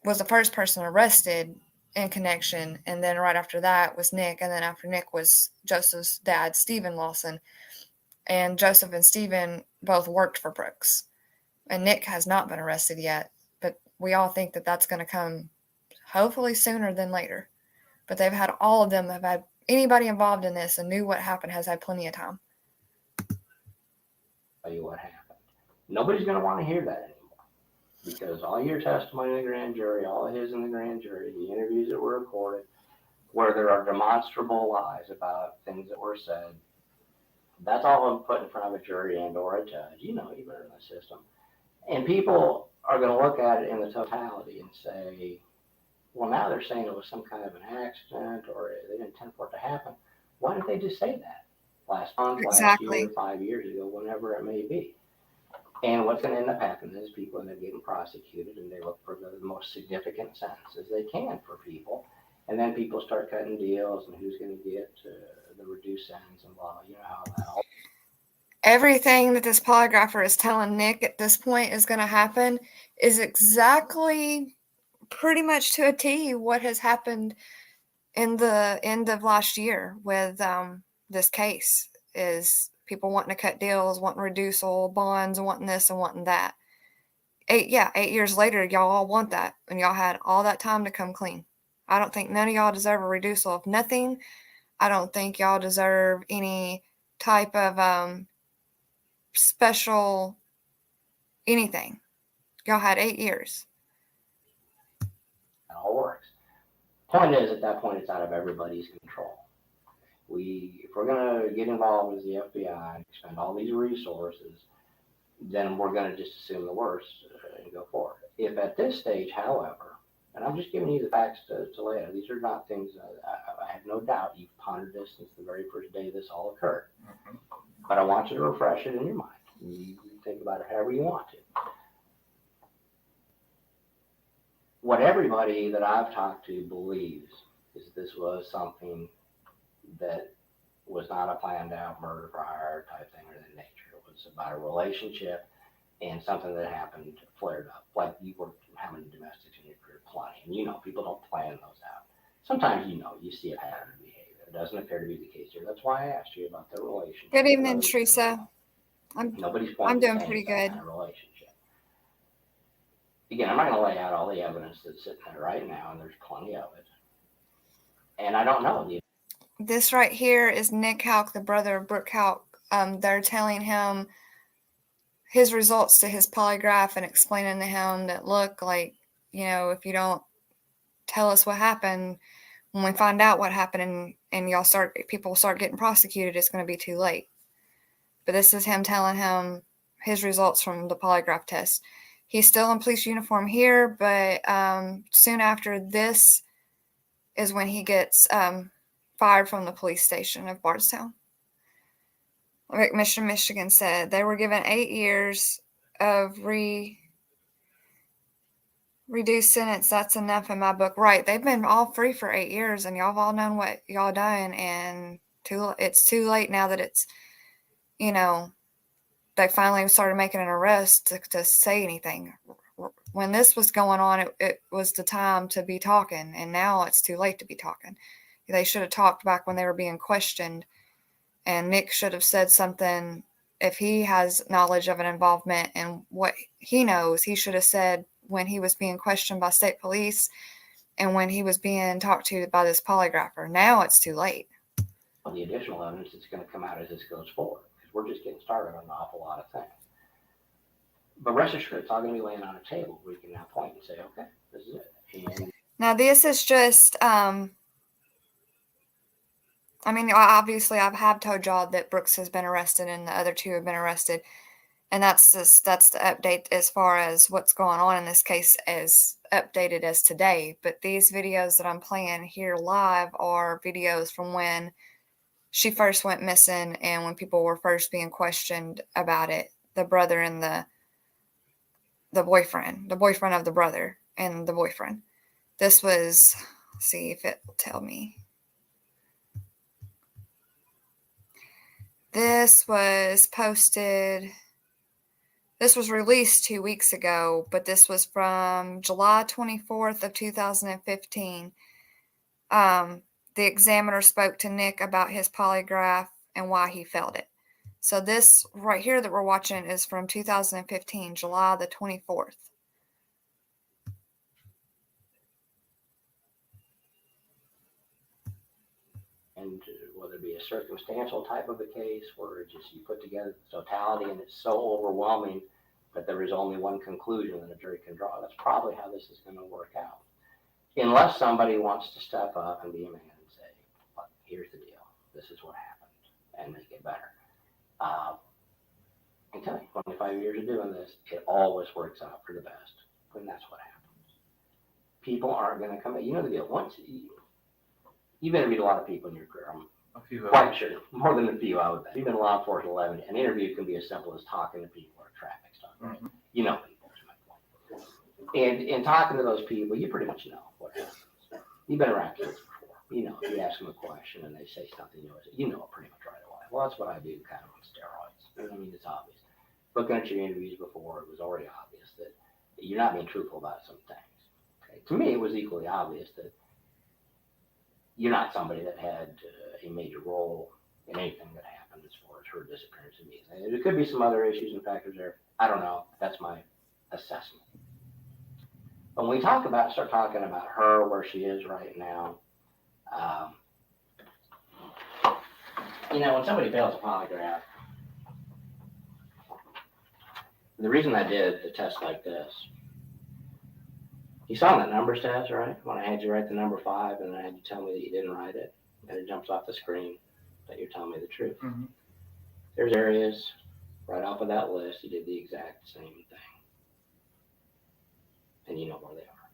was the first person arrested in connection, and then right after that was Nick, and then after Nick was Joseph's dad, Stephen Lawson, and Joseph and Stephen both worked for Brooks, and Nick has not been arrested yet, but we all think that that's going to come hopefully sooner than later. But they've had, all of them have had, anybody involved in this and knew what happened has had plenty of time. Tell you what happened. Nobody's going to want to hear that anymore, because all your testimony in the grand jury, all of his in the grand jury, the interviews that were recorded, where there are demonstrable lies about things that were said, that's all put in front of a jury and or a judge. You know, you've been in the system. And people are going to look at it in the totality and say, well, now they're saying it was some kind of an accident or they didn't intend for it to happen. Why didn't they just say that last month, Exactly. last year, 5 years ago, whenever it may be? And what's going to end up happening is people end up getting prosecuted, and they look for the most significant sentences they can for people. And then people start cutting deals and who's going to get the reduced sentence and blah, you know how that all. Everything that this polygrapher is telling Nick at this point is going to happen is exactly, pretty much to a T, what has happened in the end of last year with this case. Is people wanting to cut deals, wanting reducible bonds, wanting this and wanting that. 8 years later, y'all all want that, and y'all had all that time to come clean. I don't think none of y'all deserve a reducible of nothing. I don't think y'all deserve any type of special anything. Y'all had 8 years. It all works. Point is, at that point, it's out of everybody's control. If we're gonna get involved as the FBI and spend all these resources, then we're gonna just assume the worst and go forward. If at this stage, however, and I'm just giving you the facts to lay out, these are not things, I have no doubt you've pondered this since the very first day this all occurred. But I want you to refresh it in your mind. You think about it however you want to. What everybody that I've talked to believes is this was something that was not a planned out murder for hire type thing or that nature. It was about a relationship and something that happened flared up. Like you were having domestics in your career plenty, and you know people don't plan those out. Sometimes you see a pattern of behavior. It doesn't appear to be the case here. That's why I asked you about the relationship. Good evening, Teresa. Nobody's I'm doing saying pretty it's that good. kind of relationship. Again, I'm not going to lay out all the evidence that's sitting there right now, and there's plenty of it. And I don't know. This right here is Nick Houck, the brother of Brooke Houck. They're telling him his results to his polygraph and explaining to him that, look, like, if you don't tell us what happened, when we find out what happened and people start getting prosecuted, it's going to be too late. But this is him telling him his results from the polygraph test. He's still in police uniform here, but soon after this is when he gets fired from the police station of Bardstown. Like Michigan said, they were given 8 years of reduced sentence. That's enough in my book. Right. They've been all free for 8 years, and y'all have all known what y'all done, and it's too late now that it's, they finally started making an arrest to say anything. When this was going on, it was the time to be talking, and now it's too late to be talking. They should have talked back when they were being questioned, and Nick should have said something. If he has knowledge of an involvement and what he knows, he should have said when he was being questioned by state police and when he was being talked to by this polygrapher. Now it's too late. The additional evidence that's going to come out as this goes forward, because we're just getting started on an awful lot of things. But rest assured, it's all going to be laying on a table where you can now point and say, okay, this is it. And now this is just, obviously I have told y'all that Brooks has been arrested and the other two have been arrested. And that's the update as far as what's going on in this case as updated as today. But these videos that I'm playing here live are videos from when she first went missing and when people were first being questioned about it. The brother and the boyfriend of the brother and the boyfriend. This was, let's see if it will tell me. This was released 2 weeks ago, but this was from July 24th of 2015. The examiner spoke to Nick about his polygraph and why he failed it. So this right here that we're watching is from 2015, July the 24th. And whether it be a circumstantial type of a case where just you put together the totality and it's so overwhelming that there is only one conclusion that a jury can draw, that's probably how this is going to work out. Unless somebody wants to step up and be a man and say, look, here's the deal. This is what happened, and make it better. I can tell you, 25 years of doing this, it always works out for the best. And that's what happens. People aren't going to come in. You know the deal. Once you've interviewed a lot of people in your career. I'm quite sure. More than a few, I would bet. You've been in law enforcement 11. An interview can be as simple as talking to people or a traffic stop. Mm-hmm. You know people, to my point. And in talking to those people, you pretty much know what happens. You've been around kids before. You know, if you ask them a question and they say something, you know it pretty much right away. Well, that's what I do kind of on steroids. I mean, it's obvious. Looking at your interviews before, it was already obvious that you're not being truthful about some things. Okay? To me, it was equally obvious that you're not somebody that had a major role in anything that happened as far as her disappearance immediately. There could be some other issues and factors there. I don't know. That's my assessment. But when we start talking about her, where she is right now, when somebody fails a polygraph, the reason I did a test like this You saw that numbers test, right? When I had you write the number 5 and I had you tell me that you didn't write it, and it jumps off the screen that you're telling me the truth. Mhm. There's areas right off of that list you did the exact same thing. And you know where they are.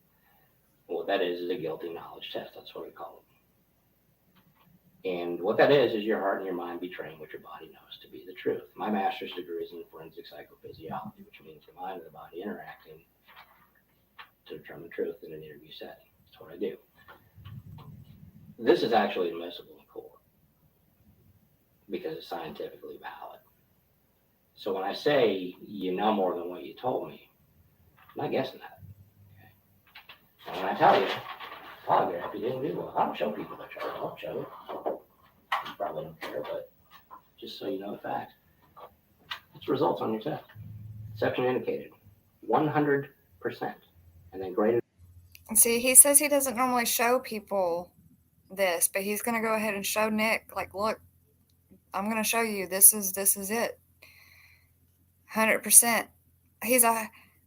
And what that is a guilty knowledge test. That's what we call it. And what that is your heart and your mind betraying what your body knows to be the truth. My master's degree is in forensic psychophysiology, which means the mind and the body interacting to determine the truth in an interview setting. That's what I do. This is actually admissible in court because it's scientifically valid. So when I say you know more than what you told me, I'm not guessing that. Okay? And when I tell you, polygraph, you didn't do well. I don't show people that charge. I don't show it. You probably don't care, but just so you know the facts. It's results on your test. Exception indicated. 100%. And then graded. And see, he says he doesn't normally show people this, but he's going to go ahead and show Nick, like, look, I'm going to show you, this is it. 100%.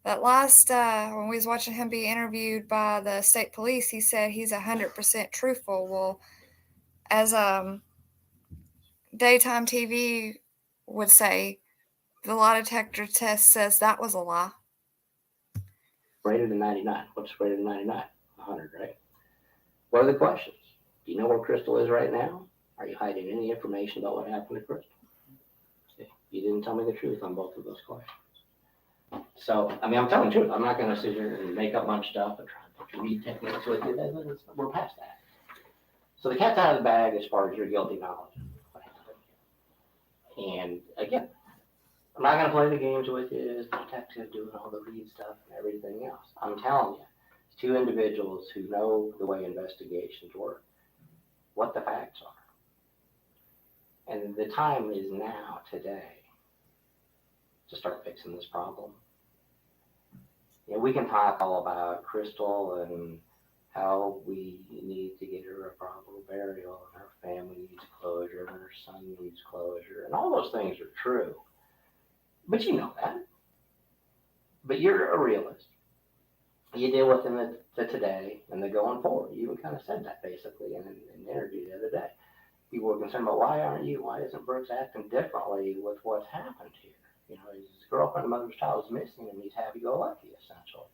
That last, when we was watching him be interviewed by the state police, he said he's 100% truthful. Well, as daytime TV would say, the lie detector test says that was a lie. Graded a 99. What's graded a 99? 100, right? What are the questions? Do you know where Crystal is right now? Are you hiding any information about what happened to Crystal? See, you didn't tell me the truth on both of those questions. So, I mean, I'm telling the truth. I'm not going to sit here and make up a bunch of stuff and try and put your read techniques with you. We're past that. So the cat's out of the bag as far as your guilty knowledge. What happened here. And again, I'm not going to play the games with you as the detective doing all the read stuff and everything else. I'm telling you, two individuals who know the way investigations work, what the facts are. And the time is now, today, to start fixing this problem. You know, we can talk all about Crystal and how we need to get her a proper burial and her family needs closure and her son needs closure, and all those things are true. But you know that. But you're a realist. You deal with them the today and the going forward. You even kind of said that basically in an interview the other day. People were concerned about why isn't Brooks acting differently with what's happened here? You know, his girlfriend and mother's child is missing and he's happy-go-lucky, essentially.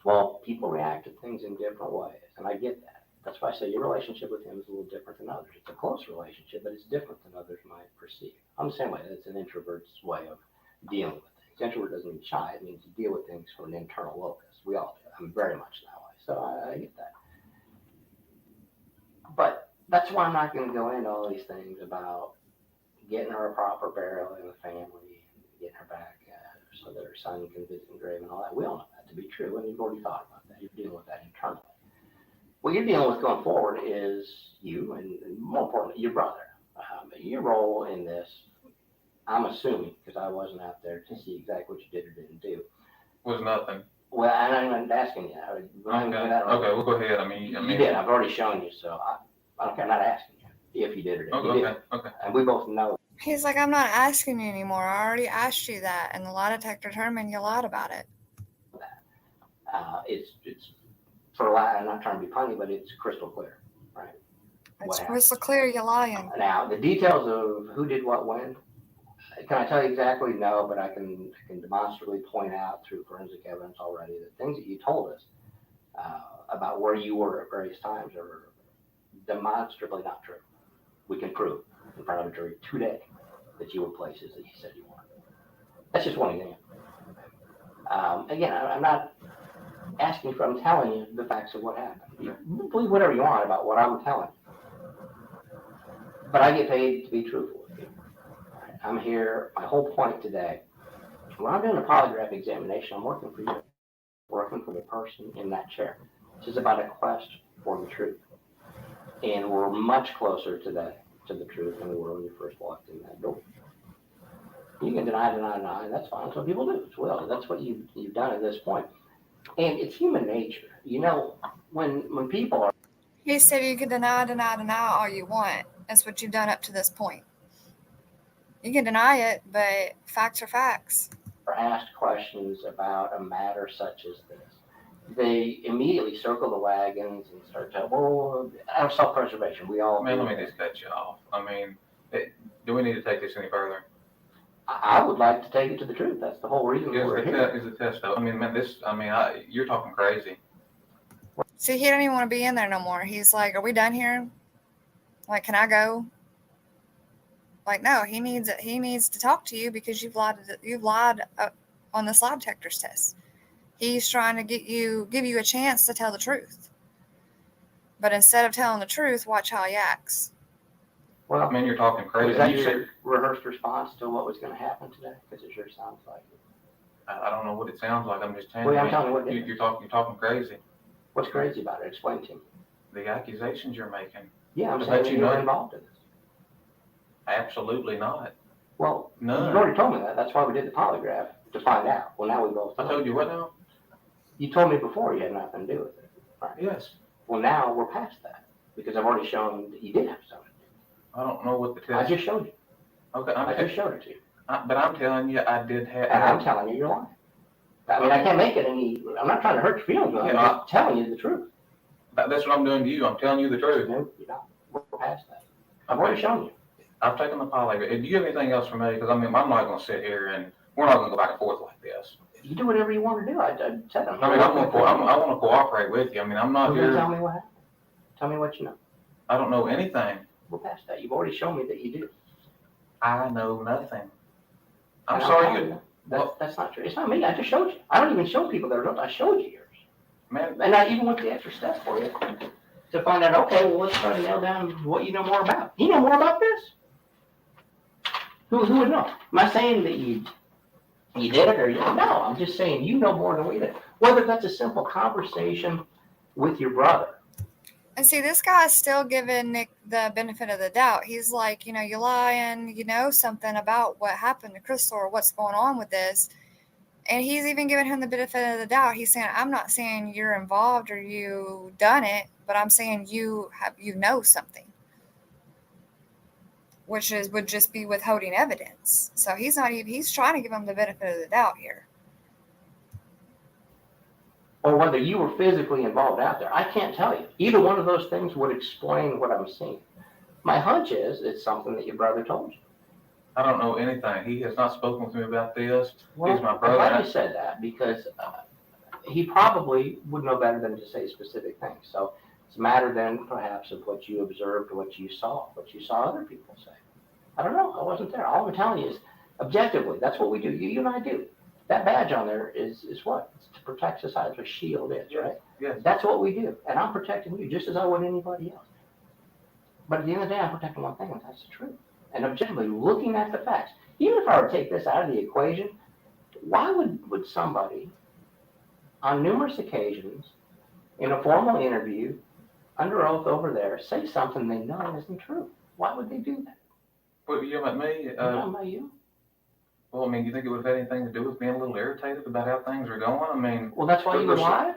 Well, people react to things in different ways, and I get that. That's why I say your relationship with him is a little different than others. It's a close relationship, but it's different than others might perceive. I'm the same way. It's an introvert's way of dealing with things. Introvert doesn't mean shy. It means you deal with things from an internal locus. We all do. I'm very much that way, so I get that. But that's why I'm not going to go into all these things about getting her a proper burial in the family, getting her back so that her son can visit the grave and all that. We all know that to be true, and you've already thought about that. You're dealing with that internally. What you're dealing with going forward is you, and more importantly, your brother. Your role in this, I'm assuming, because I wasn't out there to see exactly what you did or didn't do. Was nothing. Well, I'm not asking you. Okay, we'll go ahead. I mean, you did. I've already shown you, so I don't care. I'm not asking you if you did or didn't. Okay, you did. okay. And we both know. He's like, I'm not asking you anymore. I already asked you that, and the lie detector determined you lied about it. It's for a lie. I'm not trying to be punny, but it's crystal clear, right? It's crystal clear you're lying. Now, the details of who did what when, can I tell you exactly? No, but I can demonstrably point out through forensic evidence already that things that you told us about where you were at various times are demonstrably not true. We can prove in front of a jury today that you were places that you said you weren't. That's just one example. Again, I'm not asking for, I'm telling you the facts of what happened. You believe whatever you want about what I'm telling you. But I get paid to be truthful with you. I'm here, my whole point today, when I'm doing a polygraph examination, I'm working for you, working for the person in that chair. This is about a quest for the truth. And we're much closer today to the truth than we were when you first walked in that door. You can deny, that's fine. That's what people do. It's will. That's what you've done at this point. And it's human nature. You know, when people are... He said you can deny all you want. That's what you've done up to this point. You can deny it, but facts are facts. Are asked questions about a matter such as this, they immediately circle the wagons and start to, well, out of self-preservation, we all. Man, let me just cut you off. I mean, do we need to take this any further? I would like to take it to the truth. That's the whole reason we're here. Is the test though? I mean, man, you're talking crazy. See, he didn't even want to be in there no more. He's like, "Are we done here? Like, can I go?" Like, no, he needs to talk to you because you've lied on this lie detector's test. He's trying to give you a chance to tell the truth. But instead of telling the truth, watch how he acts. Well, I mean, you're talking was crazy. that your rehearsed response to what was going to happen today? Because it sure sounds like it. I don't know what it sounds like. I'm just telling Well, I'm you. telling you what it is. You're talking crazy. What's crazy about it? Explain to me. The accusations you're making. Yeah, I'm But saying you you know- were involved in this. Absolutely not. Well, None. you've already told me that. That's why we did the polygraph, to find out. Well, now we both I know. told you what now? You told me before you had nothing to do with it. Right. Yes. Well, now we're past that because I've already shown that you did have something. I don't know what the I test. just showed you. Okay, I just showed it to you. but I'm telling you, I did have. And I'm telling you, you're lying. I mean, I can't make it any, I'm not trying to hurt your feelings. I'm Yeah, just telling you the truth. That's what I'm doing to you. I'm telling you the truth. No, you're not. We're past that. I've already shown you. I've taken the polygraph. Do you have anything else for me? Because I mean, I'm not going to sit here and we're not going to go back and forth like this. You do whatever you want to do. I said I'm. I mean, I want to cooperate with you. I mean, I'm not Well, then here. tell me what happened. Tell me what you know. I don't know anything. We're past that. You've already shown me that you do. I know nothing. I'm And sorry. telling you, that's not true. It's not me. I just showed you. I don't even show people the results. I showed you yours. Man, And I even went the extra step for you to find out, okay, well, let's try to nail down what you know more about. You know more about this? Who would know? Am I saying that you did it or you didn't? No, I'm just saying you know more than we did. Whether that's a simple conversation with your brother. And see, this guy's still giving Nick the benefit of the doubt. He's like, you lying, you know something about what happened to Crystal or what's going on with this. And he's even giving him the benefit of the doubt. He's saying, I'm not saying you're involved or you done it, but I'm saying you know something. Which would just be withholding evidence. So he's trying to give him the benefit of the doubt here. Or whether you were physically involved out there. I can't tell you. Either one of those things would explain what I'm seeing. My hunch is it's something that your brother told you. I don't know anything. He has not spoken with me about this. Well, He's my I'm brother. glad you said that because he probably would know better than to say specific things. So it's a matter then perhaps of what you observed, what you saw other people say. I don't know. I wasn't there. All I'm telling you is objectively, that's what we do. You and I do. That badge on there is what? It's to protect society. It's what a shield is, right? Yes. That's what we do. And I'm protecting you just as I would anybody else. But at the end of the day, I'm protecting one thing, and that's the truth. And objectively, looking at the facts, even if I were to take this out of the equation, why would somebody on numerous occasions in a formal interview under oath over there say something they know isn't true? Why would they do that? What, you about me? You talking about you? Well, I mean, you think it would have had anything to do with being a little irritated about how things are going? I mean, Well, that's why you would lie?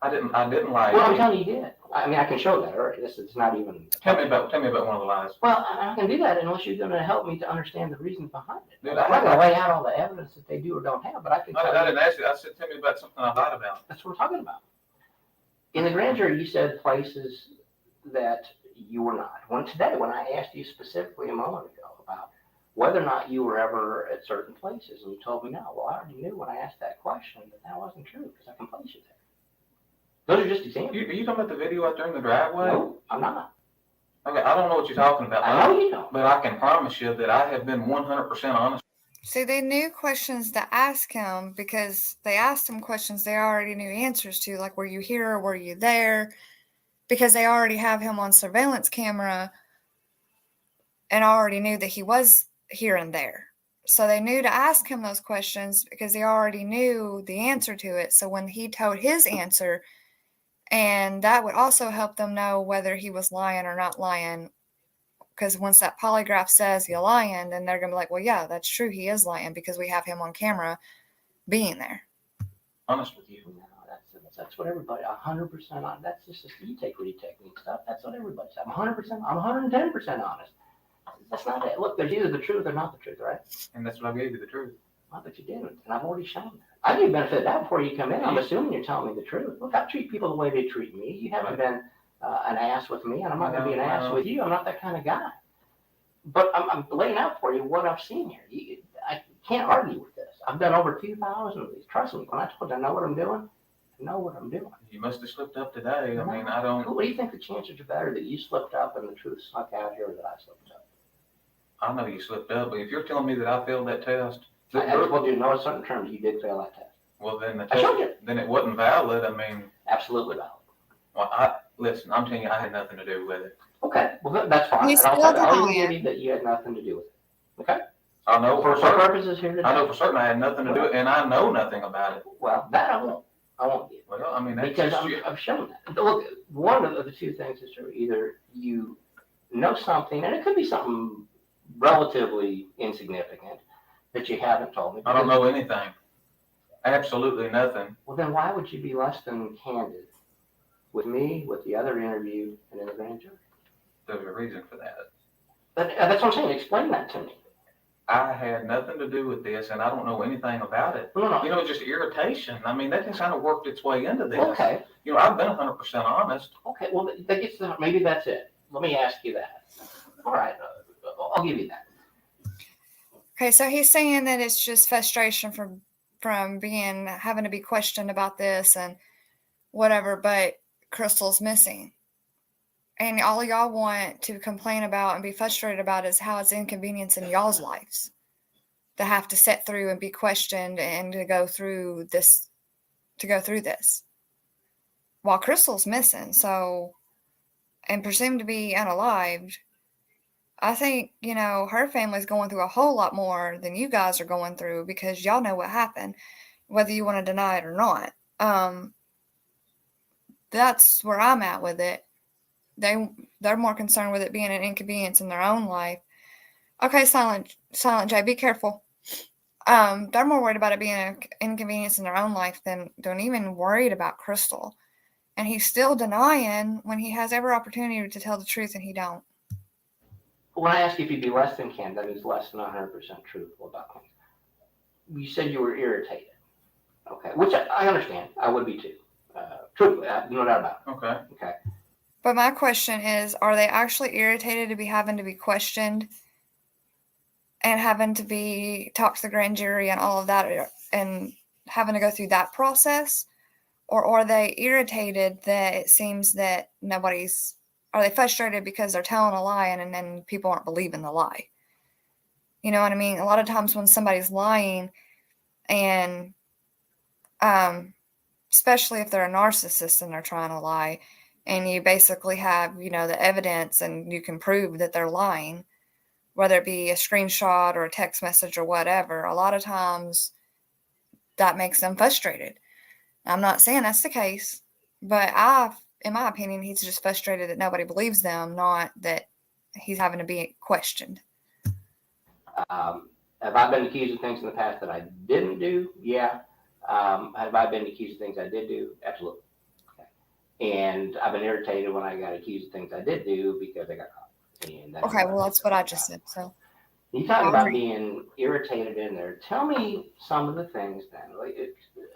I didn't lie. Well, I'm telling you, you did. I mean, I can show that already. This is not even. Tell me about one of the lies. Well, I can do that unless you're going to help me to understand the reasons behind it. Dude, I'm not going to lay out all the evidence that they do or don't have, but I can tell I you. didn't ask you. I said, tell me about something I lied about. That's what we're talking about. In the grand jury, you said places that you were not. Today, when I asked you specifically a moment ago about whether or not you were ever at certain places, and you told me no. Well, I already knew when I asked that question that wasn't true because I can place you there. Those are just examples. Are you talking about the video out there in the driveway? No, I'm not. Okay, I don't know what you're talking about. I know you don't. But I can promise you that I have been 100% honest. See, they knew questions to ask him because they asked him questions they already knew answers to, like, were you here or were you there? Because they already have him on surveillance camera and already knew that he was here and there. So they knew to ask him those questions because they already knew the answer to it. So when he told his answer, and that would also help them know whether he was lying or not lying. Because once that polygraph says you're lying, then they're going to be like, well, yeah, that's true. He is lying because we have him on camera being there. Honest with you. No, that's what everybody, 100% on. That's just you take retechnique stuff. That's what everybody says. I'm 100%, I'm 110% honest. That's not it. Look, there's either the truth or not the truth, right? And that's what I gave you, the truth. Well, but you didn't, and I've already shown that. I give you benefit of that before you come in. I'm assuming you're telling me the truth. Look, I treat people the way they treat me. You haven't been an ass with me, and I'm not going to be an ass with you. I'm not that kind of guy. But I'm laying out for you what I've seen here. I can't argue with this. I've done over 2,000 of these. Trust me, when I told you I know what I'm doing, I know what I'm doing. You must have slipped up today. I mean, I don't. What do you think the chances are better that you slipped up and the truth snuck out here, or that I slipped up? I know you slipped up, but if you're telling me that I failed that test, I told you in no certain terms you did fail that test. well, then the I showed test, you. then it wasn't valid. I mean, Absolutely valid. well, listen, I'm telling you, I had nothing to do with it. Okay, well, that's fine. He's And still I'll denying give you that you had nothing to do with it. Okay? I know for For certain. purposes here today. I know for certain I had nothing to do with it, and I know nothing about it. Well, that I won't. I won't give. Well, I mean, that's Because just you. I've shown that. Look, one of the two things is true. Either you know something, and it could be something relatively insignificant that you haven't told me. I don't know anything. Absolutely nothing. Well, then why would you be less than candid with me, with the other interview, and in the grand jury? There's a reason for that. That's what I'm saying. Explain that to me. I had nothing to do with this, and I don't know anything about it. No. You know, just irritation. I mean, that just kind of worked its way into this. Okay. You know, I've been 100% honest. Okay. Well, that gets to, maybe that's it. Let me ask you that. All right. I'll give you that. Okay, so he's saying that it's just frustration from having to be questioned about this and whatever, but Crystal's missing. And all y'all want to complain about and be frustrated about is how it's inconveniencing y'all's lives to have to sit through and be questioned and to go through this while Crystal's missing. So, and presumed to be unalived. I think, her family's going through a whole lot more than you guys are going through because y'all know what happened, whether you want to deny it or not. That's where I'm at with it. They're more concerned with it being an inconvenience in their own life. Okay, Silent J, be careful. They're more worried about it being an inconvenience in their own life than even worried about Crystal. And he's still denying when he has every opportunity to tell the truth and he don't. When I ask you if you'd be less than candid, that means less than 100% truthful about things. You said you were irritated. Okay, which I understand. I would be too. Truthfully, no doubt about it. Okay. But my question is, are they actually irritated to be having to be questioned and having to be talked to the grand jury and all of that and having to go through that process? Or are they irritated that it seems that are they frustrated because they're telling a lie and then people aren't believing the lie? You know what I mean? A lot of times when somebody's lying and, especially if they're a narcissist and they're trying to lie, and you basically have, the evidence and you can prove that they're lying, whether it be a screenshot or a text message or whatever, a lot of times that makes them frustrated. I'm not saying that's the case, but in my opinion, he's just frustrated that nobody believes them, not that he's having to be questioned. Have I been accused of things in the past that I didn't do? Yeah. Have I been accused of things I did do? Absolutely. Okay. And I've been irritated when I got accused of things I did do because I got caught. Okay, well, that's what I just said. So you talk about being irritated in there. Tell me some of the things then.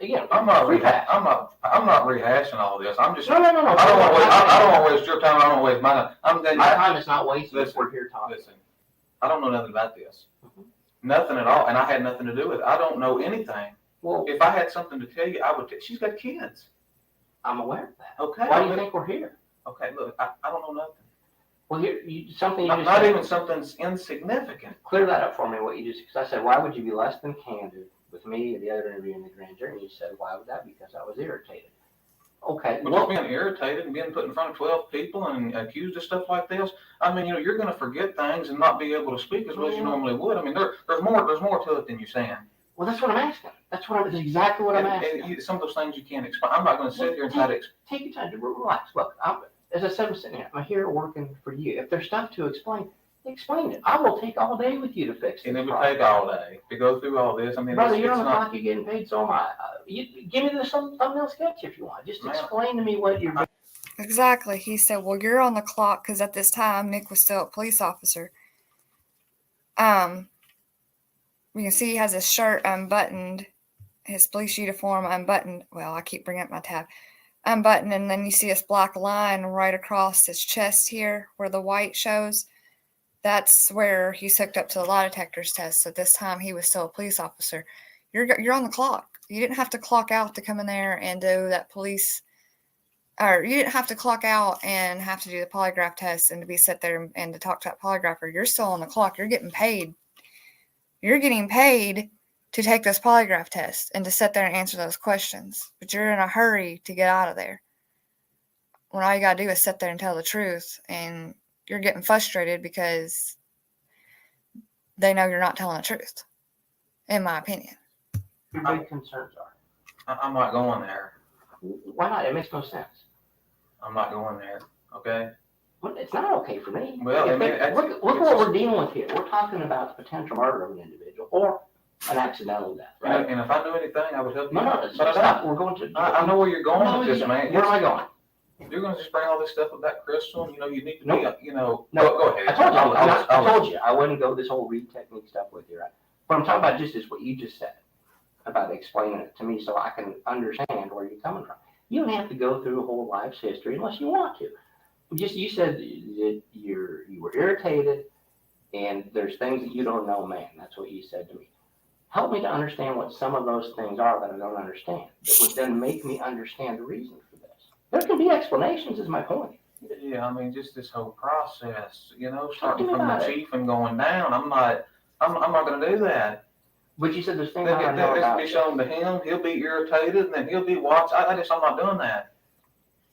Again, I'm not rehashing all this. I'm just. No. I don't want to waste your time. I don't want to waste mine. My time is not wasted. Listen, we're here talking. Listen, I don't know nothing about this. Nothing at all, and I had nothing to do with it. I don't know anything. Well, if I had something to tell you, I would. She's got kids. I'm aware of that. Okay. Why do you think we're here? Okay, look, I don't know nothing. Well, not even something insignificant. Clear that up for me. What you just, because I said, why would you be less than candid with me and the other interview in the grand jury? And you said, why would that be? Because I was irritated. Okay. Well, being irritated and being put in front of 12 people and accused of stuff like this, I mean, you're going to forget things and not be able to speak as well as you normally would. I mean, there's more to it than you're saying. Well, that's what I'm asking. That's exactly what I'm asking. And some of those things you can't explain. I'm not going to sit here and try to explain. Take your time to relax. Look, as I said, I'm sitting here. I'm here working for you. If there's stuff to explain it. I will take all day with you to fix it. And it would take all day to go through all this. I mean, brother, you're on the clock. You're getting paid. So am I. Give me some thumbnail sketch if you want. Just explain to me what you're doing. Exactly. He said, well, you're on the clock because at this time, Nick was still a police officer. You can see he has his shirt unbuttoned his police uniform unbuttoned. Well, I keep bringing up my tab. Unbuttoned, and then you see this black line right across his chest here where the white shows. That's where he's hooked up to the lie detectors test. So this time he was still a police officer. You're on the clock. You didn't have to clock out to come in there and do that police, or you didn't have to clock out and have to do the polygraph test and to be set there and to talk to that polygrapher. You're still on the clock. You're getting paid. You're getting paid to take this polygraph test and to sit there and answer those questions. But you're in a hurry to get out of there, when all you gotta do is sit there and tell the truth, and you're getting frustrated because they know you're not telling the truth, in my opinion. Your big concerns are. I'm not going there. Why not? It makes no sense. I'm not going there, okay? Well, it's not okay for me. Well, I mean, look what we're dealing with here. We're talking about the potential murder of an individual or an accidental death, right? And if I knew anything, I would help you. No, But I stop. don't. We're going to. I know where you're going No, with you this, don't. man. Where am I going? You're gonna just bring all this stuff about Crystal, you know, you need to Nope. be, you know, No, go ahead. I told you. I I'll- told you I wouldn't go this whole read technique stuff with you, right? What I'm talking about just is what you just said about explaining it to me so I can understand where you're coming from. You don't have to go through a whole life's history unless you want to. Just you said that you were irritated and there's things that you don't know, man. That's what you said to me. Help me to understand what some of those things are that I don't understand. That would then make me understand the reason for this. There can be explanations, is my point. Yeah, I mean, just this whole process, you know, Talk to starting me from the about it. chief and going down, I'm not gonna do that. But you said there's things I don't know This about. will be shown to him, he'll be irritated, and then he'll be watched. I'm not doing that.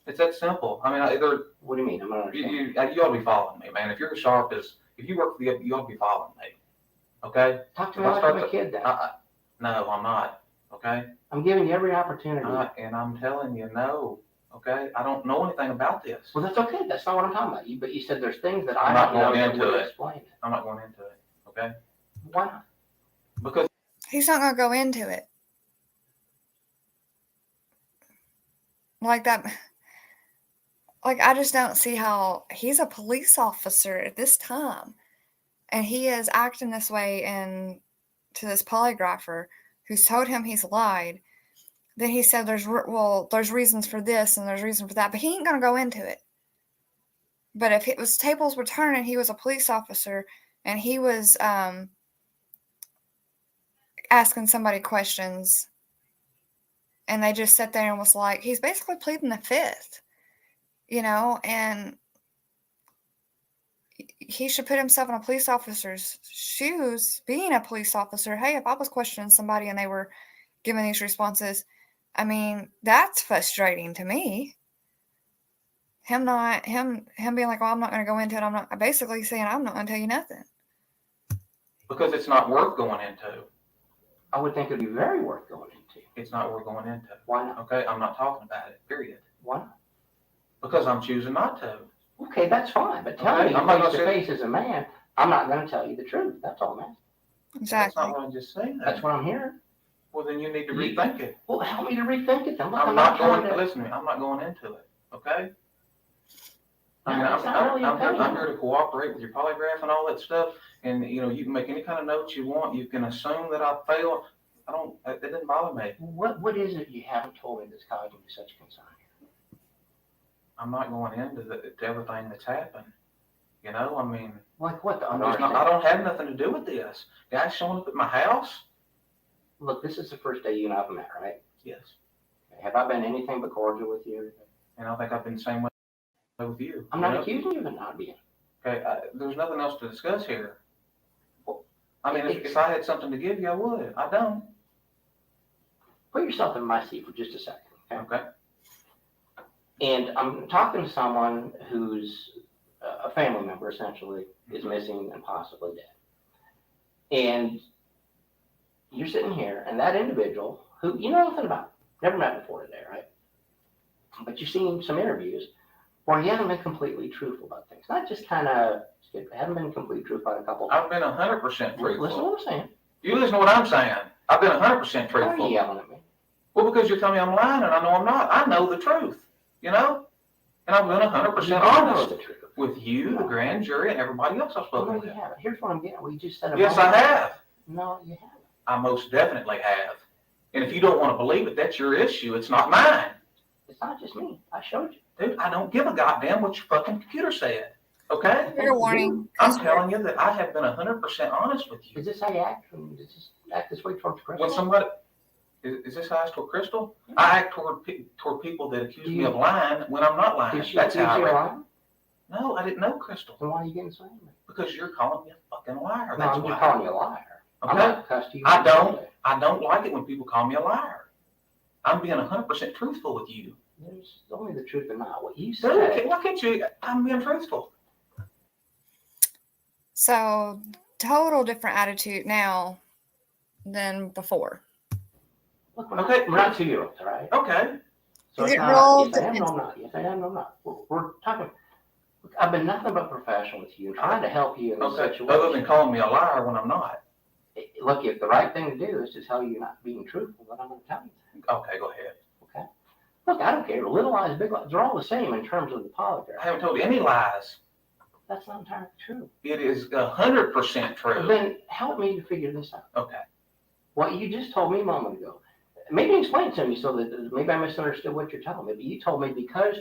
It's that simple. I mean, What do you mean? I'm not understanding. you ought to be following me, man. If you're as sharp as, if you work for the, you ought to be following me, okay? Talk to me like I'm a kid then. No, I'm not, okay? I'm giving you every opportunity. And I'm telling you, no, okay? I don't know anything about this. Well, that's okay. That's not what I'm talking about. But you said there's things that I'm I not don't know going that into would it. explain it. I'm not going into it, okay? Why not? Because He's not gonna go into it like that. Like, I just don't see how he's a police officer at this time, and he is acting this way and to this polygrapher who's told him he's lied. Then he said there's reasons for this and there's reason for that, but he ain't gonna go into it. But if it was tables were turning, he was a police officer and he was asking somebody questions, and they just sat there and was like, he's basically pleading the fifth, you know, and he should put himself in a police officer's shoes, being a police officer. Hey, if I was questioning somebody and they were giving these responses, I mean, that's frustrating to me. Him being like, well, I'm not going to go into it. I'm not, basically saying I'm not going to tell you nothing. because it's not worth going into. I would think it'd be very worth going into. It's not worth going into, Why not? okay? I'm not talking about it, period. Why not? Because I'm choosing not to. Okay, that's fine. But tell Okay, me I'm not face to gonna face as a man, I'm not going to tell you the truth. That's all, man. That's Exactly. not what I just said. That's what I'm hearing. Well, then you need to rethink it. Well, help me to rethink it then. Look, I'm not trying going, to. listen to me, I'm not going into it, okay? I mean, No, it's not really okay. I'm here to cooperate with your polygraph and all that stuff, and, you know, you can make any kind of notes you want, you can assume that I failed. It didn't bother me. What is it you haven't told me that's causing you such concern? I'm not going into to everything that's happened, you know, I mean, Like what? I don't have nothing to do with this. Guys showing up at my house? Look, this is the first day you and I have met, right? Yes. Have I been anything but cordial with you? And I think I've been the same way with you. I'm not accusing you of not being. Okay, there's nothing else to discuss here. Well, I mean, if I had something to give you, I would. I don't. Put yourself in my seat for just a second, okay? Okay. And I'm talking to someone who's a family member, essentially, is missing and possibly dead. And you're sitting here, and that individual, who you know nothing about, never met before today, right? But you've seen some interviews where he hasn't been completely truthful about things. Not just kind of, haven't been completely truthful about a couple. I've been 100% Listen to truthful. what I'm saying. You listen to what I'm saying. I've been 100% Why are you truthful. yelling at me? Well, because you're telling me I'm lying and I know I'm not. I know the truth, you know? And I've been 100% You know honest the truth. with you, the grand jury, and everybody else I've No, spoken you with. haven't. Here's what I'm getting. We just said. Yes, I have. No, you haven't. I most definitely have. And if you don't want to believe it, that's your issue. It's not mine. It's not just me. I showed you. Dude, I don't give a goddamn what your fucking computer said. Okay? Trigger warning. I'm cuss telling you that I have been 100% honest with you. Is this how you act? Does this act this way towards Crystal? When somebody, is this how I act toward Crystal? I act toward people that accuse me of lying when I'm not lying. Did she That's accuse how you I of act. lying? No, I didn't know Crystal. Then why are you getting so angry? Because you're calling me a fucking liar. No, That's I'm why. just calling you a liar. I'm Okay? not cussed you. I don't like it when people call me a liar. I'm being 100% truthful with you. There's only the truth and not what you Dude, said. why can't you? I'm being truthful. So, total different attitude now than before. Look, Okay. we're not 2-year-olds, all right? Okay. So Is it's it not, real yes I am, no I'm not. Yes I am, no I'm not. We're talking, look, I've been nothing but professional with you and trying to help you in this Okay. situation. Other than calling me a liar when I'm not. Look, if the right thing to do is to tell you you're not being truthful, then I'm going to tell you. Okay, go ahead. Okay? Look, I don't care. Little lies, big lies, they're all the same in terms of the polygraph. I haven't told you any lies. That's not entirely true. It is 100% true. Then help me to figure this out. Okay. What you just told me a moment ago, maybe explain it to me so that maybe I misunderstood what you're telling me. But you told me because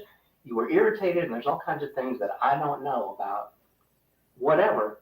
you were irritated and there's all kinds of things that I don't know about, whatever,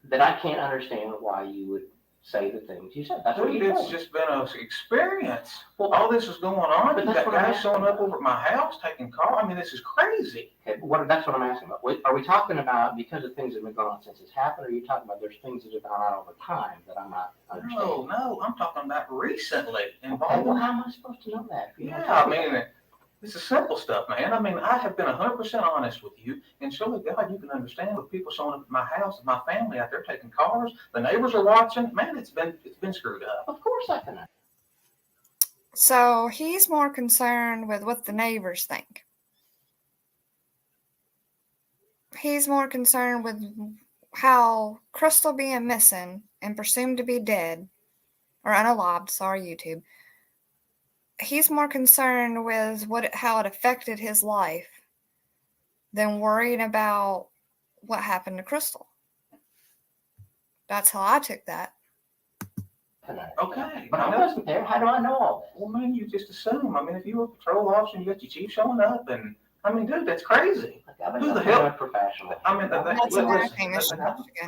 that I can't understand why you would say the things you said. That's what Dude, you it's told me. just been an experience. Well, All this is going on. but You that's got what I'm guys showing asking up over at my house taking calls. I mean, this is crazy. okay, that's what I'm asking about. Are we talking about because of things that have been going on since it's happened, or are you talking about there's things that have gone on over time that I'm not understanding? No, I'm talking about recently. Okay, Involving. well, how am I supposed to know that? If you don't Yeah, tell I me mean, that? this is simple stuff, man. I mean, I have been 100% honest with you, and surely God, you can understand with people showing up at my house and my family out there taking cars. The neighbors are watching. Man, it's been screwed up. Of course I can. So, he's more concerned with what the neighbors think. He's more concerned with how Crystal being missing and presumed to be dead or unalived, sorry, YouTube. He's more concerned with how it affected his life than worrying about what happened to Crystal. That's how I took that. Okay. But I wasn't there. How do I know all this? Well, man, you just assume. I mean, if you were a patrol officer and you got your chief showing up, and I mean, dude, that's crazy. Like, I've been Who the nothing hell- but professional. I mean, That's listen, another thing,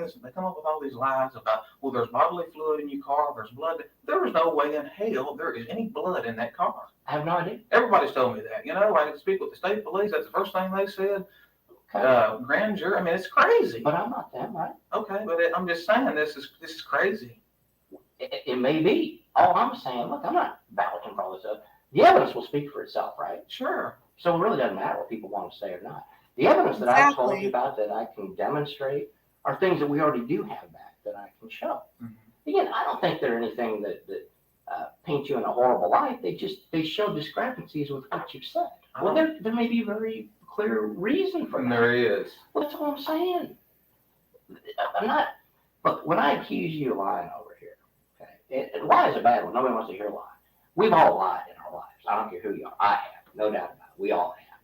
Mr. they come up with all these lies about, well, there's bodily fluid in your car, there's blood. There is no way in hell there is any blood in that car. I have no idea. Everybody's told me that. You know, I had to speak with the state police. That's the first thing they said. Okay. Grand jury. I mean, it's crazy. But I'm not them, right? Okay, but I'm just saying this is crazy. It may be. All I'm saying, look, I'm not vouching for all this stuff. The evidence will speak for itself, right? Sure. So it really doesn't matter what people want to say or not. The evidence that I've told Exactly. you about that I can demonstrate are things that we already do have back that I can show. Mhm. Again, I don't think they're anything that paint you in a horrible light. They show discrepancies with what you've said. Well, there may be a very clear reason for And that. there is. Well, that's all I'm saying. I'm not. Look, when I accuse you of lying over here, okay, and lie is a bad one. Nobody wants to hear lie. We've all lied in our lives. I don't care who you are. I have, no doubt about it. We all have.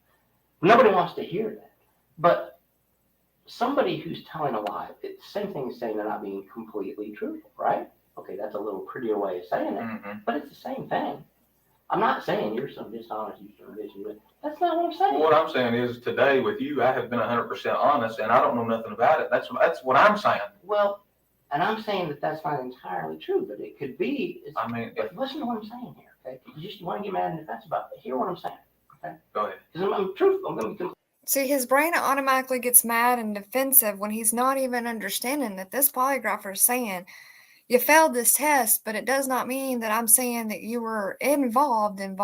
Nobody wants to hear that. But somebody who's telling a lie, it's the same thing as saying they're not being completely truthful, right? Okay, that's a little prettier way of saying it, Mm-hmm. but it's the same thing. I'm not saying you're so dishonest, you're so this, but that's not what I'm saying. What I'm saying is today with you, I have been 100% honest, and I don't know nothing about it. That's what I'm saying. Well, and I'm saying that that's not entirely true, but it could be. I mean, But listen to what I'm saying here, okay? You want to get mad and defensive about it, but hear what I'm saying, okay? go ahead. Because I'm truthful. I'm going to be See, his brain automatically gets mad and defensive when he's not even understanding that this polygrapher is saying, you failed this test, but it does not mean that I'm saying that you were involved in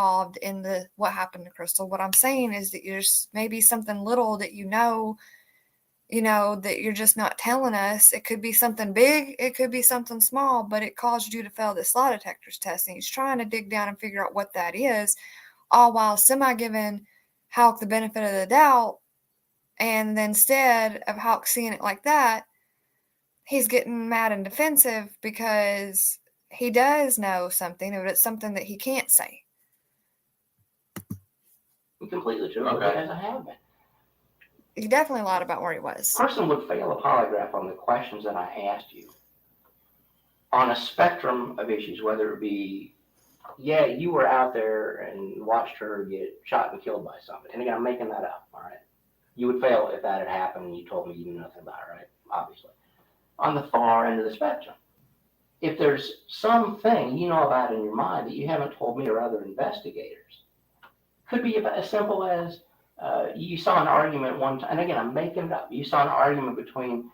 what happened to Crystal. What I'm saying is that there's maybe something little that you know, that you're just not telling us. It could be something big, it could be something small, but it caused you to fail this lie detector's test. And he's trying to dig down and figure out what that is, all while giving Houck the benefit of the doubt. And then instead of Houck seeing it like that, he's getting mad and defensive because he does know something, but it's something that he can't say. completely true, Okay. as I have been. He definitely lied about where he was. A person would fail a polygraph on the questions that I asked you on a spectrum of issues, whether it be yeah, you were out there and watched her get shot and killed by somebody. And again, I'm making that up, all right? You would fail if that had happened and you told me you knew nothing about it, right? Obviously. On the far end of the spectrum, if there's something you know about in your mind that you haven't told me or other investigators, could be about as simple as you saw an argument one time, and again, I'm making it up. You saw an argument between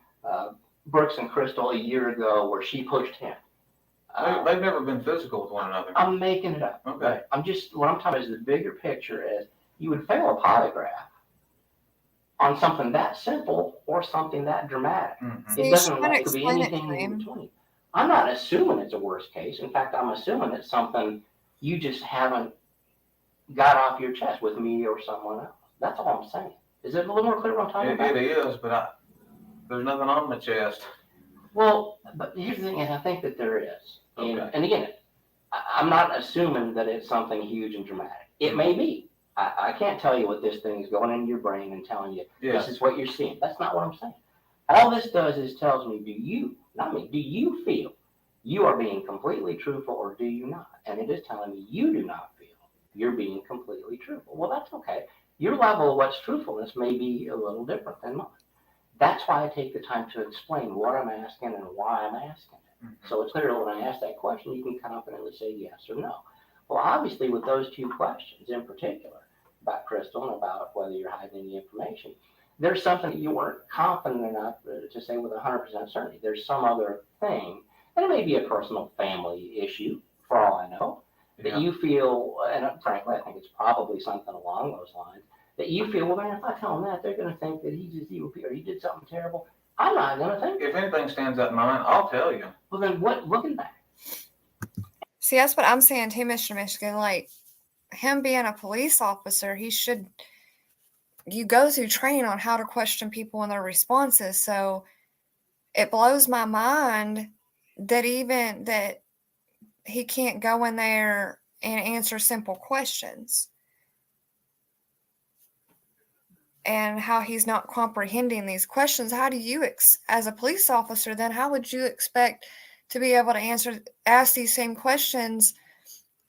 Brooks and Crystal a year ago where she pushed him. They've never been physical with one another. I'm making it up. Okay. I'm just, what I'm talking about is the bigger picture is you would fail a polygraph on something that simple or something that dramatic. Mhm. It See, doesn't, Sean it could be explained it to anything in him. between. I'm not assuming it's a worst case. In fact, I'm assuming it's something you just haven't got off your chest with me or someone else. That's all I'm saying. Is it a little more clear what I'm talking about? It is, but there's nothing on my chest. Well, but here's the thing, is I think that there is. Okay. And again, I'm not assuming that it's something huge and dramatic. It may be. I can't tell you what this thing is going into your brain and telling you Yeah. this is what you're seeing. That's not what I'm saying. All this does is tells me, do you, not me, do you feel you are being completely truthful or do you not? And it is telling me you do not feel you're being completely truthful. Well, that's okay. Your level of what's truthfulness may be a little different than mine. That's why I take the time to explain what I'm asking and why I'm asking it. Mhm. So it's clear when I ask that question, you can confidently say yes or no. Well, obviously, with those two questions in particular, about Crystal and about whether you're hiding any information, there's something that you weren't confident enough to say with 100% certainty. There's some other thing, and it may be a personal family issue, for all I know, that Yeah. you feel, and frankly, I think it's probably something along those lines, that you feel, well, man, if I tell them that, they're going to think that he's just evil, or he did something terrible. I'm not going to think. If anything stands out in mind, I'll tell you. Well, then what? Looking back. See, that's what I'm saying too, Mr. Michigan. Like, him being a police officer, you go through training on how to question people and their responses. So it blows my mind that even that he can't go in there and answer simple questions. And how he's not comprehending these questions. How do you, as a police officer, then how would you expect to be able to ask these same questions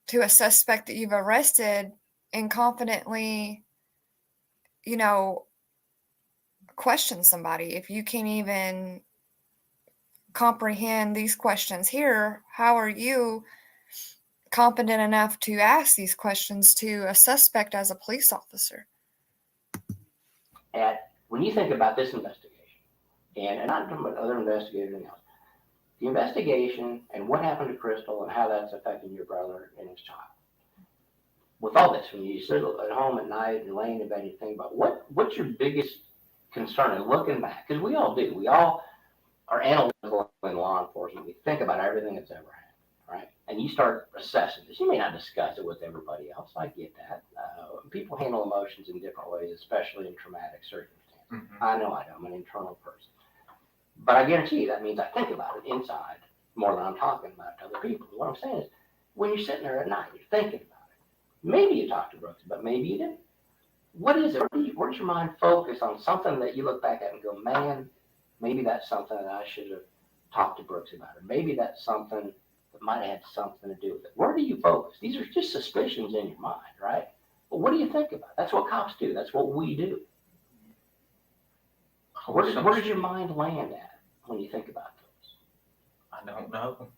to a suspect that you've arrested and confidently, question somebody? If you can't even comprehend these questions here, how are you competent enough to ask these questions to a suspect as a police officer? When you think about this investigation, and not talking about other investigators and else, the investigation and what happened to Crystal and how that's affecting your brother and his child. With all this, when you sit at home at night and laying in bed, you think about what's your biggest concern and looking back, because we all do. We all are analytical in law enforcement. We think about everything that's ever happened, right? And you start assessing this. You may not discuss it with everybody else. I get that. People handle emotions in different ways, especially in traumatic circumstances. Mhm. I know I do. I'm an internal person. But I guarantee you that means I think about it inside more than I'm talking about it to other people. What I'm saying is, when you're sitting there at night, you're thinking about it. Maybe you talked to Brooks, but maybe you didn't. What is it? Where's your mind focus on something that you look back at and go, man, maybe that's something that I should have talked to Brooks about, or maybe that's something that might have had something to do with it. Where do you focus? These are just suspicions in your mind, right? But what do you think about? That's what cops do. That's what we do. Where does your mind land at when you think about those? I don't know.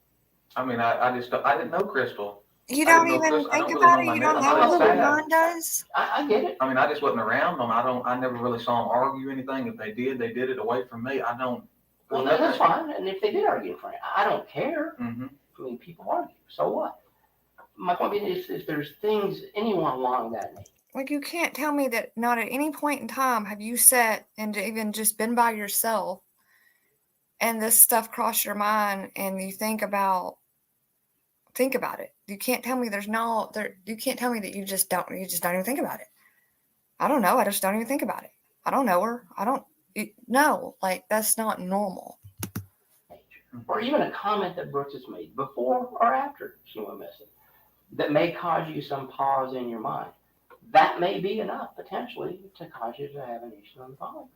I mean, I didn't know Crystal. You I don't didn't know even Chris- I think don't about really know it. You my don't neighbor. know I'm what not your saying- mind does. I get it. I mean, I just wasn't around them. I never really saw them argue anything. If they did it away from me. I don't. Well, that's fine. And if they did argue in front of you, I don't care. Mm-hmm. I mean, people argue. So what? My point is, if there's things, anyone along that nature. Like, you can't tell me that not at any point in time have you sat and even just been by yourself and this stuff crossed your mind and you think about it. You can't tell me you can't tell me that you just don't even think about it. I don't know. I just don't even think about it. I don't know her. No, like, that's not normal. Or even a comment that Brooks has made before or after she went missing that may cause you some pause in your mind. That may be enough potentially to cause you to have an issue on the polygraph.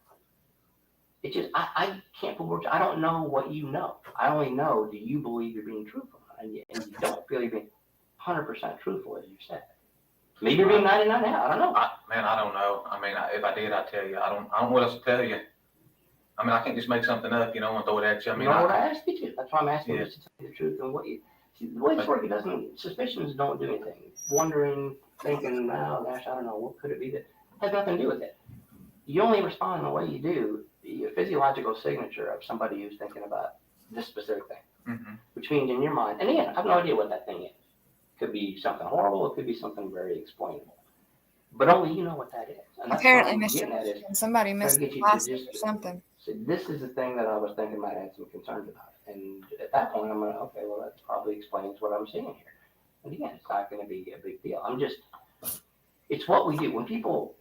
It's just, I can't put words, I don't know what you know. I only know, do you believe you're being truthful? And you don't feel you're being 100% truthful as you said. Maybe you're being 99 now. I don't know. I don't know. I mean, if I did, I'd tell you. I don't know what else to tell you. I mean, I can't just make something up, and throw it at you. I mean, You know what I asked you to. That's why I'm asking Yeah. you just to tell you the truth and what you. See, the way it's working doesn't. Suspicions don't do anything. Wondering, thinking, oh gosh, I don't know, what could it be? That has nothing to do with it. You only respond the way you do. The physiological signature of somebody who's thinking about this specific thing, mm-hmm. which means in your mind, and again, I have no idea what that thing is. Could be something horrible. It could be something very explainable. But only you know what that is. And that's Apparently, what I'm Mr. getting at is Michigan, somebody trying missed to the get you to glasses just or something. say, this is the thing that I was thinking might have some concerns about. And at that point, I'm going to, okay, well, that probably explains what I'm seeing here. And again, it's not going to be a big deal. It's what we do. When people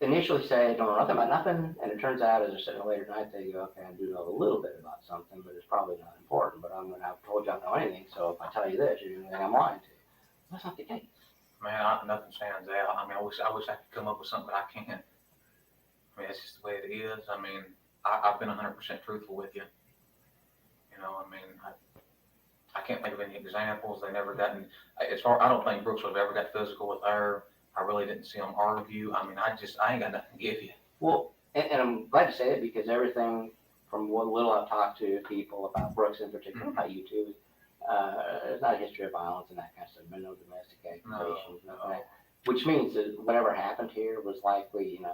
initially say, I don't know nothing about nothing, and it turns out as they're sitting later tonight, they go, okay, I do know a little bit about something, but it's probably not important, but I've told you I don't know anything, so if I tell you this, you're going to think I'm lying to you. That's not the case. Man, nothing stands out. I mean, I wish I could come up with something, but I can't. I mean, that's just the way it is. I mean, I've been 100% truthful with you. I mean, I can't think of any examples. They never gotten, I don't think Brooks would have ever got physical with her. I really didn't see them argue. I mean, I ain't got nothing to give you. Well, and I'm glad to say it because everything from what little I've talked to people about Brooks in particular, about you too, there's not a history of violence and that kind of stuff. Been no domestic accusations, nothing. Which means that whatever happened here was likely, again,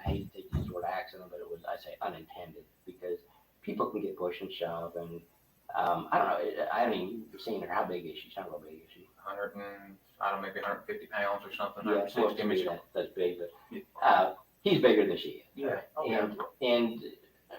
I hate to use the word accident, but it was, I say, unintended because people can get pushed and shoved, and I don't know. I haven't even seen her. How big is she? She's not real big, is she? 100 and, I don't know, maybe 150 pounds or something. Yeah, 160. that's big, but he's bigger than she is. Yeah. And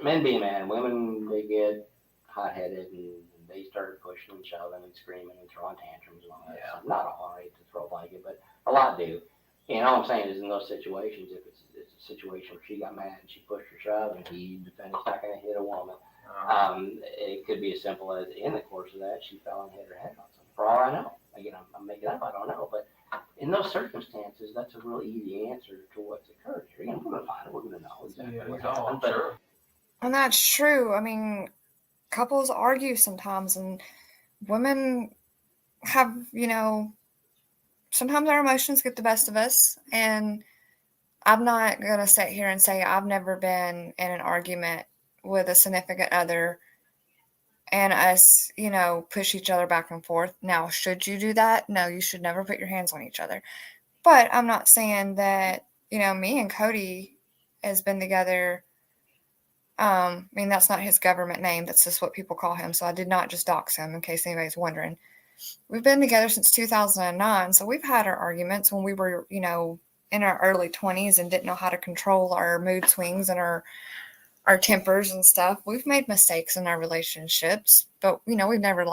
men being men, women, they get hot-headed and they started pushing and shoving and screaming and throwing tantrums and all that stuff. Not all, I hate to throw a blanket, but a lot do. And all I'm saying is in those situations, if it's a situation where she got mad and she pushed or shoved and the defendant's not going to hit a woman, it could be as simple as in the course of that, she fell and hit her head on something. For all I know. Again, I'm making up, I don't know. But in those circumstances, that's a real easy answer to what's occurred here. Again, we're going to find it. We're going to know exactly what happened. Sure. And that's true. I mean, couples argue sometimes, and women have, sometimes our emotions get the best of us. And I'm not going to sit here and say I've never been in an argument with a significant other and us, push each other back and forth. Now, should you do that? No, you should never put your hands on each other. But I'm not saying that, me and Cody has been together. I mean, that's not his government name. That's just what people call him. So I did not just dox him in case anybody's wondering. We've been together since 2009. So we've had our arguments when we were, in our early 20s and didn't know how to control our mood swings and our tempers and stuff. We've made mistakes in our relationships, but, we've never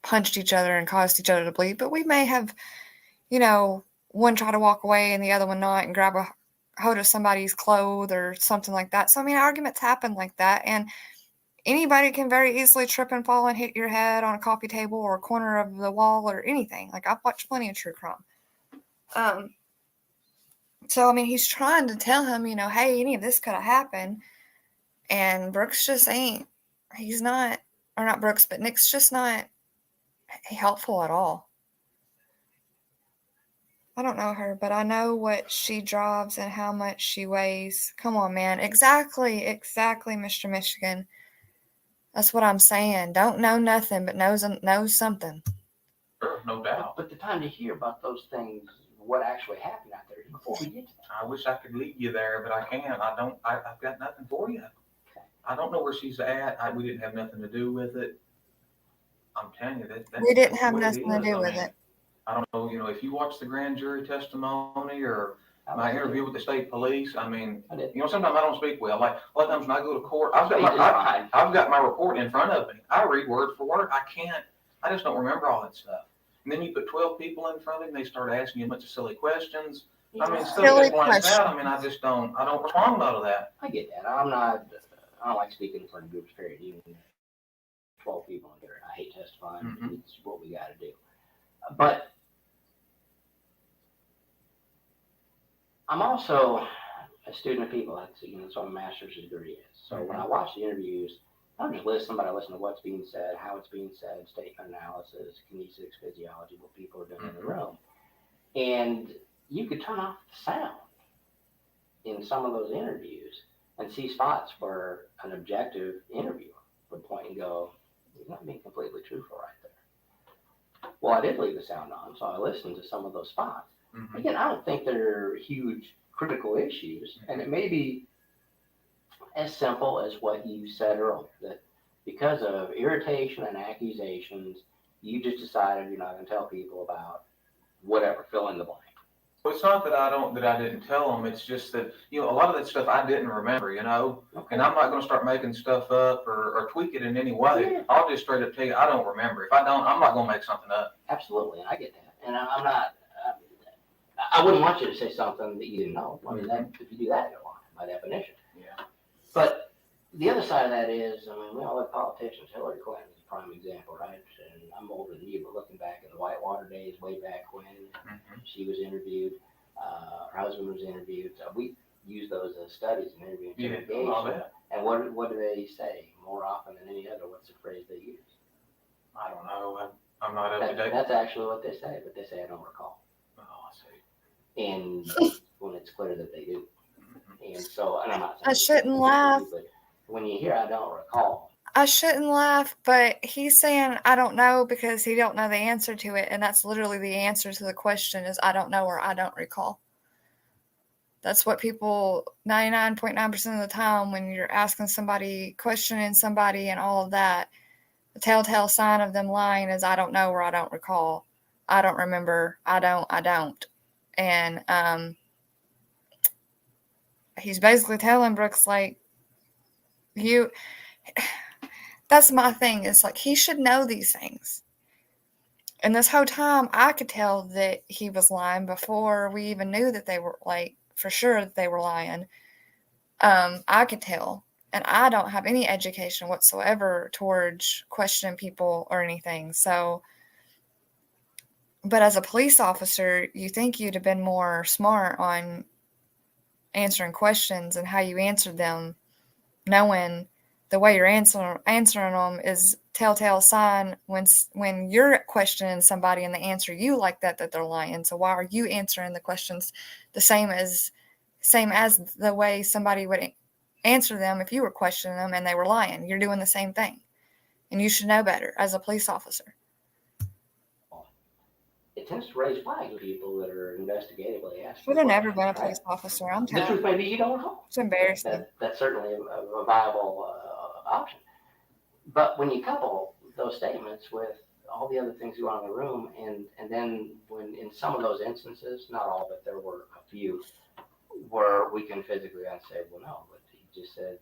punched each other and caused each other to bleed, but we may have, one try to walk away and the other one not and grab a hold of somebody's clothes or something like that. So, arguments happen like that. And anybody can very easily trip and fall and hit your head on a coffee table or a corner of the wall or anything. I've watched plenty of true crime. So, he's trying to tell him, hey, any of this could have happened. And Brooks just ain't, he's not, or not Brooks, but Nick's just not helpful at all. I don't know her, but I know what she drives and how much she weighs. Come on, man. Exactly, Mr. Michigan. That's what I'm saying. Don't know nothing, but knows something. Sure, no doubt. But the time to hear about those things, what actually happened out there, before we get to that. I wish I could lead you there, but I can't. I've got nothing for you. I don't know where she's at. We didn't have nothing to do with it. I'm telling you that. We didn't have nothing to do with it. I don't know, if you watch the grand jury testimony or my interview with the state police, I did. Sometimes I don't speak well. Like a lot of times when I go to court, I've got my report in front of me. I read word for word. I just don't remember all that stuff. And then you put 12 people in front of you and they start asking you a bunch of silly questions. Stuff that blanks out. I don't respond well to that. I get that. I don't like speaking in front of groups, period. Even 12 people in there. I hate testifying. Mm-hmm. It's what we got to do. But I'm also a student of people. That's what my master's degree is. So when I watch the interviews, don't just listen, but I listen to what's being said, how it's being said, statement analysis, kinesics, physiology, what people are doing in the room. And you could turn off the sound in some of those interviews and see spots where an objective interviewer would point and go, he's not being completely truthful right there. Well, I did leave the sound on, so I listened to some of those spots. Again, I don't think they're huge critical issues, and it may be as simple as what you said earlier, that because of irritation and accusations, you just decided you're not going to tell people about whatever, fill in the blank. Well, it's not that I didn't tell them. It's just that, you know, a lot of that stuff I didn't remember, you know, and I'm not going to start making stuff up or tweak it in any way. Yeah. I'll just straight up tell you, I don't remember. If I don't, I'm not going to make something up. Absolutely, and I get that. And I'm not, I wouldn't want you to say something that you didn't know. I mean, if you do that, you're lying by definition. Yeah. But the other side of that is, I mean, we all have politicians. Hillary Clinton is a prime example, right? And I'm older than you, but looking back in the Whitewater days, way back when she was interviewed, her husband was interviewed. So we use those as studies in interview interrogation. All that. And what do they say more often than any other? What's the phrase they use? I don't know. I'm not up to date. That's actually what they say, but they say I don't recall. Oh, I see. And when it's clear that they do. And so, and I'm not saying I shouldn't laugh. but when you hear I don't recall, I shouldn't laugh, but he's saying I don't know because he don't know the answer to it, and that's literally the answer to the question is I don't know or I don't recall. That's what people 99.9% of the time when you're asking somebody, questioning somebody and all of that, the telltale sign of them lying is I don't know or I don't recall. I don't remember. I don't. And he's basically telling Brooks, like, that's my thing. It's like he should know these things. And this whole time, I could tell that he was lying before we even knew that they were, like, for sure that they were lying. I could tell. And I don't have any education whatsoever towards questioning people or anything. So, but as a police officer, you think you'd have been more smart on answering questions and how you answered them, knowing the way you're answering them is telltale sign when you're questioning somebody and they answer you like that they're lying. So why are you answering the questions the same as the way somebody would answer them if you were questioning them and they were lying? You're doing the same thing, and you should know better as a police officer. it tends to raise flags with people that are investigatively asking. Should have never questions, been a right? police officer. I'm The truth telling may be you don't know. It's embarrassing. That's certainly a viable option. But when you couple those statements with all the other things going on in the room, and then when in some of those instances, not all, but there were a few, where we can physically say, well, no, but he just said,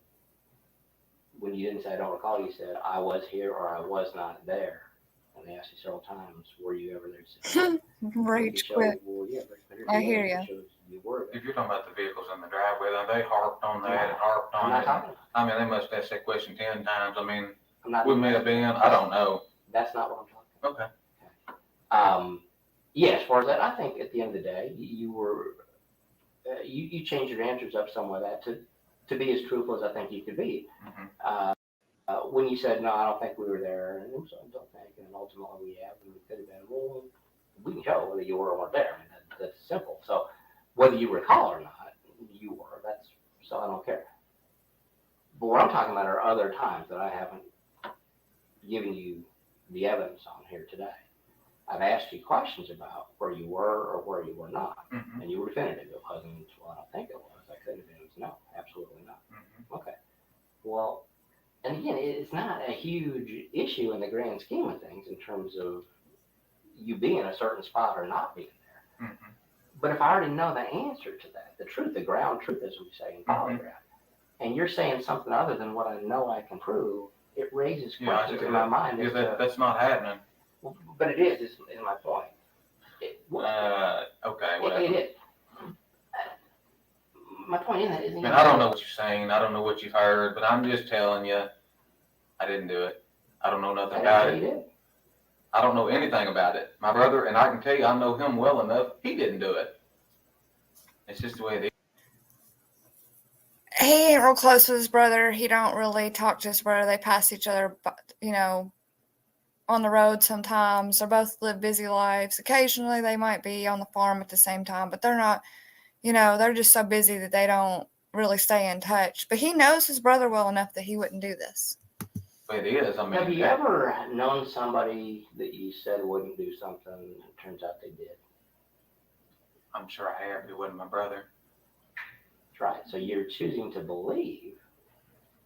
when you didn't say I don't recall, you said I was here or I was not there. And they asked you several times, were you ever there? You said, Rage quit. Well, yeah, but I hear you. You were there. If you're talking about the vehicles in the driveway, then they harped on that and harped I'm on not it. talking about I mean, they must have asked that question 10 times. I mean, I'm not we may have been, I don't know. That's not what I'm talking Okay. about. Yeah, as far as that, I think at the end of the day, you were, you changed your answers up some of that to be as truthful as I think you could be. Mhm. When you said, no, I don't think we were there, and so I don't think, and ultimately we have, and we could have been, well, we can show whether you were or weren't there. I mean, that's simple. So whether you recall or not, you were. That's, so I don't care. But what I'm talking about are other times that I haven't given you the evidence on here today. I've asked you questions about where you were or where you were not, Mhm. and you were definitive. It wasn't, well, I don't think it was. I couldn't have been. It was no, absolutely not. Mhm. Okay. Well, and again, it's not a huge issue in the grand scheme of things in terms of you being in a certain spot or not being there. Mhm. But if I already know the answer to that, the truth, the ground truth, as we say in polygraph, and you're saying something other than what I know I can prove, it raises Yeah, questions in my mind. Yeah, As to, that's not happening. but it is my point. Okay, whatever. It is. My point in that is, I mean, I don't know what you're saying. I don't know what you've heard, but I'm just telling you, I didn't do it. I don't know nothing about it. did. I don't know anything about it. My brother, and I can tell you, I know him well enough. He didn't do it. It's just the way it is. He ain't real close with his brother. He don't really talk to his brother. They pass each other, on the road sometimes. They both live busy lives. Occasionally they might be on the farm at the same time, but they're not, they're just so busy that they don't really stay in touch. But he knows his brother well enough that he wouldn't do this. It is, I mean. Have you ever known somebody that you said wouldn't do something and it turns out they did? I'm sure I have, it wasn't my brother. That's right. So you're choosing to believe.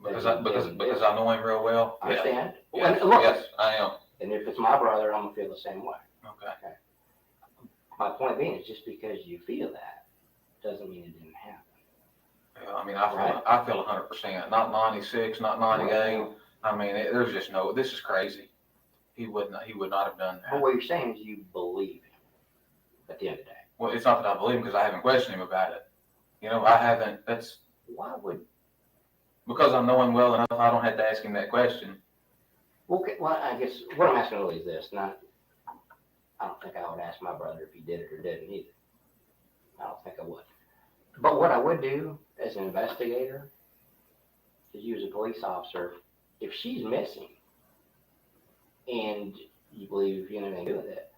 Because I know him real well. I understand. Yes, And look, yes, I am. and if it's my brother, I'm gonna feel the same way. Okay. My point being is just because you feel that doesn't mean it didn't happen. Yeah, I mean, I feel 100%, not 96, not 98. I mean, there's just no, this is crazy. He would not have done But that. what you're saying is you believe him at the end of the day. Well, it's not that I believe him because I haven't questioned him about it. I haven't, Why would, because I know him well enough, I don't have to ask him that question. okay, well, I guess what I'm asking really is this, I don't think I would ask my brother if he did it or didn't either. I don't think I would. But what I would do as an investigator is you as a police officer, if she's missing and you believe you have anything to do with it,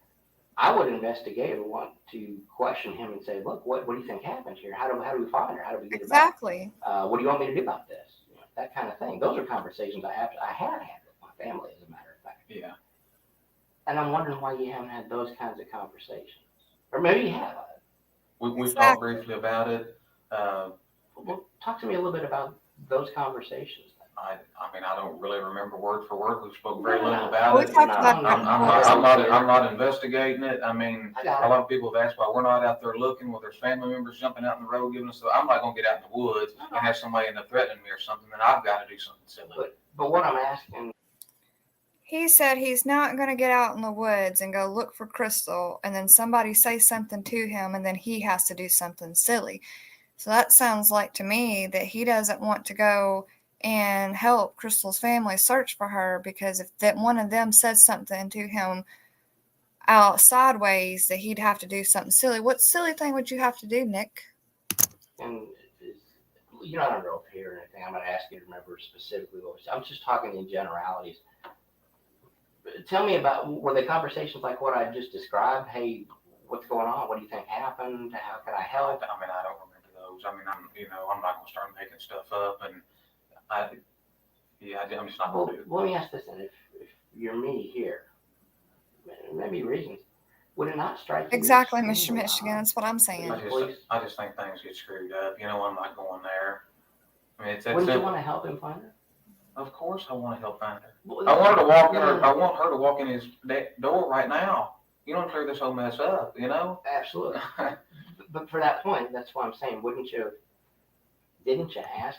I would investigate and want to question him and say, look, what do you think happened here? How do we find her? How do we get her back? Exactly. What do you want me to do about this? That kind of thing. Those are conversations I have had with my family, as a matter of fact. Yeah. And I'm wondering why you haven't had those kinds of conversations. Or maybe you have. We've talked briefly about it. Well, talk to me a little bit about those conversations. I mean, I don't really remember word for word. We spoke very little about We it. talked about it. I'm not investigating it. I mean, I a got it. lot of people have asked why we're not out there looking with their family members jumping out in the road giving us. I'm not gonna get out in the woods and have somebody end up threatening me or something. Then I've got to do something silly. But what I'm asking, He said he's not going to get out in the woods and go look for Crystal and then somebody say something to him and then he has to do something silly. So that sounds like to me that he doesn't want to go and help Crystal's family search for her because if that one of them says something to him out sideways that he'd have to do something silly. What silly thing would you have to do, Nick? and you're not under oath here or anything. I'm going to ask you to remember specifically what was. I'm just talking in generalities. Tell me were the conversations like what I just described? Hey, what's going on? What do you think happened? How can I help? I mean, I don't remember those. I mean, I'm not gonna start making stuff up, and I'm just not Well, gonna do it. let me ask this then. If you're me here, maybe reasons, would it not strike you? Exactly, Mr. extremely Michigan. odd? That's what I'm saying. I just think things get screwed up. I'm not going there. I mean, it's that Wouldn't you simple. want to help him find her? Of course, I want to help find her. Well, I want her to walk in. I want her to walk in his door right now. Clear this whole mess up. Absolutely. But for that point, that's what I'm saying. Didn't you ask?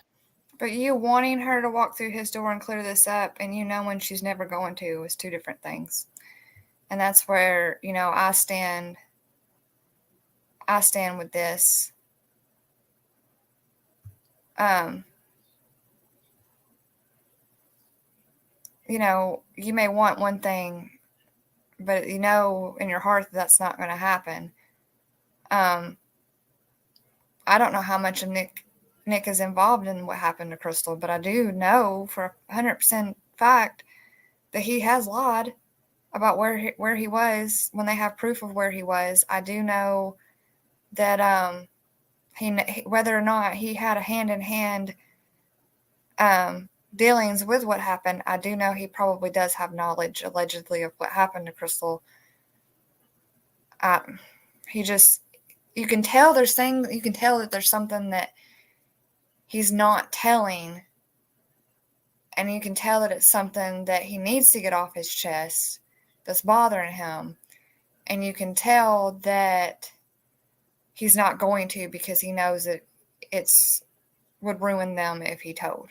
But you wanting her to walk through his door and clear this up and you knowing she's never going to is two different things. And that's where, I stand with this. You may want one thing, but in your heart that's not going to happen. I don't know how much of Nick is involved in what happened to Crystal, but I do know for 100% fact that he has lied about where he was when they have proof of where he was. I do know that whether or not he had a hand-in-hand dealings with what happened, I do know he probably does have knowledge, allegedly, of what happened to Crystal. You can tell that there's something that he's not telling, and you can tell that it's something that he needs to get off his chest that's bothering him, and you can tell that he's not going to because he knows that would ruin them if he told.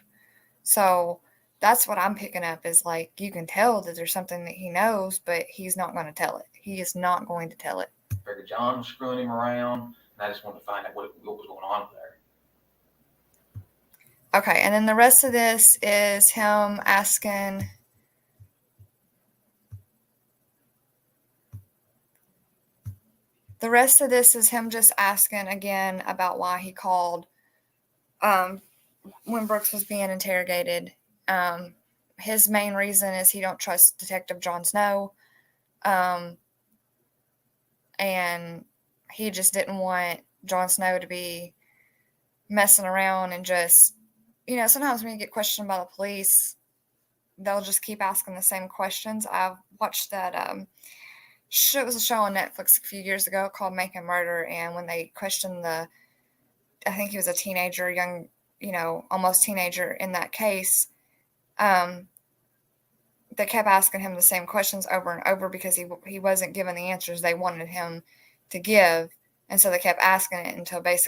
So that's what I'm picking up is like, you can tell that there's something that he knows, but he's not going to tell it. He is not going to tell it. Figured John was screwing him around, and I just wanted to find out what was going on there. Okay, and then the rest of this is him asking. The rest of this is him just asking again about why he called when Brooks was being interrogated. His main reason is he don't trust Detective Jon Snow. And he just didn't want Jon Snow to be messing around and just, sometimes when you get questioned by the police, they'll just keep asking the same questions. I've watched that it was a show on Netflix a few years ago called Making Murder, and when they questioned I think he was a teenager, young, almost teenager in that case, they kept asking him the same questions over and over because he wasn't giving the answers they wanted him to give. And so they kept asking it until they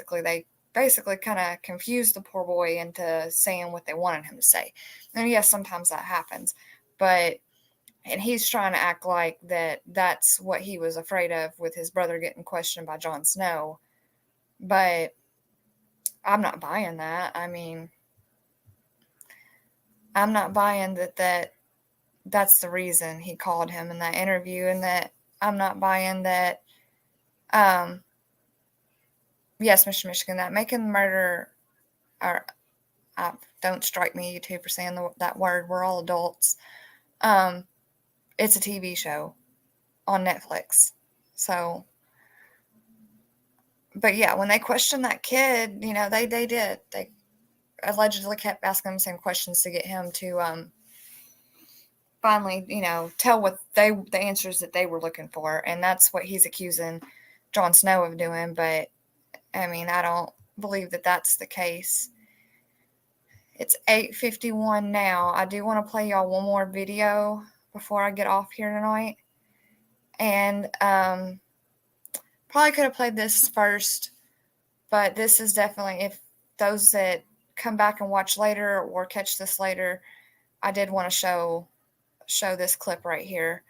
kind of confused the poor boy into saying what they wanted him to say. And yes, sometimes that happens, and he's trying to act like that's what he was afraid of with his brother getting questioned by Jon Snow. But I'm not buying that. I mean, I'm not buying that's the reason he called him in that interview, and that I'm not buying that. Yes, Mr. Michigan, that making murder, or don't strike me, you two, for saying that word. We're all adults. It's a TV show on Netflix. So, but yeah, when they questioned that kid, they allegedly kept asking him the same questions to get him to finally, tell what the answers that they were looking for. And that's what he's accusing Jon Snow of doing. But I mean, I don't believe that that's the case. It's 8:51 now. I do want to play y'all one more video before I get off here tonight. And probably could have played this first, but this is definitely, if those that come back and watch later or catch this later, I did want to show this clip right here.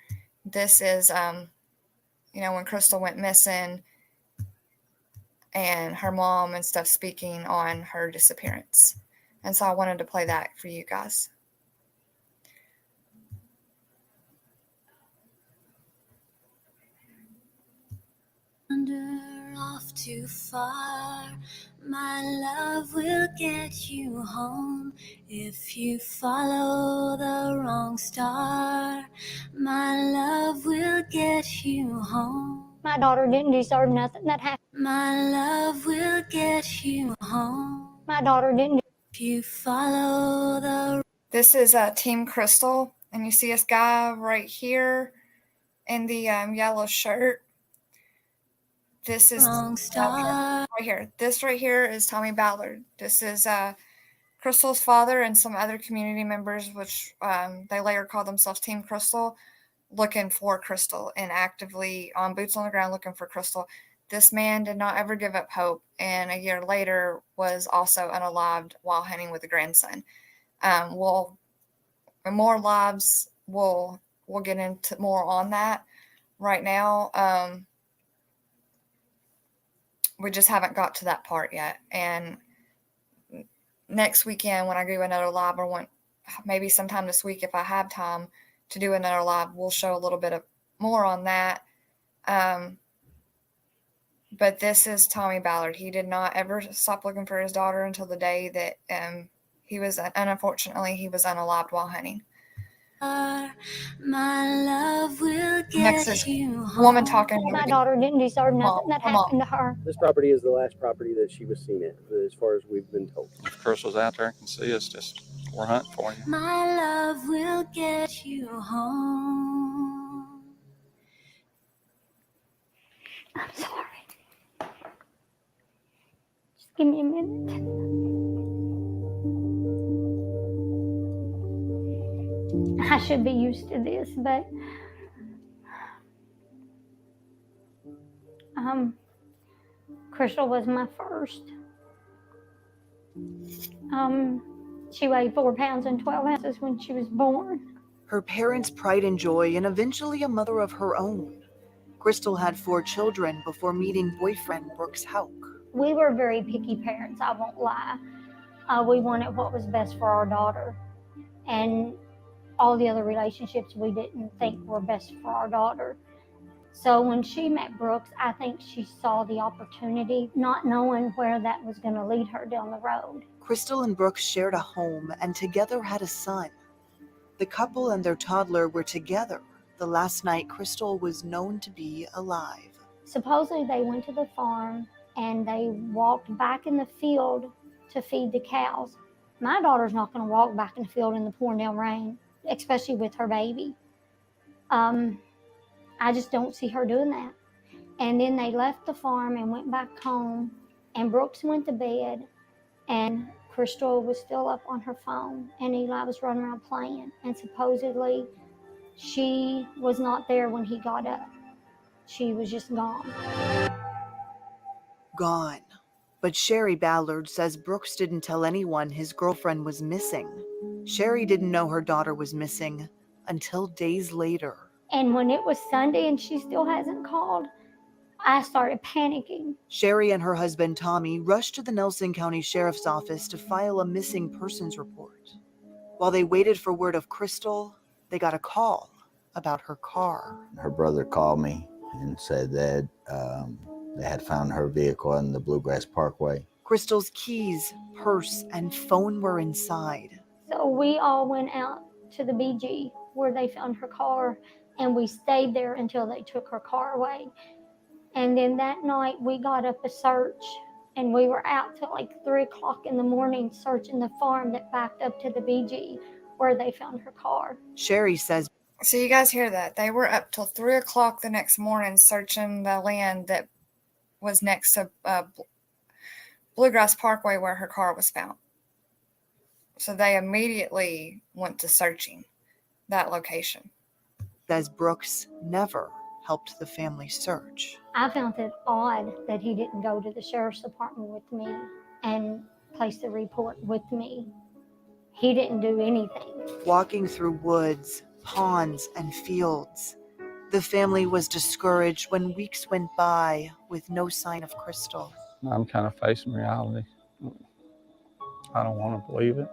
This is, when Crystal went missing and her mom and stuff speaking on her disappearance. And so I wanted to play that for you guys. Wander off too far, my love will get you home. If you follow the wrong star, my love will get you home. My daughter didn't deserve nothing that happened. My love will get you home. My daughter didn't. If you follow the. This is Team Crystal, and you see this guy right here in the yellow shirt. This is wrong star. Right here. This right here is Tommy Ballard. This is Crystal's father and some other community members, which they later called themselves Team Crystal, looking for Crystal and actively on boots on the ground looking for Crystal. This man did not ever give up hope, and a year later was also unalived while hunting with a grandson. More lives, we'll get into more on that right now. We just haven't got to that part yet. And next weekend when I do another live, or maybe sometime this week if I have time to do another live, we'll show a little bit of more on that. But this is Tommy Ballard. He did not ever stop looking for his daughter until the day that unfortunately, he was unalived while hunting. My love will get Next is you home. woman talking. My daughter didn't deserve nothing that happened to her. This property is the last property that she was seen at, as far as we've been told. If Crystal's out there and can see us, we're hunting for you. My love will get you home. I'm sorry. Just give me a minute. I should be used to this, but Crystal was my first. She weighed 4 pounds and 12 ounces when she was born. Her parents' pride and joy, and eventually a mother of her own. Crystal had 4 children before meeting boyfriend Brooks Houck. We were very picky parents, I won't lie. We wanted what was best for our daughter. And all the other relationships we didn't think were best for our daughter. So when she met Brooks, I think she saw the opportunity, not knowing where that was going to lead her down the road. Crystal and Brooks shared a home and together had a son. The couple and their toddler were together the last night Crystal was known to be alive. Supposedly they went to the farm and they walked back in the field to feed the cows. My daughter's not going to walk back in the field in the pouring down rain, especially with her baby. I just don't see her doing that. And then they left the farm and went back home, and Brooks went to bed, and Crystal was still up on her phone, and Eli was running around playing, and supposedly she was not there when he got up. She was just gone. Gone. But Sherry Ballard says Brooks didn't tell anyone his girlfriend was missing. Sherry didn't know her daughter was missing until days later. And when it was Sunday and she still hasn't called, I started panicking. Sherry and her husband Tommy rushed to the Nelson County Sheriff's Office to file a missing persons report. While they waited for word of Crystal, they got a call about her car. Her brother called me and said that they had found her vehicle in the Bluegrass Parkway. Crystal's keys, purse, and phone were inside. So we all went out to the BG where they found her car, and we stayed there until they took her car away. And then that night we got up a search, and we were out till like 3 o'clock in the morning searching the farm that backed up to the BG where they found her car. Sherry says, So you guys hear that? They were up till 3 o'clock the next morning searching the land that was next to Bluegrass Parkway where her car was found. So they immediately went to searching that location. says Brooks never helped the family search. I found it odd that he didn't go to the sheriff's department with me and place the report with me. He didn't do anything. Walking through woods, ponds, and fields, the family was discouraged when weeks went by with no sign of Crystal. I'm kind of facing reality. I don't want to believe it.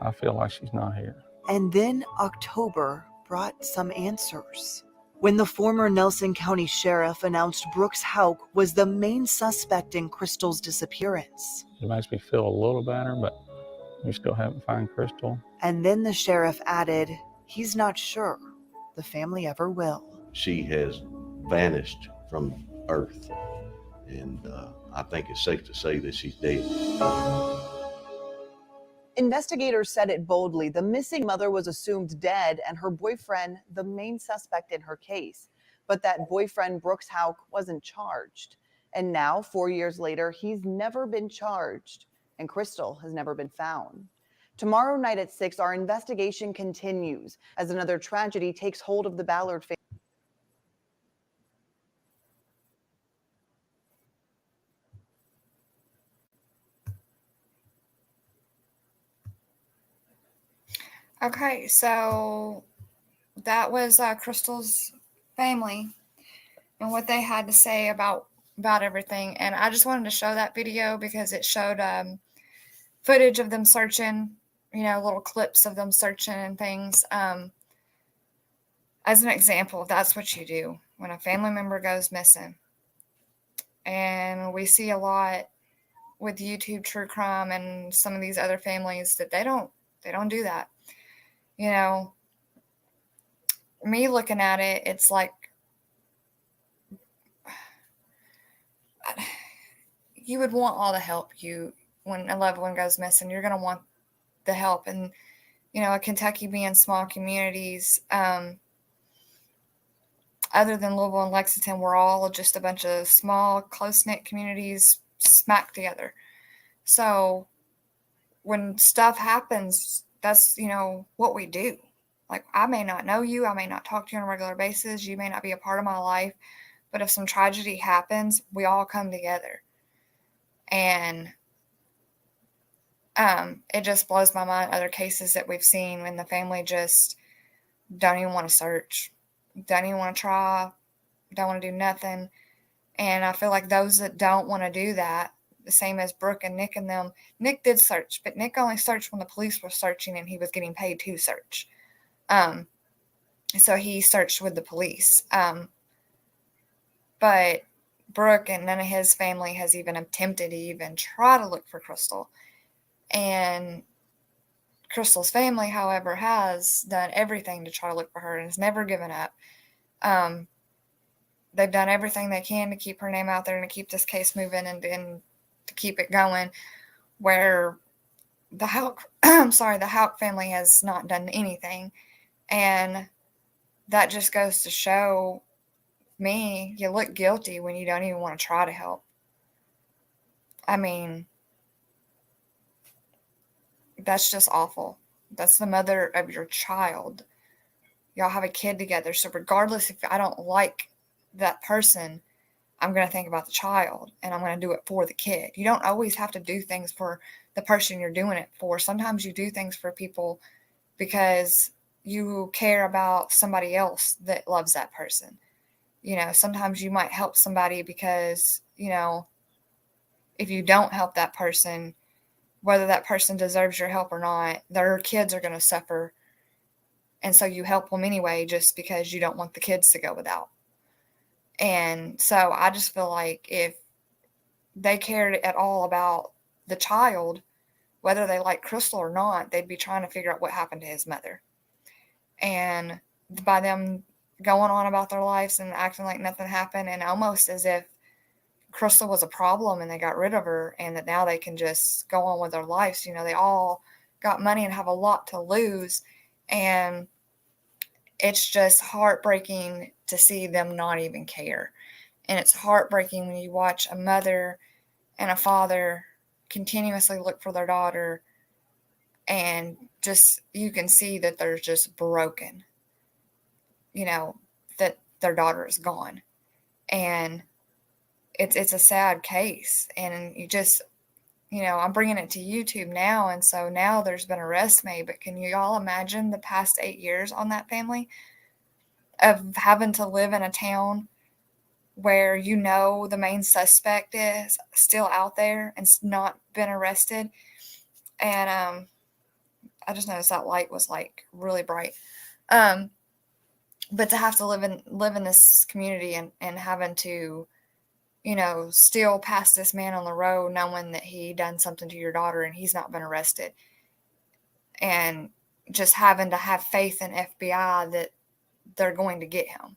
I feel like she's not here. And then October brought some answers. When the former Nelson County Sheriff announced Brooks Houck was the main suspect in Crystal's disappearance. It makes me feel a little better, but we still haven't found Crystal. And then the sheriff added, he's not sure the family ever will. She has vanished from Earth, and I think it's safe to say that she's dead. Investigators said it boldly. The missing mother was assumed dead and her boyfriend the main suspect in her case. But that boyfriend, Brooks Houck, wasn't charged. And now, 4 years later, he's never been charged. And Crystal has never been found. Tomorrow night at 6, our investigation continues as another tragedy takes hold of the Ballard family. Okay, so that was Crystal's family and what they had to say about everything. And I just wanted to show that video because it showed footage of them searching, little clips of them searching and things. As an example, that's what you do when a family member goes missing. And we see a lot with YouTube true crime and some of these other families that they don't do that. Me looking at it, it's like you would want all the help when a loved one goes missing. You're going to want the help. And, Kentucky being small communities, other than Louisville and Lexington, we're all just a bunch of small, close-knit communities smacked together. So when stuff happens, that's, what we do. Like, I may not know you. I may not talk to you on a regular basis. You may not be a part of my life. But if some tragedy happens, we all come together. And it just blows my mind, other cases that we've seen when the family just don't even want to search, don't even want to try, don't want to do nothing. And I feel like those that don't want to do that, the same as Brooke and Nick and them. Nick did search, but Nick only searched when the police were searching and he was getting paid to search. So he searched with the police. But Brooke and none of his family has even attempted to even try to look for Crystal. And Crystal's family, however, has done everything to try to look for her and has never given up. They've done everything they can to keep her name out there and to keep this case moving and to keep it going, where the Houck, the Houck family has not done anything. And that just goes to show me, you look guilty when you don't even want to try to help. I mean, that's just awful. That's the mother of your child. Y'all have a kid together. So regardless if I don't like that person, I'm going to think about the child and I'm going to do it for the kid. You don't always have to do things for the person you're doing it for. Sometimes you do things for people because you care about somebody else that loves that person. You know, sometimes you might help somebody because, you know, if you don't help that person, whether that person deserves your help or not, their kids are going to suffer. And so you help them anyway, just because you don't want the kids to go without. And so I just feel like if they cared at all about the child, whether they like Crystal or not, they'd be trying to figure out what happened to his mother. And by them going on about their lives and acting like nothing happened, and almost as if Crystal was a problem and they got rid of her and that now they can just go on with their lives. You know, they all got money and have a lot to lose. And it's just heartbreaking to see them not even care. And it's heartbreaking when you watch a mother and a father continuously look for their daughter and just, you can see that they're just broken, you know, that their daughter is gone. And it's a sad case. And you just, you know, I'm bringing it to YouTube now. And so now there's been arrests made, but can you all imagine the past 8 years on that family of having to live in a town where, you know, the main suspect is still out there and not been arrested. And I just noticed that light was like really bright. But to have to live in this community and having to, you know, still pass this man on the road knowing that he done something to your daughter and he's not been arrested. And just having to have faith in FBI that they're going to get him.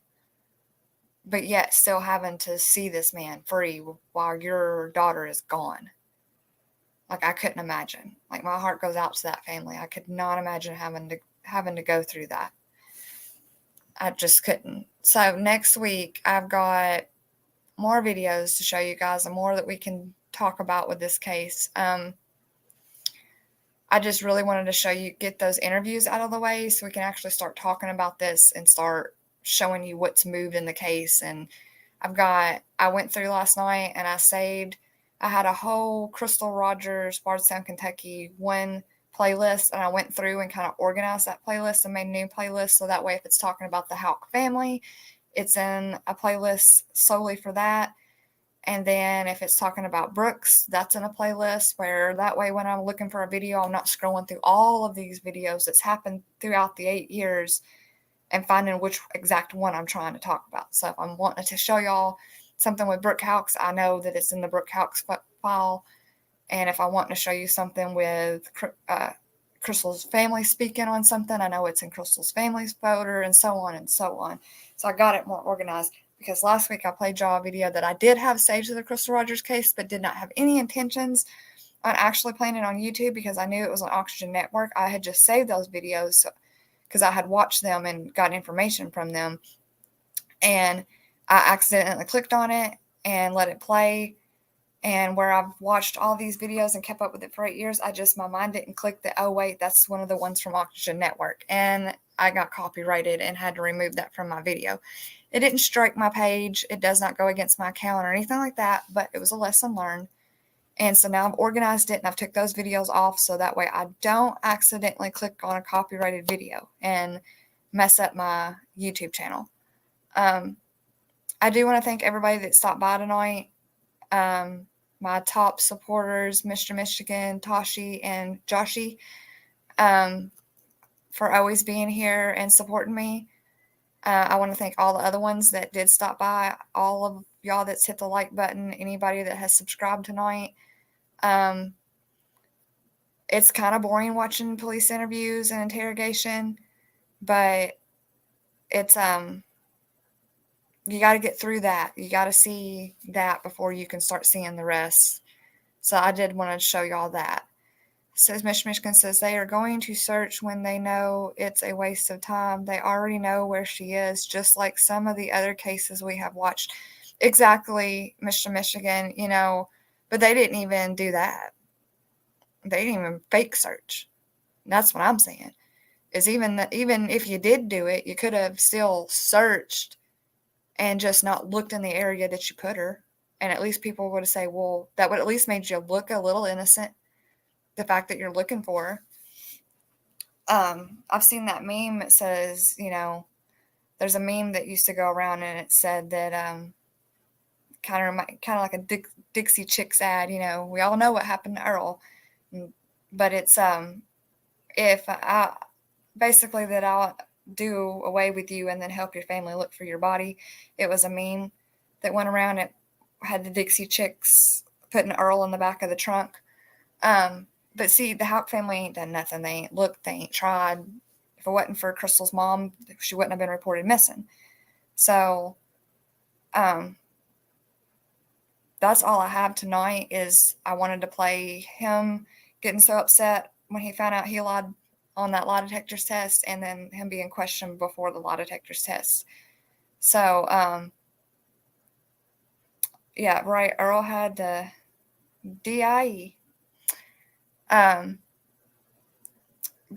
But yet still having to see this man free while your daughter is gone. Like, I couldn't imagine. Like, my heart goes out to that family. I could not imagine having to go through that. I just couldn't. So next week I've got more videos to show you guys and more that we can talk about with this case. I just really wanted to get those interviews out of the way so we can actually start talking about this and start showing you what's moved in the case. And I went through last night and I had a whole Crystal Rogers, Bardstown, Kentucky one playlist, and I went through and kind of organized that playlist and made a new playlist. So that way, if it's talking about the Houck family, it's in a playlist solely for that. And then if it's talking about Brooks, that's in a playlist where that way when I'm looking for a video, I'm not scrolling through all of these videos that's happened throughout the 8 years and finding which exact one I'm trying to talk about. So if I'm wanting to show y'all something with Brooke Houck's, I know that it's in the Brooke Houck's file. And if I want to show you something with Crystal's family speaking on something, I know it's in Crystal's family's folder, and so on and so on. So I got it more organized because last week I played y'all a video that I did have saved to the Crystal Rogers case, but did not have any intentions on actually playing it on YouTube because I knew it was on Oxygen Network. I had just saved those videos because I had watched them and got information from them. And I accidentally clicked on it and let it play. And where I've watched all these videos and kept up with it for 8 years, my mind didn't click that, oh, wait, that's one of the ones from Oxygen Network. And I got copyrighted and had to remove that from my video. It didn't strike my page. It does not go against my account or anything like that, but it was a lesson learned. And so now I've organized it and I've took those videos off so that way I don't accidentally click on a copyrighted video and mess up my YouTube channel. I do want to thank everybody that stopped by tonight. My top supporters, Mr. Michigan, Tashi, and Joshi, for always being here and supporting me. I want to thank all the other ones that did stop by, all of y'all that's hit the like button, anybody that has subscribed tonight. It's kind of boring watching police interviews and interrogation, but it's you got to get through that. You got to see that before you can start seeing the rest. So I did want to show y'all that. Says Michigan says they are going to search when they know it's a waste of time. They already know where she is, just like some of the other cases we have watched. Exactly, Mr. Michigan, you know, but they didn't even do that. They didn't even fake search. That's what I'm saying. Is even if you did do it, you could have still searched and just not looked in the area that you put her. And at least people would say, well, that would at least made you look a little innocent. The fact that you're looking for her. I've seen that meme. It says, you know, there's a meme that used to go around and it said that kind of like a Dixie Chicks ad. You know, we all know what happened to Earl, but it's if I basically that I'll do away with you and then help your family look for your body. It was a meme that went around. It had the Dixie Chicks putting Earl in the back of the trunk. But see, the Houck family ain't done nothing. They ain't looked. They ain't tried. If it wasn't for Crystal's mom, she wouldn't have been reported missing. So, that's all I have tonight. Is I wanted to play him getting so upset when he found out he lied on that lie detector's test, and then him being questioned before the lie detector's test. So, yeah, right. Earl had the DIE. But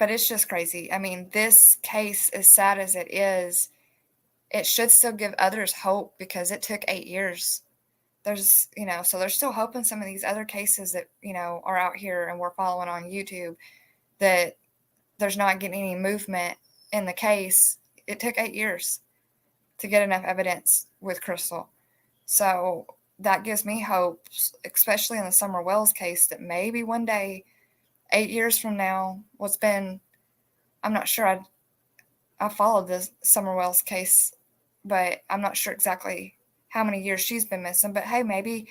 it's just crazy. I mean, this case, as sad as it is, it should still give others hope because it took 8 years. There's, you know, so there's still hope in some of these other cases that, you know, are out here and we're following on YouTube that there's not getting any movement in the case. It took 8 years to get enough evidence with Crystal. So that gives me hope, especially in the Summer Wells case, that maybe one day, 8 years from now, I'm not sure. I followed the Summer Wells case, but I'm not sure exactly how many years she's been missing. But hey, maybe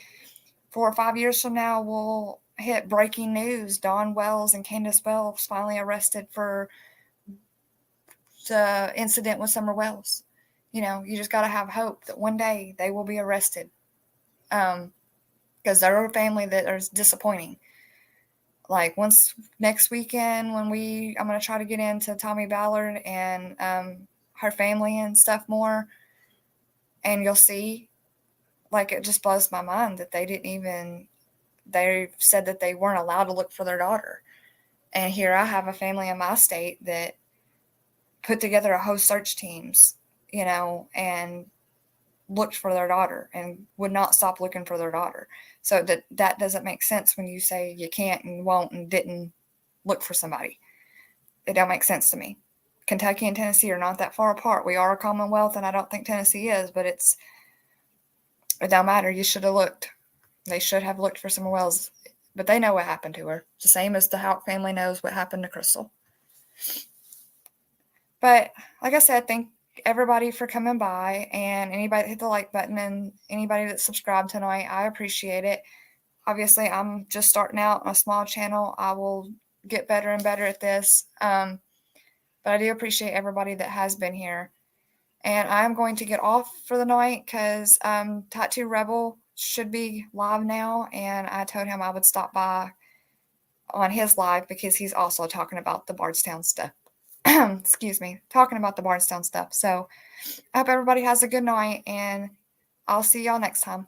4 or 5 years from now, we'll hit breaking news. Dawn Wells and Candace Wells finally arrested for the incident with Summer Wells. You know, you just got to have hope that one day they will be arrested. Because they're a family that is disappointing. Like once next weekend when I'm going to try to get into Tommy Ballard and her family and stuff more. And you'll see, like, it just blows my mind that they said that they weren't allowed to look for their daughter. And here I have a family in my state that put together a whole search teams, you know, and looked for their daughter and would not stop looking for their daughter. So that doesn't make sense when you say you can't and won't and didn't look for somebody. It don't make sense to me. Kentucky and Tennessee are not that far apart. We are a Commonwealth, and I don't think Tennessee is, but it don't matter. You should have looked. They should have looked for Summer Wells, but they know what happened to her. The same as the Houck family knows what happened to Crystal. But like I said, thank everybody for coming by, and anybody that hit the like button and anybody that subscribed tonight. I appreciate it. Obviously, I'm just starting out on a small channel. I will get better and better at this. But I do appreciate everybody that has been here. And I'm going to get off for the night because Tattoo Rebel should be live now. And I told him I would stop by on his live because he's also talking about the Bardstown stuff. Excuse me, talking about the Bardstown stuff. So I hope everybody has a good night, and I'll see y'all next time.